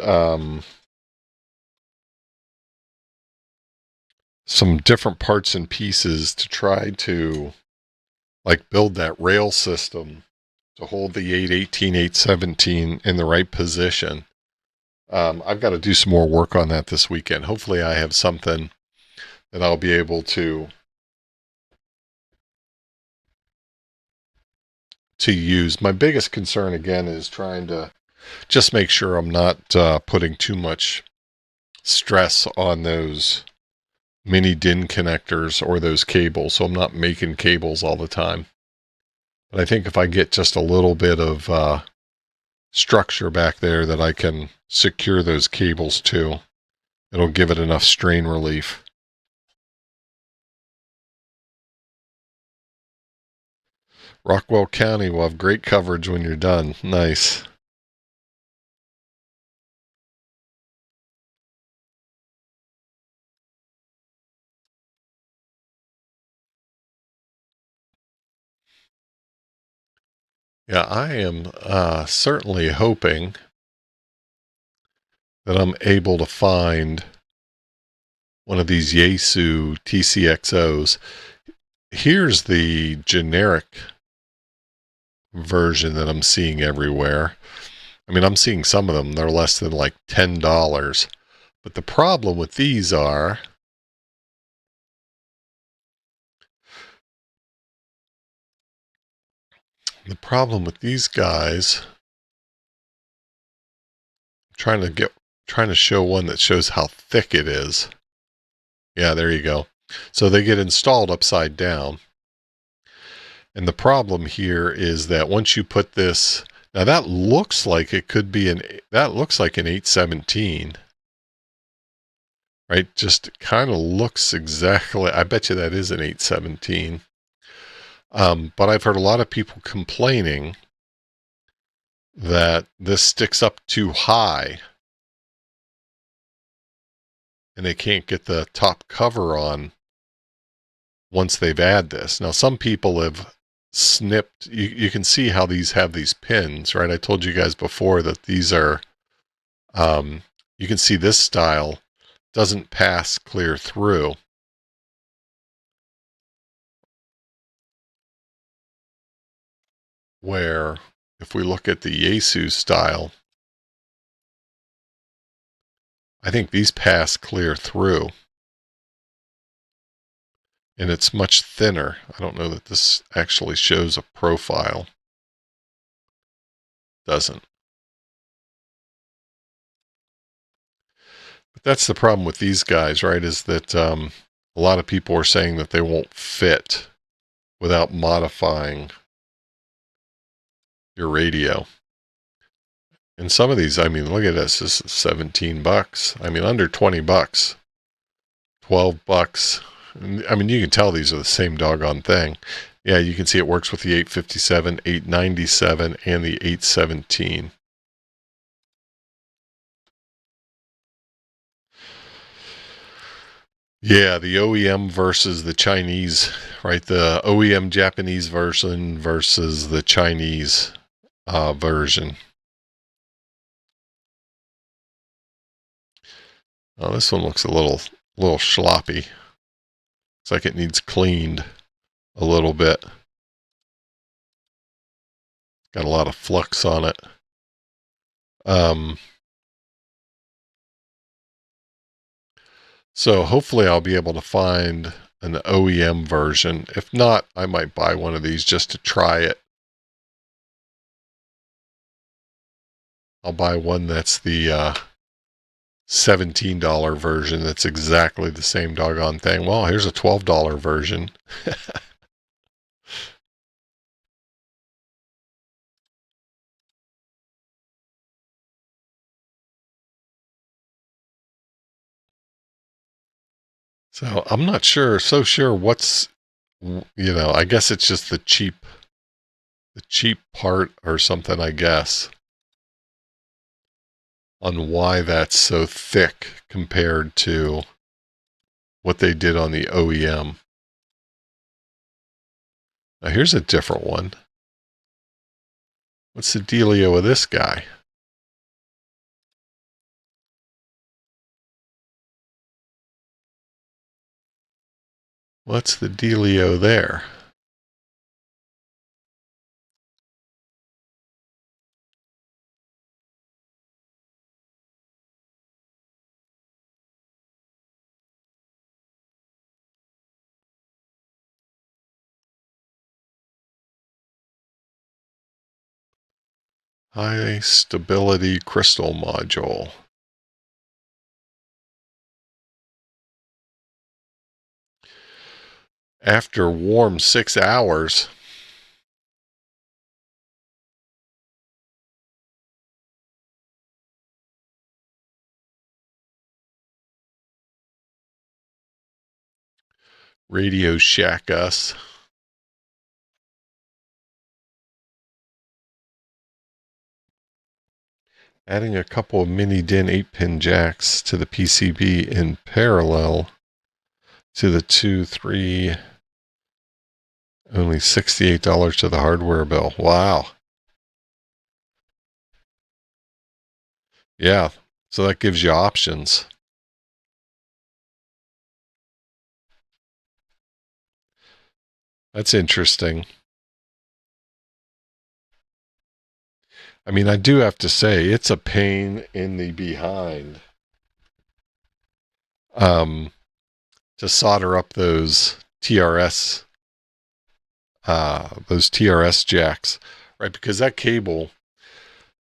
some different parts and pieces to try to like build that rail system to hold the 818, 817 in the right position. I've got to do some more work on that this weekend. Hopefully I have something that I'll be able to to use. My biggest concern again is trying to just make sure I'm not putting too much stress on those mini DIN connectors or those cables, so I'm not making cables all the time. But I think if I get just a little bit of structure back there that I can secure those cables to, it'll give it enough strain relief. Rockwell County will have great coverage when you're done. Nice. Yeah, I am certainly hoping that I'm able to find one of these Yaesu TCXOs. Here's the generic version that I'm seeing everywhere. I mean, I'm seeing some of them, they're less than like $10. But the problem with these are, guys, I'm trying to show one that shows how thick it is. Yeah, there you go. So they get installed upside down. And the problem here is that once you put this, now that looks like it could be that looks like an 817, right? Just kind of looks exactly, I bet you that is an 817. But I've heard a lot of people complaining that this sticks up too high and they can't get the top cover on once they've added this. Now, some people have snipped, you can see how these have these pins, right? I told you guys before that these are, you can see this style doesn't pass clear through. Where if we look at the Yaesu style, I think these pass clear through. And it's much thinner. I don't know that this actually shows a profile. Doesn't. But that's the problem with these guys, right? Is that a lot of people are saying that they won't fit without modifying your radio. And some of these, I mean, look at this. This is $17. I mean, under 20 bucks, 12 bucks. I mean, you can tell these are the same doggone thing. Yeah, you can see it works with the 857, 897, and the 817. Yeah, the OEM versus the Chinese, right? The OEM Japanese version versus the Chinese version. Oh, this one looks a little sloppy. Looks like it needs cleaned a little bit. Got a lot of flux on it. So hopefully I'll be able to find an OEM version. If not, I might buy one of these just to try it. I'll buy one that's the $17 version that's exactly the same doggone thing. Well, here's a $12 version. So I'm not so sure what's, I guess it's just the cheap part or something, I guess, on why that's so thick compared to what they did on the OEM. Now here's a different one. What's the dealio with this guy? What's the dealio there? High stability crystal module. After warm 6 hours, Radio Shack us. Adding a couple of mini DIN 8-pin jacks to the PCB in parallel to the 2-3, only $68 to the hardware bill. Wow. Yeah, so that gives you options. That's interesting. I mean, I do have to say, it's a pain in the behind to solder up those TRS jacks, right? Because that cable,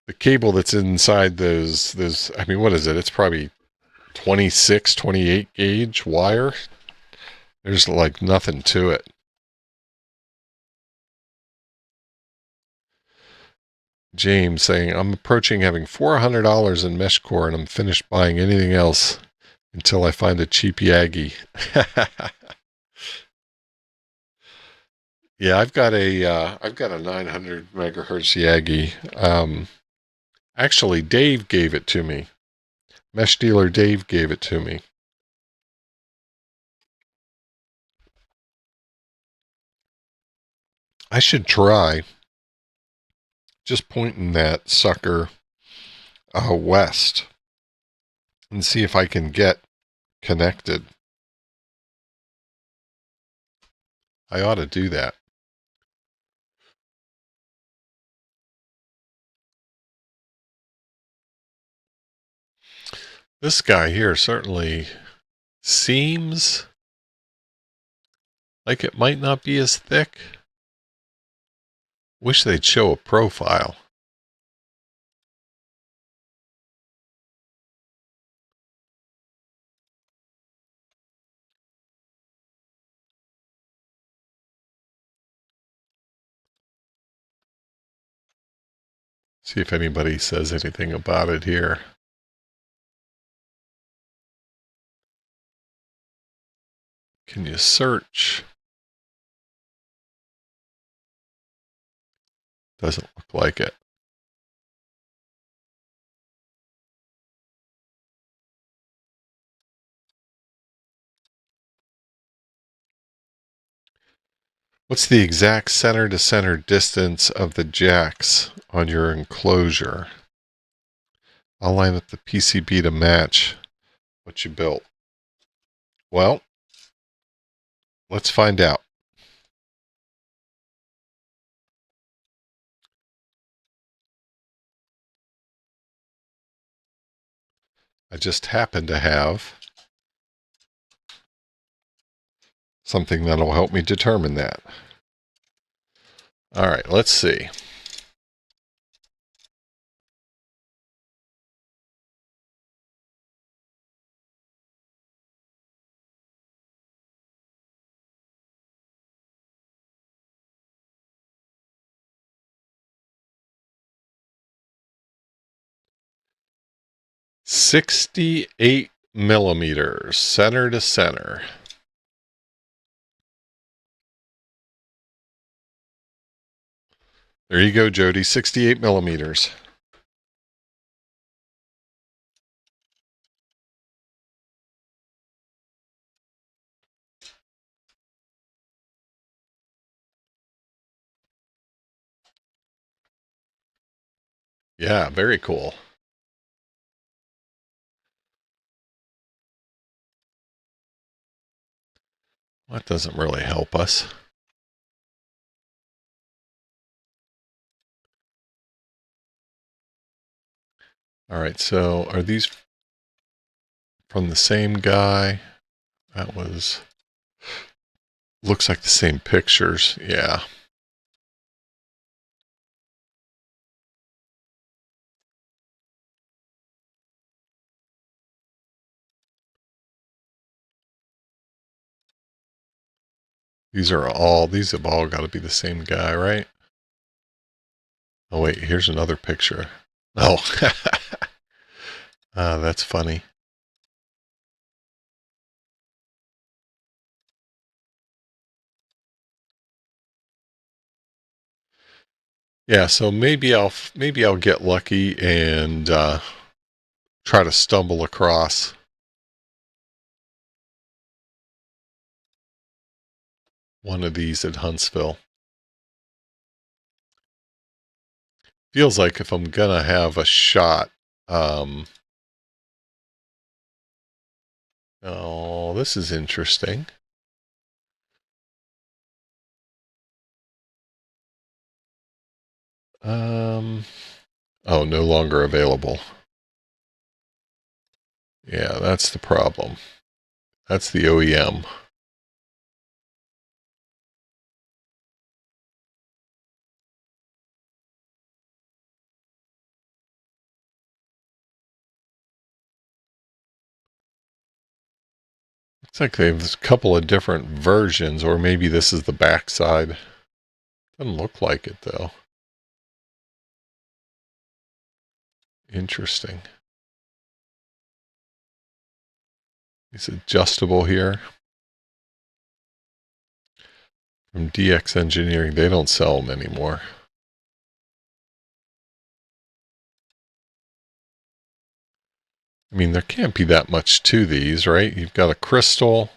the cable that's inside those, I mean, what is it? It's probably 26, 28 gauge wire. There's like nothing to it. James saying, I'm approaching having $400 in mesh core and I'm finished buying anything else until I find a cheap Yagi. Yeah, I've got a 900 megahertz Yagi. Actually, Dave gave it to me. Mesh dealer Dave gave it to me. I should try just pointing that sucker west and see if I can get connected. I ought to do that. This guy here certainly seems like it might not be as thick. Wish they'd show a profile. See if anybody says anything about it here. Can you search? Doesn't look like it. What's the exact center to center distance of the jacks on your enclosure? I'll line up the PCB to match what you built. Well, let's find out. I just happen to have something that'll help me determine that. All right, let's see. $68 millimeters, center to center. There you go, Jody, 68 millimeters. Yeah, very cool. That doesn't really help us. All right, so are these from the same guy? That was, looks like the same pictures. Yeah. These have all got to be the same guy, right? Oh wait, here's another picture. Oh, that's funny. Yeah, so maybe I'll get lucky and try to stumble across one of these at Huntsville. Feels like if I'm gonna have a shot, oh, this is interesting. Oh, no longer available. Yeah, that's the problem. That's the OEM. Looks like they have a couple of different versions, or maybe this is the backside. Doesn't look like it though. Interesting. It's adjustable here. From DX Engineering, they don't sell them anymore. I mean, there can't be that much to these, right? You've got a crystal.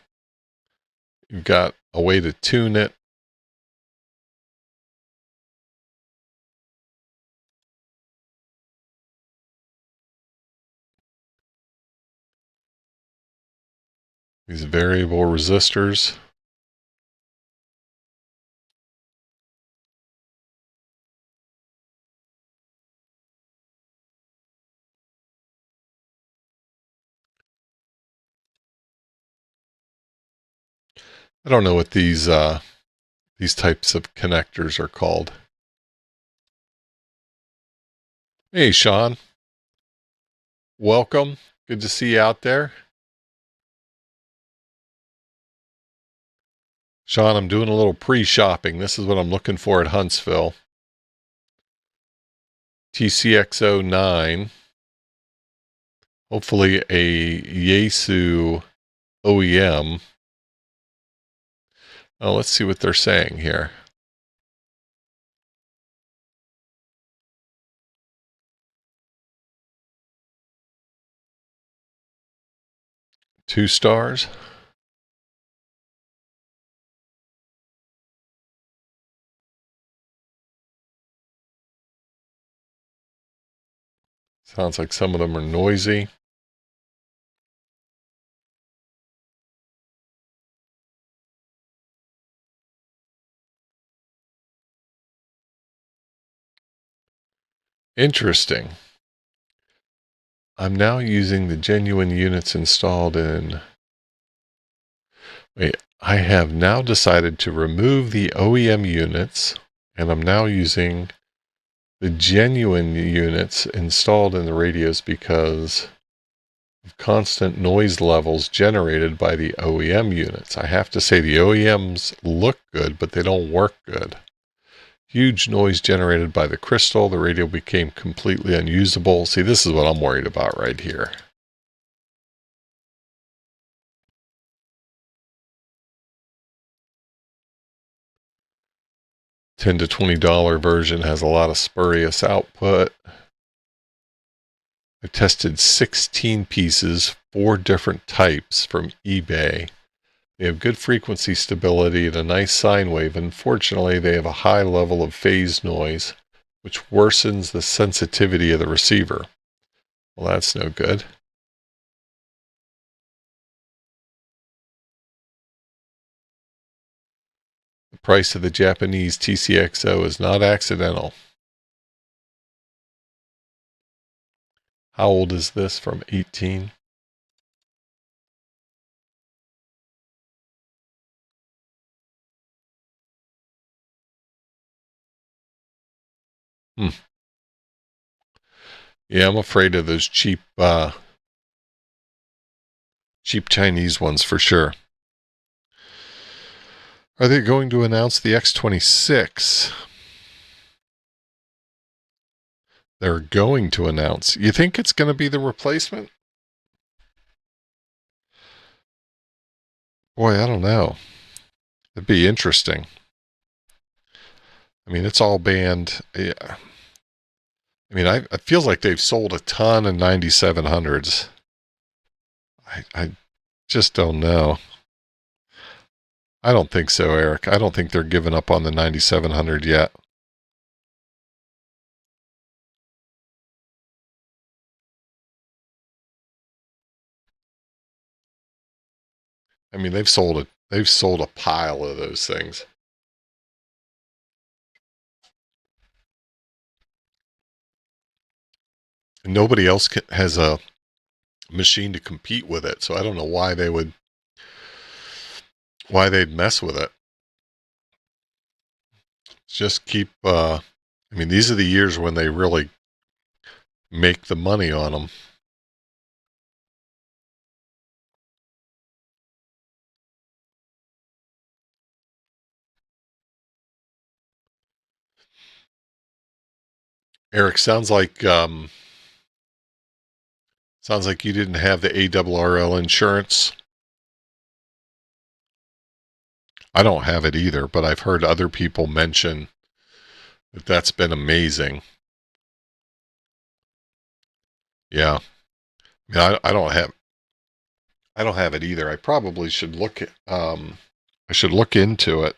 You've got a way to tune it. These variable resistors. I don't know what these types of connectors are called. Hey, Sean. Welcome. Good to see you out there. Sean, I'm doing a little pre-shopping. This is what I'm looking for at Huntsville. TCXO-9. Hopefully a Yaesu OEM. Oh, let's see what they're saying here. $2 stars. Sounds like some of them are noisy. Interesting. I'm now using the genuine units installed in... Wait, I have now decided to remove the OEM units, and I'm now using the genuine units installed in the radios because of constant noise levels generated by the OEM units. I have to say the OEMs look good, but they don't work good. Huge noise generated by the crystal. The radio became completely unusable. See, this is what I'm worried about right here. $10 to $20 version has a lot of spurious output. I tested 16 pieces, 4 different types from eBay. They have good frequency stability and a nice sine wave. Unfortunately, they have a high level of phase noise, which worsens the sensitivity of the receiver. Well, that's no good. The price of the Japanese TCXO is not accidental. How old is this? From 18? Yeah, I'm afraid of those cheap Chinese ones for sure. Are they going to announce the X26? They're going to announce. You think it's going to be the replacement? Boy, I don't know. It'd be interesting. I mean, it's all banned. Yeah. I mean, it feels like they've sold a ton of 9700s. I just don't know. I don't think so, Eric. I don't think they're giving up on the 9700 yet. I mean, they've sold a pile of those things. And nobody else has a machine to compete with it, so I don't know why they'd mess with it. Just keep, I mean, these are the years when they really make the money on them. Eric, sounds like you didn't have the ARRL insurance. I don't have it either, but I've heard other people mention that that's been amazing. Yeah. I mean, I don't have it either. I probably should look I should look into it.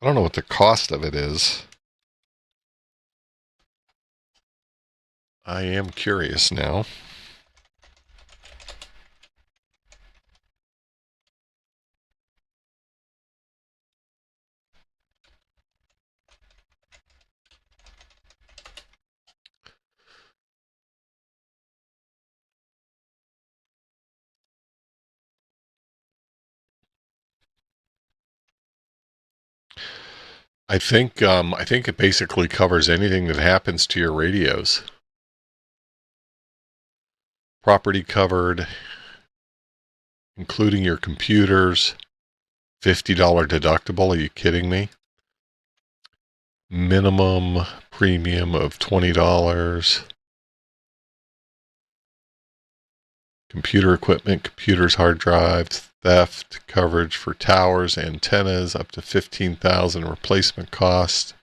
I don't know what the cost of it is. I am curious now. I think it basically covers anything that happens to your radios. Property covered, including your computers. $50 deductible. Are you kidding me? Minimum premium of $20. Computer equipment, computers, hard drives, theft coverage for towers, antennas, up to $15,000 replacement cost.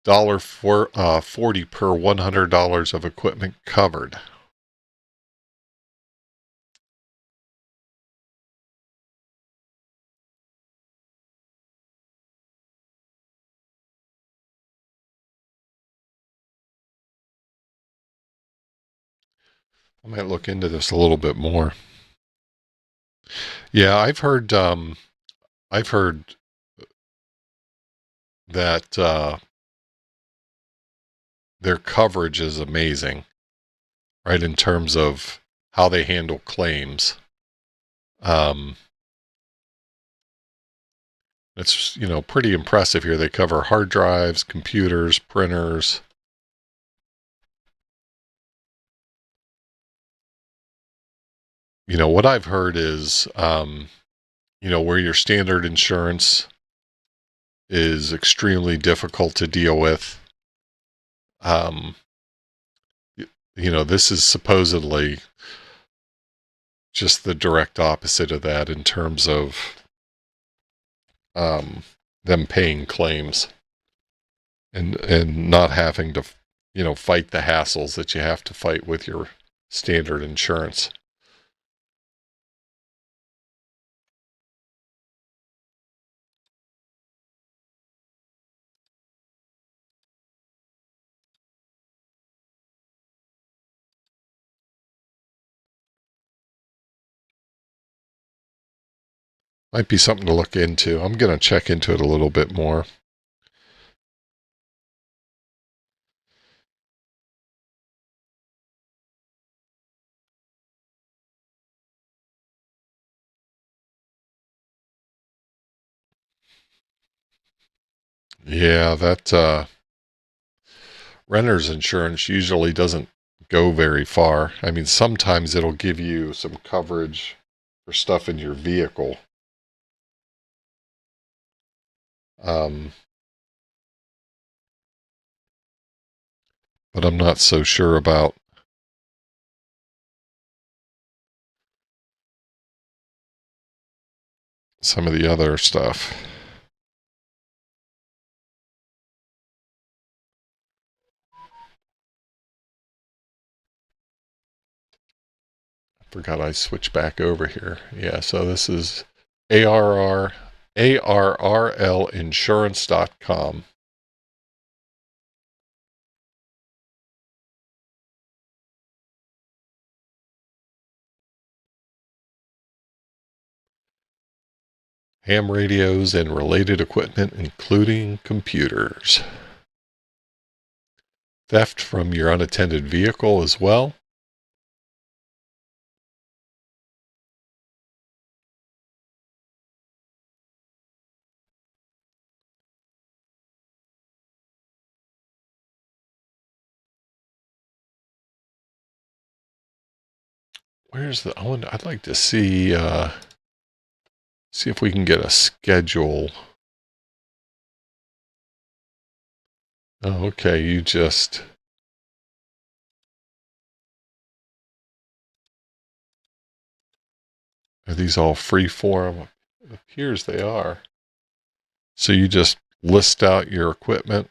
$40 per $100 of equipment covered. I might look into this a little bit more. Yeah, I've heard that their coverage is amazing, right? In terms of how they handle claims. It's, pretty impressive here. They cover hard drives, computers, printers. What I've heard is, where your standard insurance is extremely difficult to deal with. This is supposedly just the direct opposite of that in terms of them paying claims and not having to, fight the hassles that you have to fight with your standard insurance. Might be something to look into. I'm going to check into it a little bit more. Yeah, that renter's insurance usually doesn't go very far. I mean, sometimes it'll give you some coverage for stuff in your vehicle. But I'm not so sure about some of the other stuff. I forgot I switched back over here. Yeah, so this is ARRLinsurance.com. Ham radios and related equipment, including computers. Theft from your unattended vehicle as well. Where's the, I'd like to see if we can get a schedule. Oh, okay, you just, are these all free form? It appears they are. So you just list out your equipment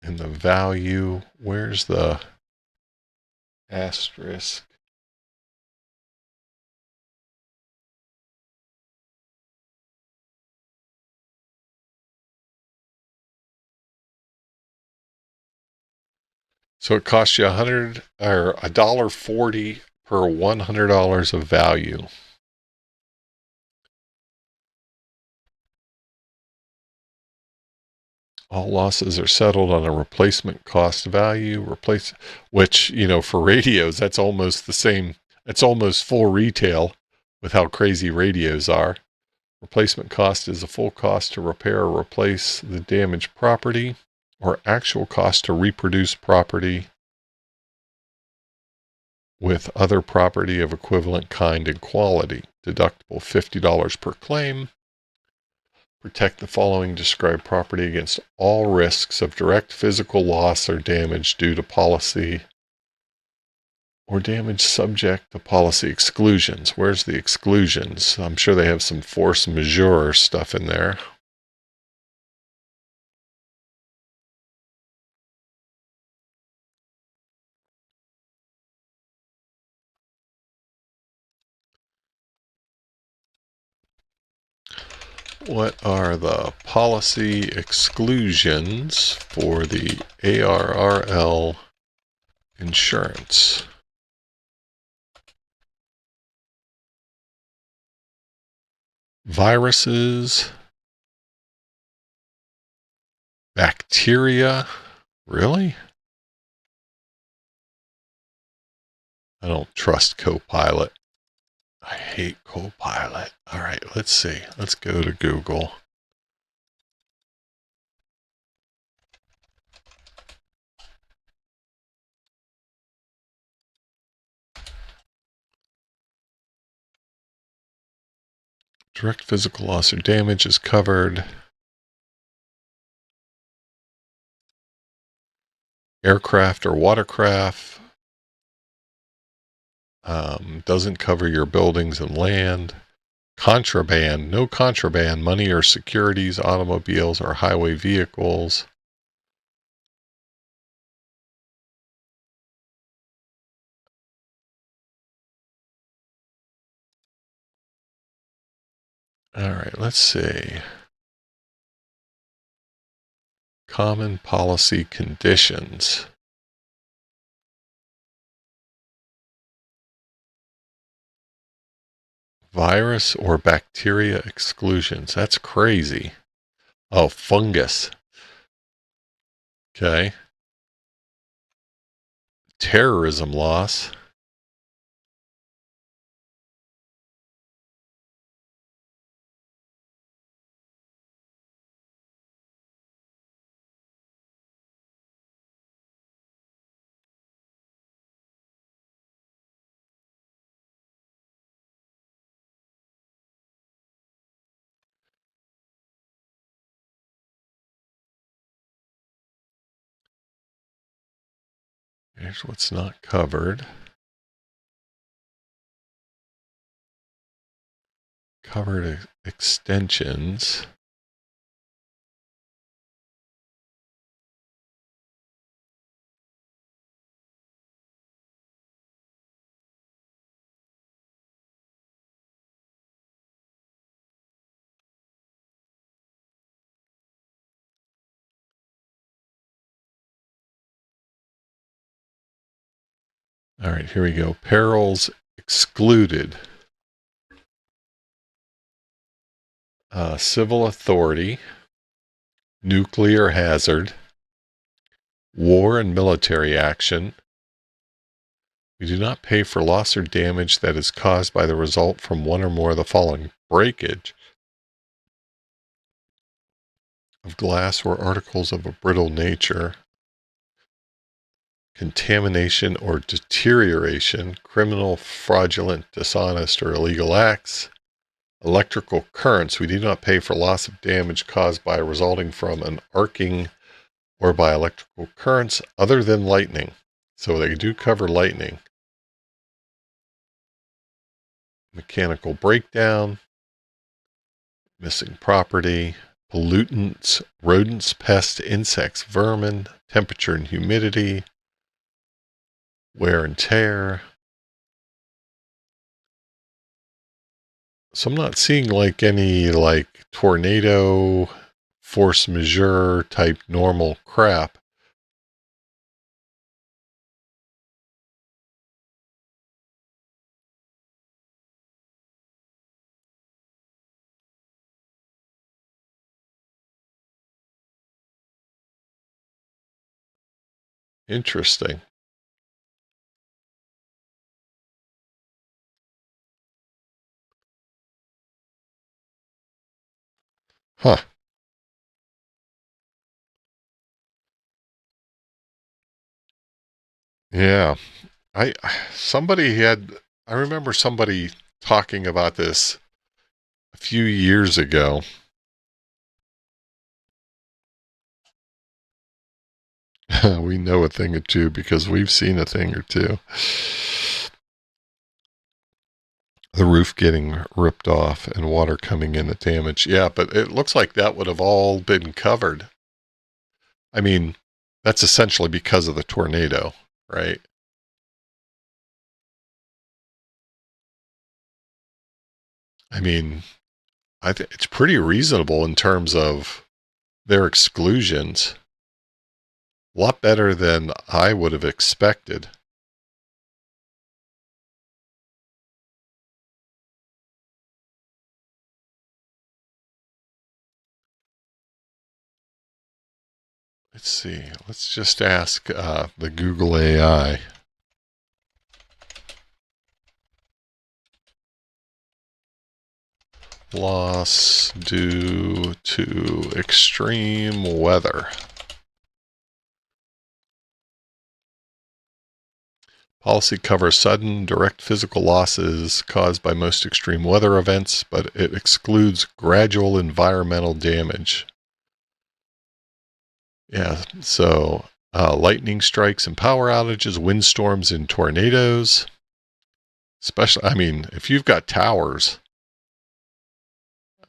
and the value. Where's the asterisk? So it costs you $1.40 per $100 of value. All losses are settled on a replacement cost value. Which, you know, for radios, that's almost the same. It's almost full retail with how crazy radios are. Replacement cost is the full cost to repair or replace the damaged property, or actual cost to reproduce property with other property of equivalent kind and quality. Deductible $50 per claim. Protect the following described property against all risks of direct physical loss or damage due to policy or damage subject to policy exclusions. Where's the exclusions? I'm sure they have some force majeure stuff in there. What are the policy exclusions for the ARRL insurance? Viruses, bacteria, really? I don't trust Copilot. I hate Copilot. All right, let's see. Let's go to Google. Direct physical loss or damage is covered. Aircraft or watercraft doesn't cover your buildings and land. Contraband, no contraband, money or securities, automobiles or highway vehicles. All right, let's see. Common policy conditions. Virus or bacteria exclusions. That's crazy. Oh, fungus. Okay. Terrorism loss. Here's what's not covered. Covered extensions. All right, here we go. Perils excluded. Civil authority, nuclear hazard, war and military action. We do not pay for loss or damage that is caused by the result from one or more of the following: breakage of glass or articles of a brittle nature, contamination or deterioration, criminal, fraudulent, dishonest, or illegal acts, electrical currents. We do not pay for loss of damage caused by resulting from an arcing or by electrical currents other than lightning. So they do cover lightning. Mechanical breakdown, missing property, pollutants, rodents, pests, insects, vermin, temperature and humidity, wear and tear. So I'm not seeing like any like tornado, force majeure type normal crap. Interesting. Huh. Yeah. I remember somebody talking about this a few years ago. We know a thing or two because we've seen a thing or two. The roof getting ripped off and water coming in at damage. Yeah, but it looks like that would have all been covered. I mean, that's essentially because of the tornado, right? I mean, I think it's pretty reasonable in terms of their exclusions. A lot better than I would have expected. Let's see. Let's just ask the Google AI. Loss due to extreme weather. Policy covers sudden, direct physical losses caused by most extreme weather events, but it excludes gradual environmental damage. Yeah, so lightning strikes and power outages, windstorms and tornadoes. Especially, I mean, if you've got towers,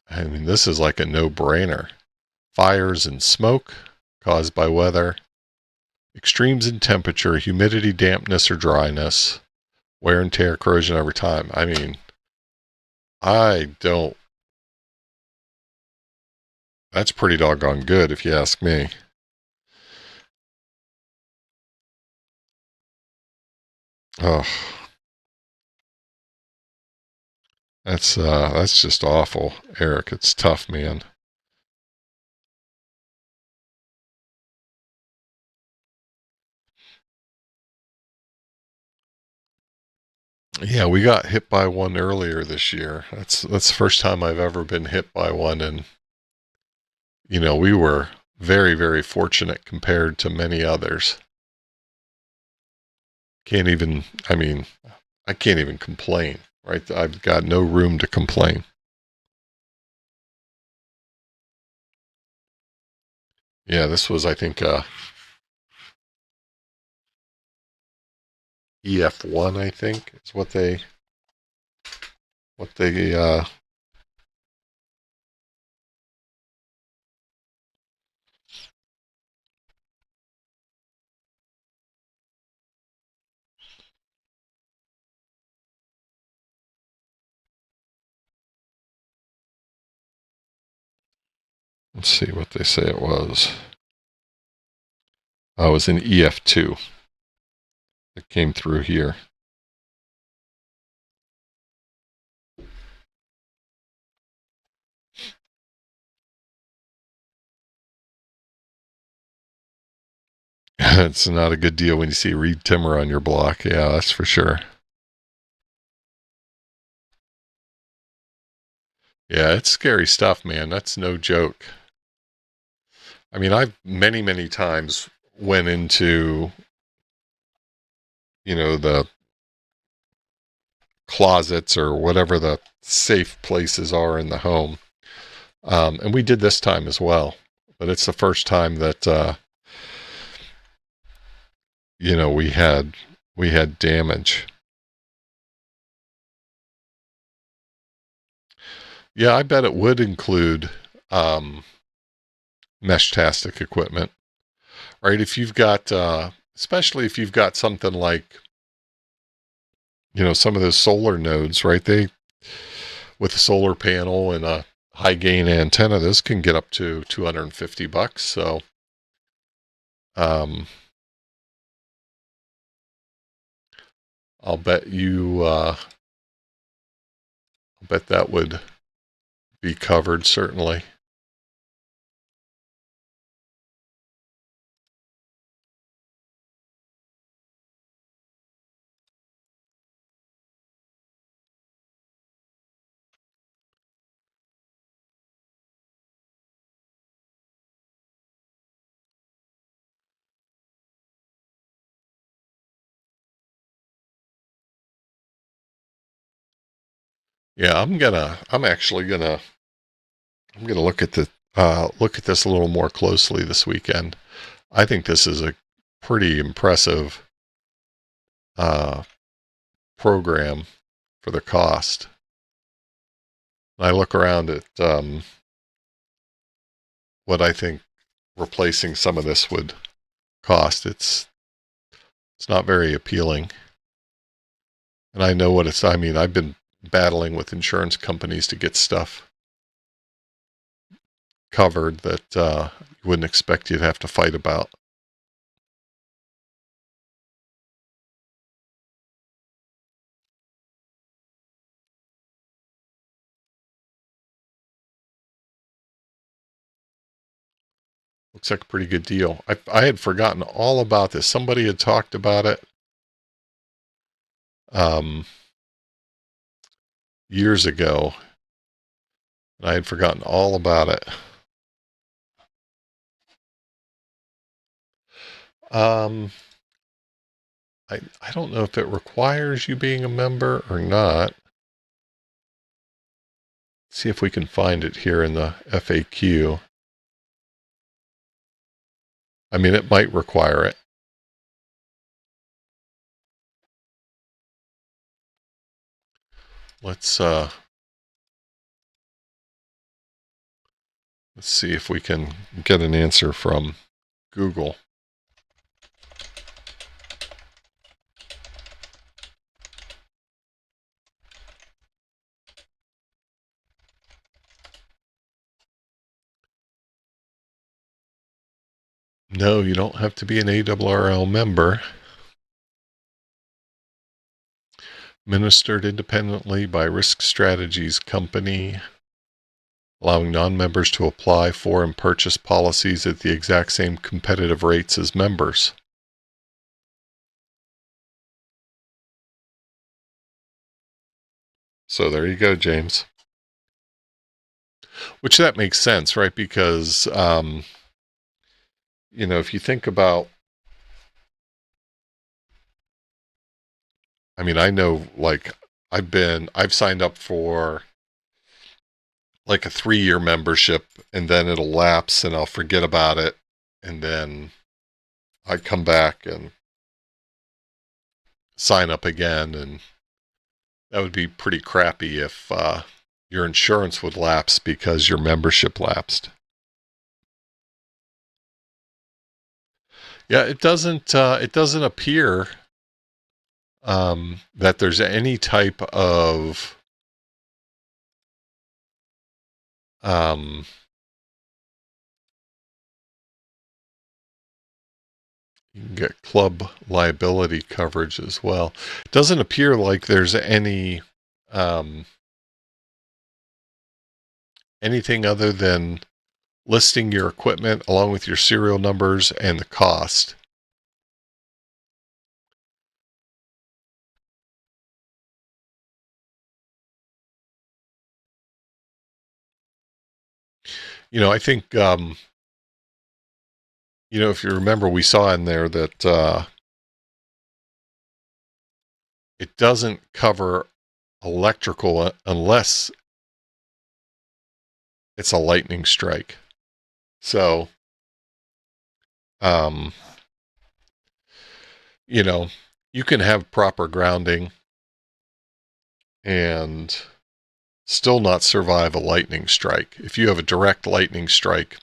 I mean, this is like a no-brainer. Fires and smoke caused by weather. Extremes in temperature, humidity, dampness, or dryness. Wear and tear, corrosion over time. I mean, that's pretty doggone good if you ask me. Oh, that's just awful, Eric. It's tough, man. Yeah, we got hit by one earlier this year. That's the first time I've ever been hit by one, and you know, we were very, very fortunate compared to many others. I can't even complain, right? I've got no room to complain. Yeah, this was, I think, EF1, I think, is what they let's see what they say it was. Oh, it was an EF2 that came through here. It's not a good deal when you see reed timber on your block. Yeah, that's for sure. Yeah, it's scary stuff, man. That's no joke. I mean, I've many times went into, the closets or whatever the safe places are in the home. And we did this time as well. But it's the first time that, we had damage. Yeah, I bet it would include Meshtastic equipment, right? If you've got, especially if you've got something like, some of those solar nodes, right? With a solar panel and a high gain antenna, this can get up to $250. So, I'll bet that would be covered, certainly. Yeah, I'm actually gonna look at this a little more closely this weekend. I think this is a pretty impressive program for the cost. I look around at what I think replacing some of this would cost. It's not very appealing. And I know what I mean, I've been battling with insurance companies to get stuff covered that you wouldn't expect you'd have to fight about. Looks like a pretty good deal. I had forgotten all about this. Somebody had talked about it years ago, and I had forgotten all about it. I don't know if it requires you being a member or not. Let's see if we can find it here in the FAQ. I mean, it might require it. Let's see if we can get an answer from Google. No, you don't have to be an ARRL member. Administered independently by Risk Strategies Company, allowing non-members to apply for and purchase policies at the exact same competitive rates as members. So there you go, James. Which that makes sense, right? Because, if you think about, I mean, I know, like, I've signed up for like a 3-year membership, and then it'll lapse and I'll forget about it. And then I come back and sign up again, and that would be pretty crappy if your insurance would lapse because your membership lapsed. Yeah, it doesn't appear that there's any type of you can get club liability coverage as well. It doesn't appear like there's any anything other than listing your equipment along with your serial numbers and the cost. You know, I think, you know, if you remember, we saw in there that it doesn't cover electrical unless it's a lightning strike. So, you know, you can have proper grounding and still not survive a lightning strike. If you have a direct lightning strike,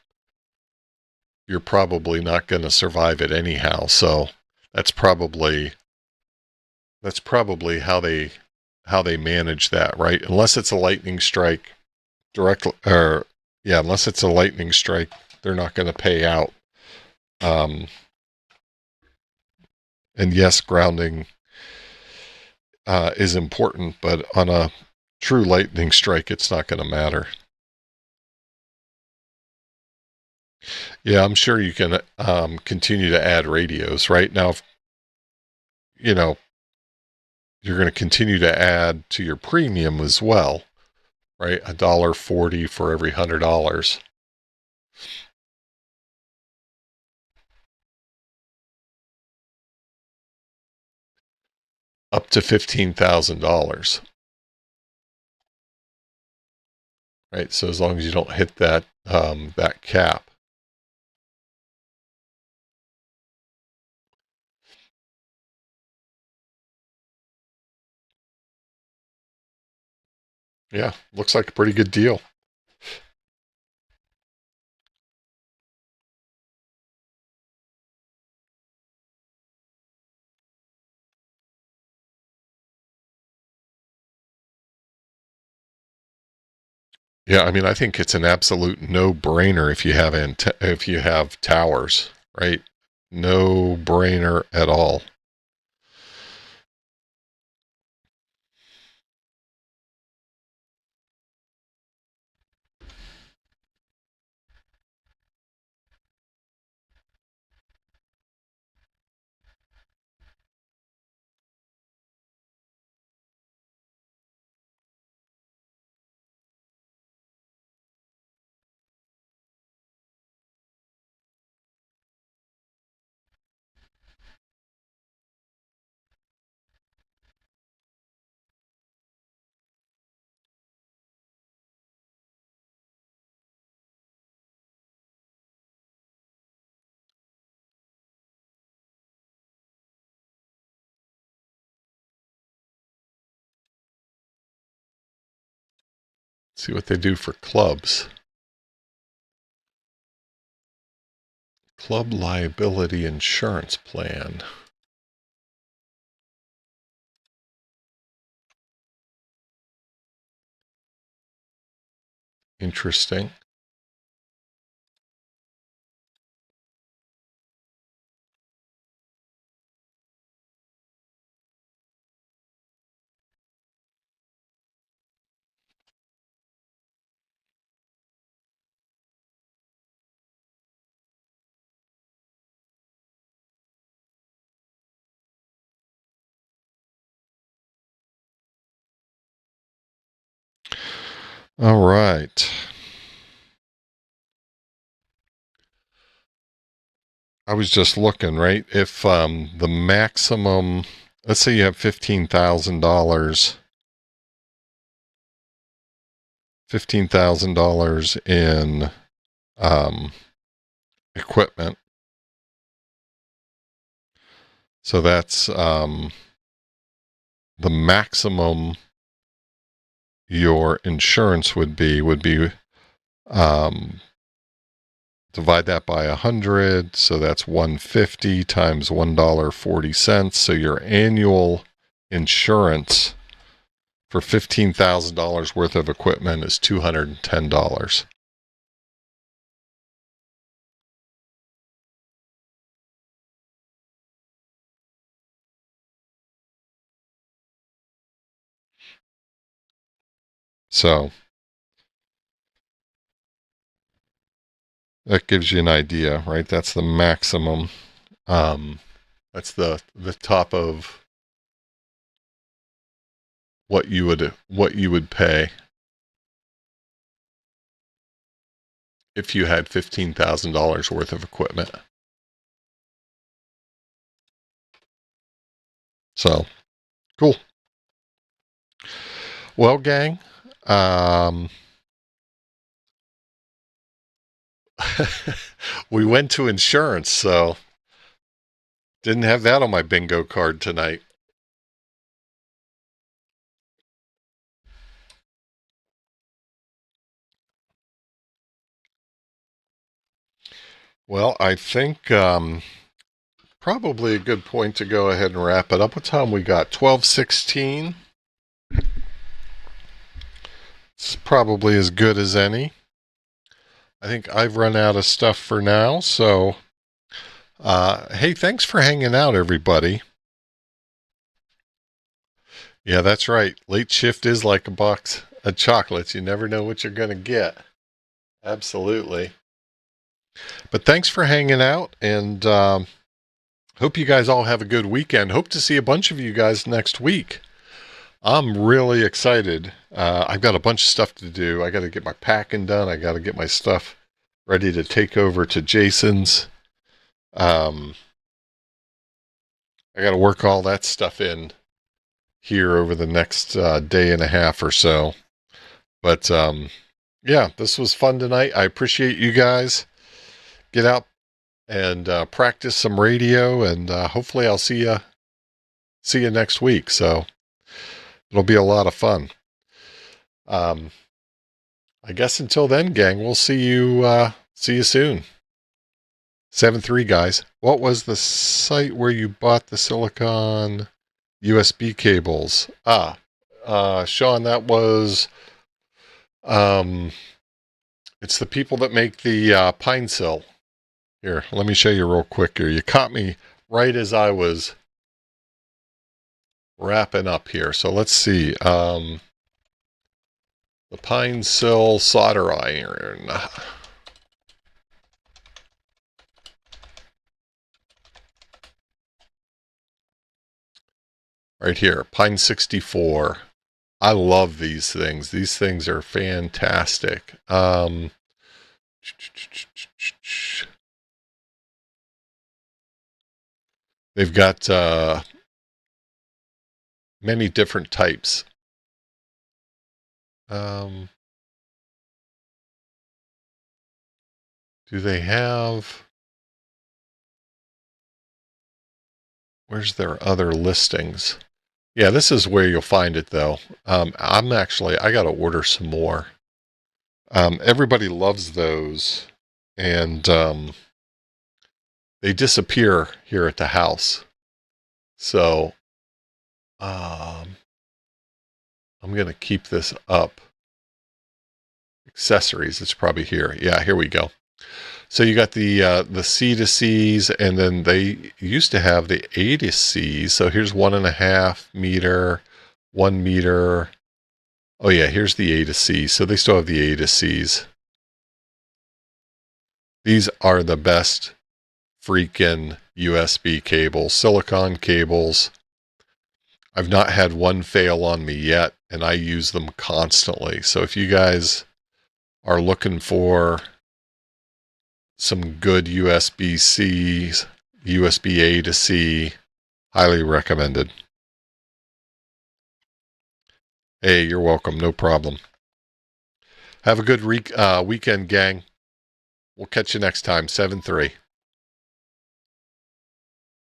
you're probably not going to survive it anyhow. So that's probably how they manage that, right? Unless it's a lightning strike unless it's a lightning strike, they're not going to pay out. And yes, grounding is important, but on a true lightning strike, it's not going to matter. Yeah, I'm sure you can continue to add radios. Right now, if, you know, you're going to continue to add to your premium as well, right? $1.40 for every $100. Up to $15,000. Right, so as long as you don't hit that that cap. Yeah, looks like a pretty good deal. Yeah, I mean, I think it's an absolute no-brainer if you have towers, right? No brainer at all. Let's see what they do for clubs. Club liability insurance plan. Interesting. All right. I was just looking, right? If the maximum, let's say you have $15,000 in equipment. So that's the maximum your insurance would be divide that by 100, so that's 150 times $1.40. So your annual insurance for $15,000 worth of equipment is $210. So that gives you an idea, right? That's the maximum. That's the top of what you would pay if you had $15,000 worth of equipment. So cool. Well, gang, we went to insurance, so didn't have that on my bingo card tonight. Well, I think probably a good point to go ahead and wrap it up. What time we got? 12:16. It's probably as good as any. I think I've run out of stuff for now, so hey, thanks for hanging out, everybody. Yeah, that's right. Late shift is like a box of chocolates. You never know what you're going to get. Absolutely. But thanks for hanging out, and hope you guys all have a good weekend. Hope to see a bunch of you guys next week. I'm really excited. I've got a bunch of stuff to do. I got to get my packing done. I got to get my stuff ready to take over to Jason's. I got to work all that stuff in here over the next day and a half or so. But yeah, this was fun tonight. I appreciate you guys. Get out and practice some radio, and hopefully I'll see you next week. So it'll be a lot of fun. I guess until then, gang, we'll see you soon. 7-3, guys. What was the site where you bought the silicon USB cables? Sean, that was it's the people that make the Pine Sill. Here, let me show you real quick here. You caught me right as I was wrapping up here. So let's see. The Pine Sill solder iron. Right here, Pine 64. I love these things. These things are fantastic. They've got many different types. Do they have... Where's their other listings? Yeah, this is where you'll find it, though. I got to order some more. Everybody loves those, and they disappear here at the house. So I'm going to keep this up. Accessories, it's probably here. Yeah, here we go. So you got the C to C's, and then they used to have the A to C's. So here's 1.5 meter, 1 meter. Oh yeah, here's the A to C. So they still have the A to C's. These are the best freaking USB cables, silicon cables. I've not had one fail on me yet, and I use them constantly. So if you guys are looking for some good USB-Cs, USB A to C, highly recommended. Hey, you're welcome. No problem. Have a good weekend, gang. We'll catch you next time. 7-3.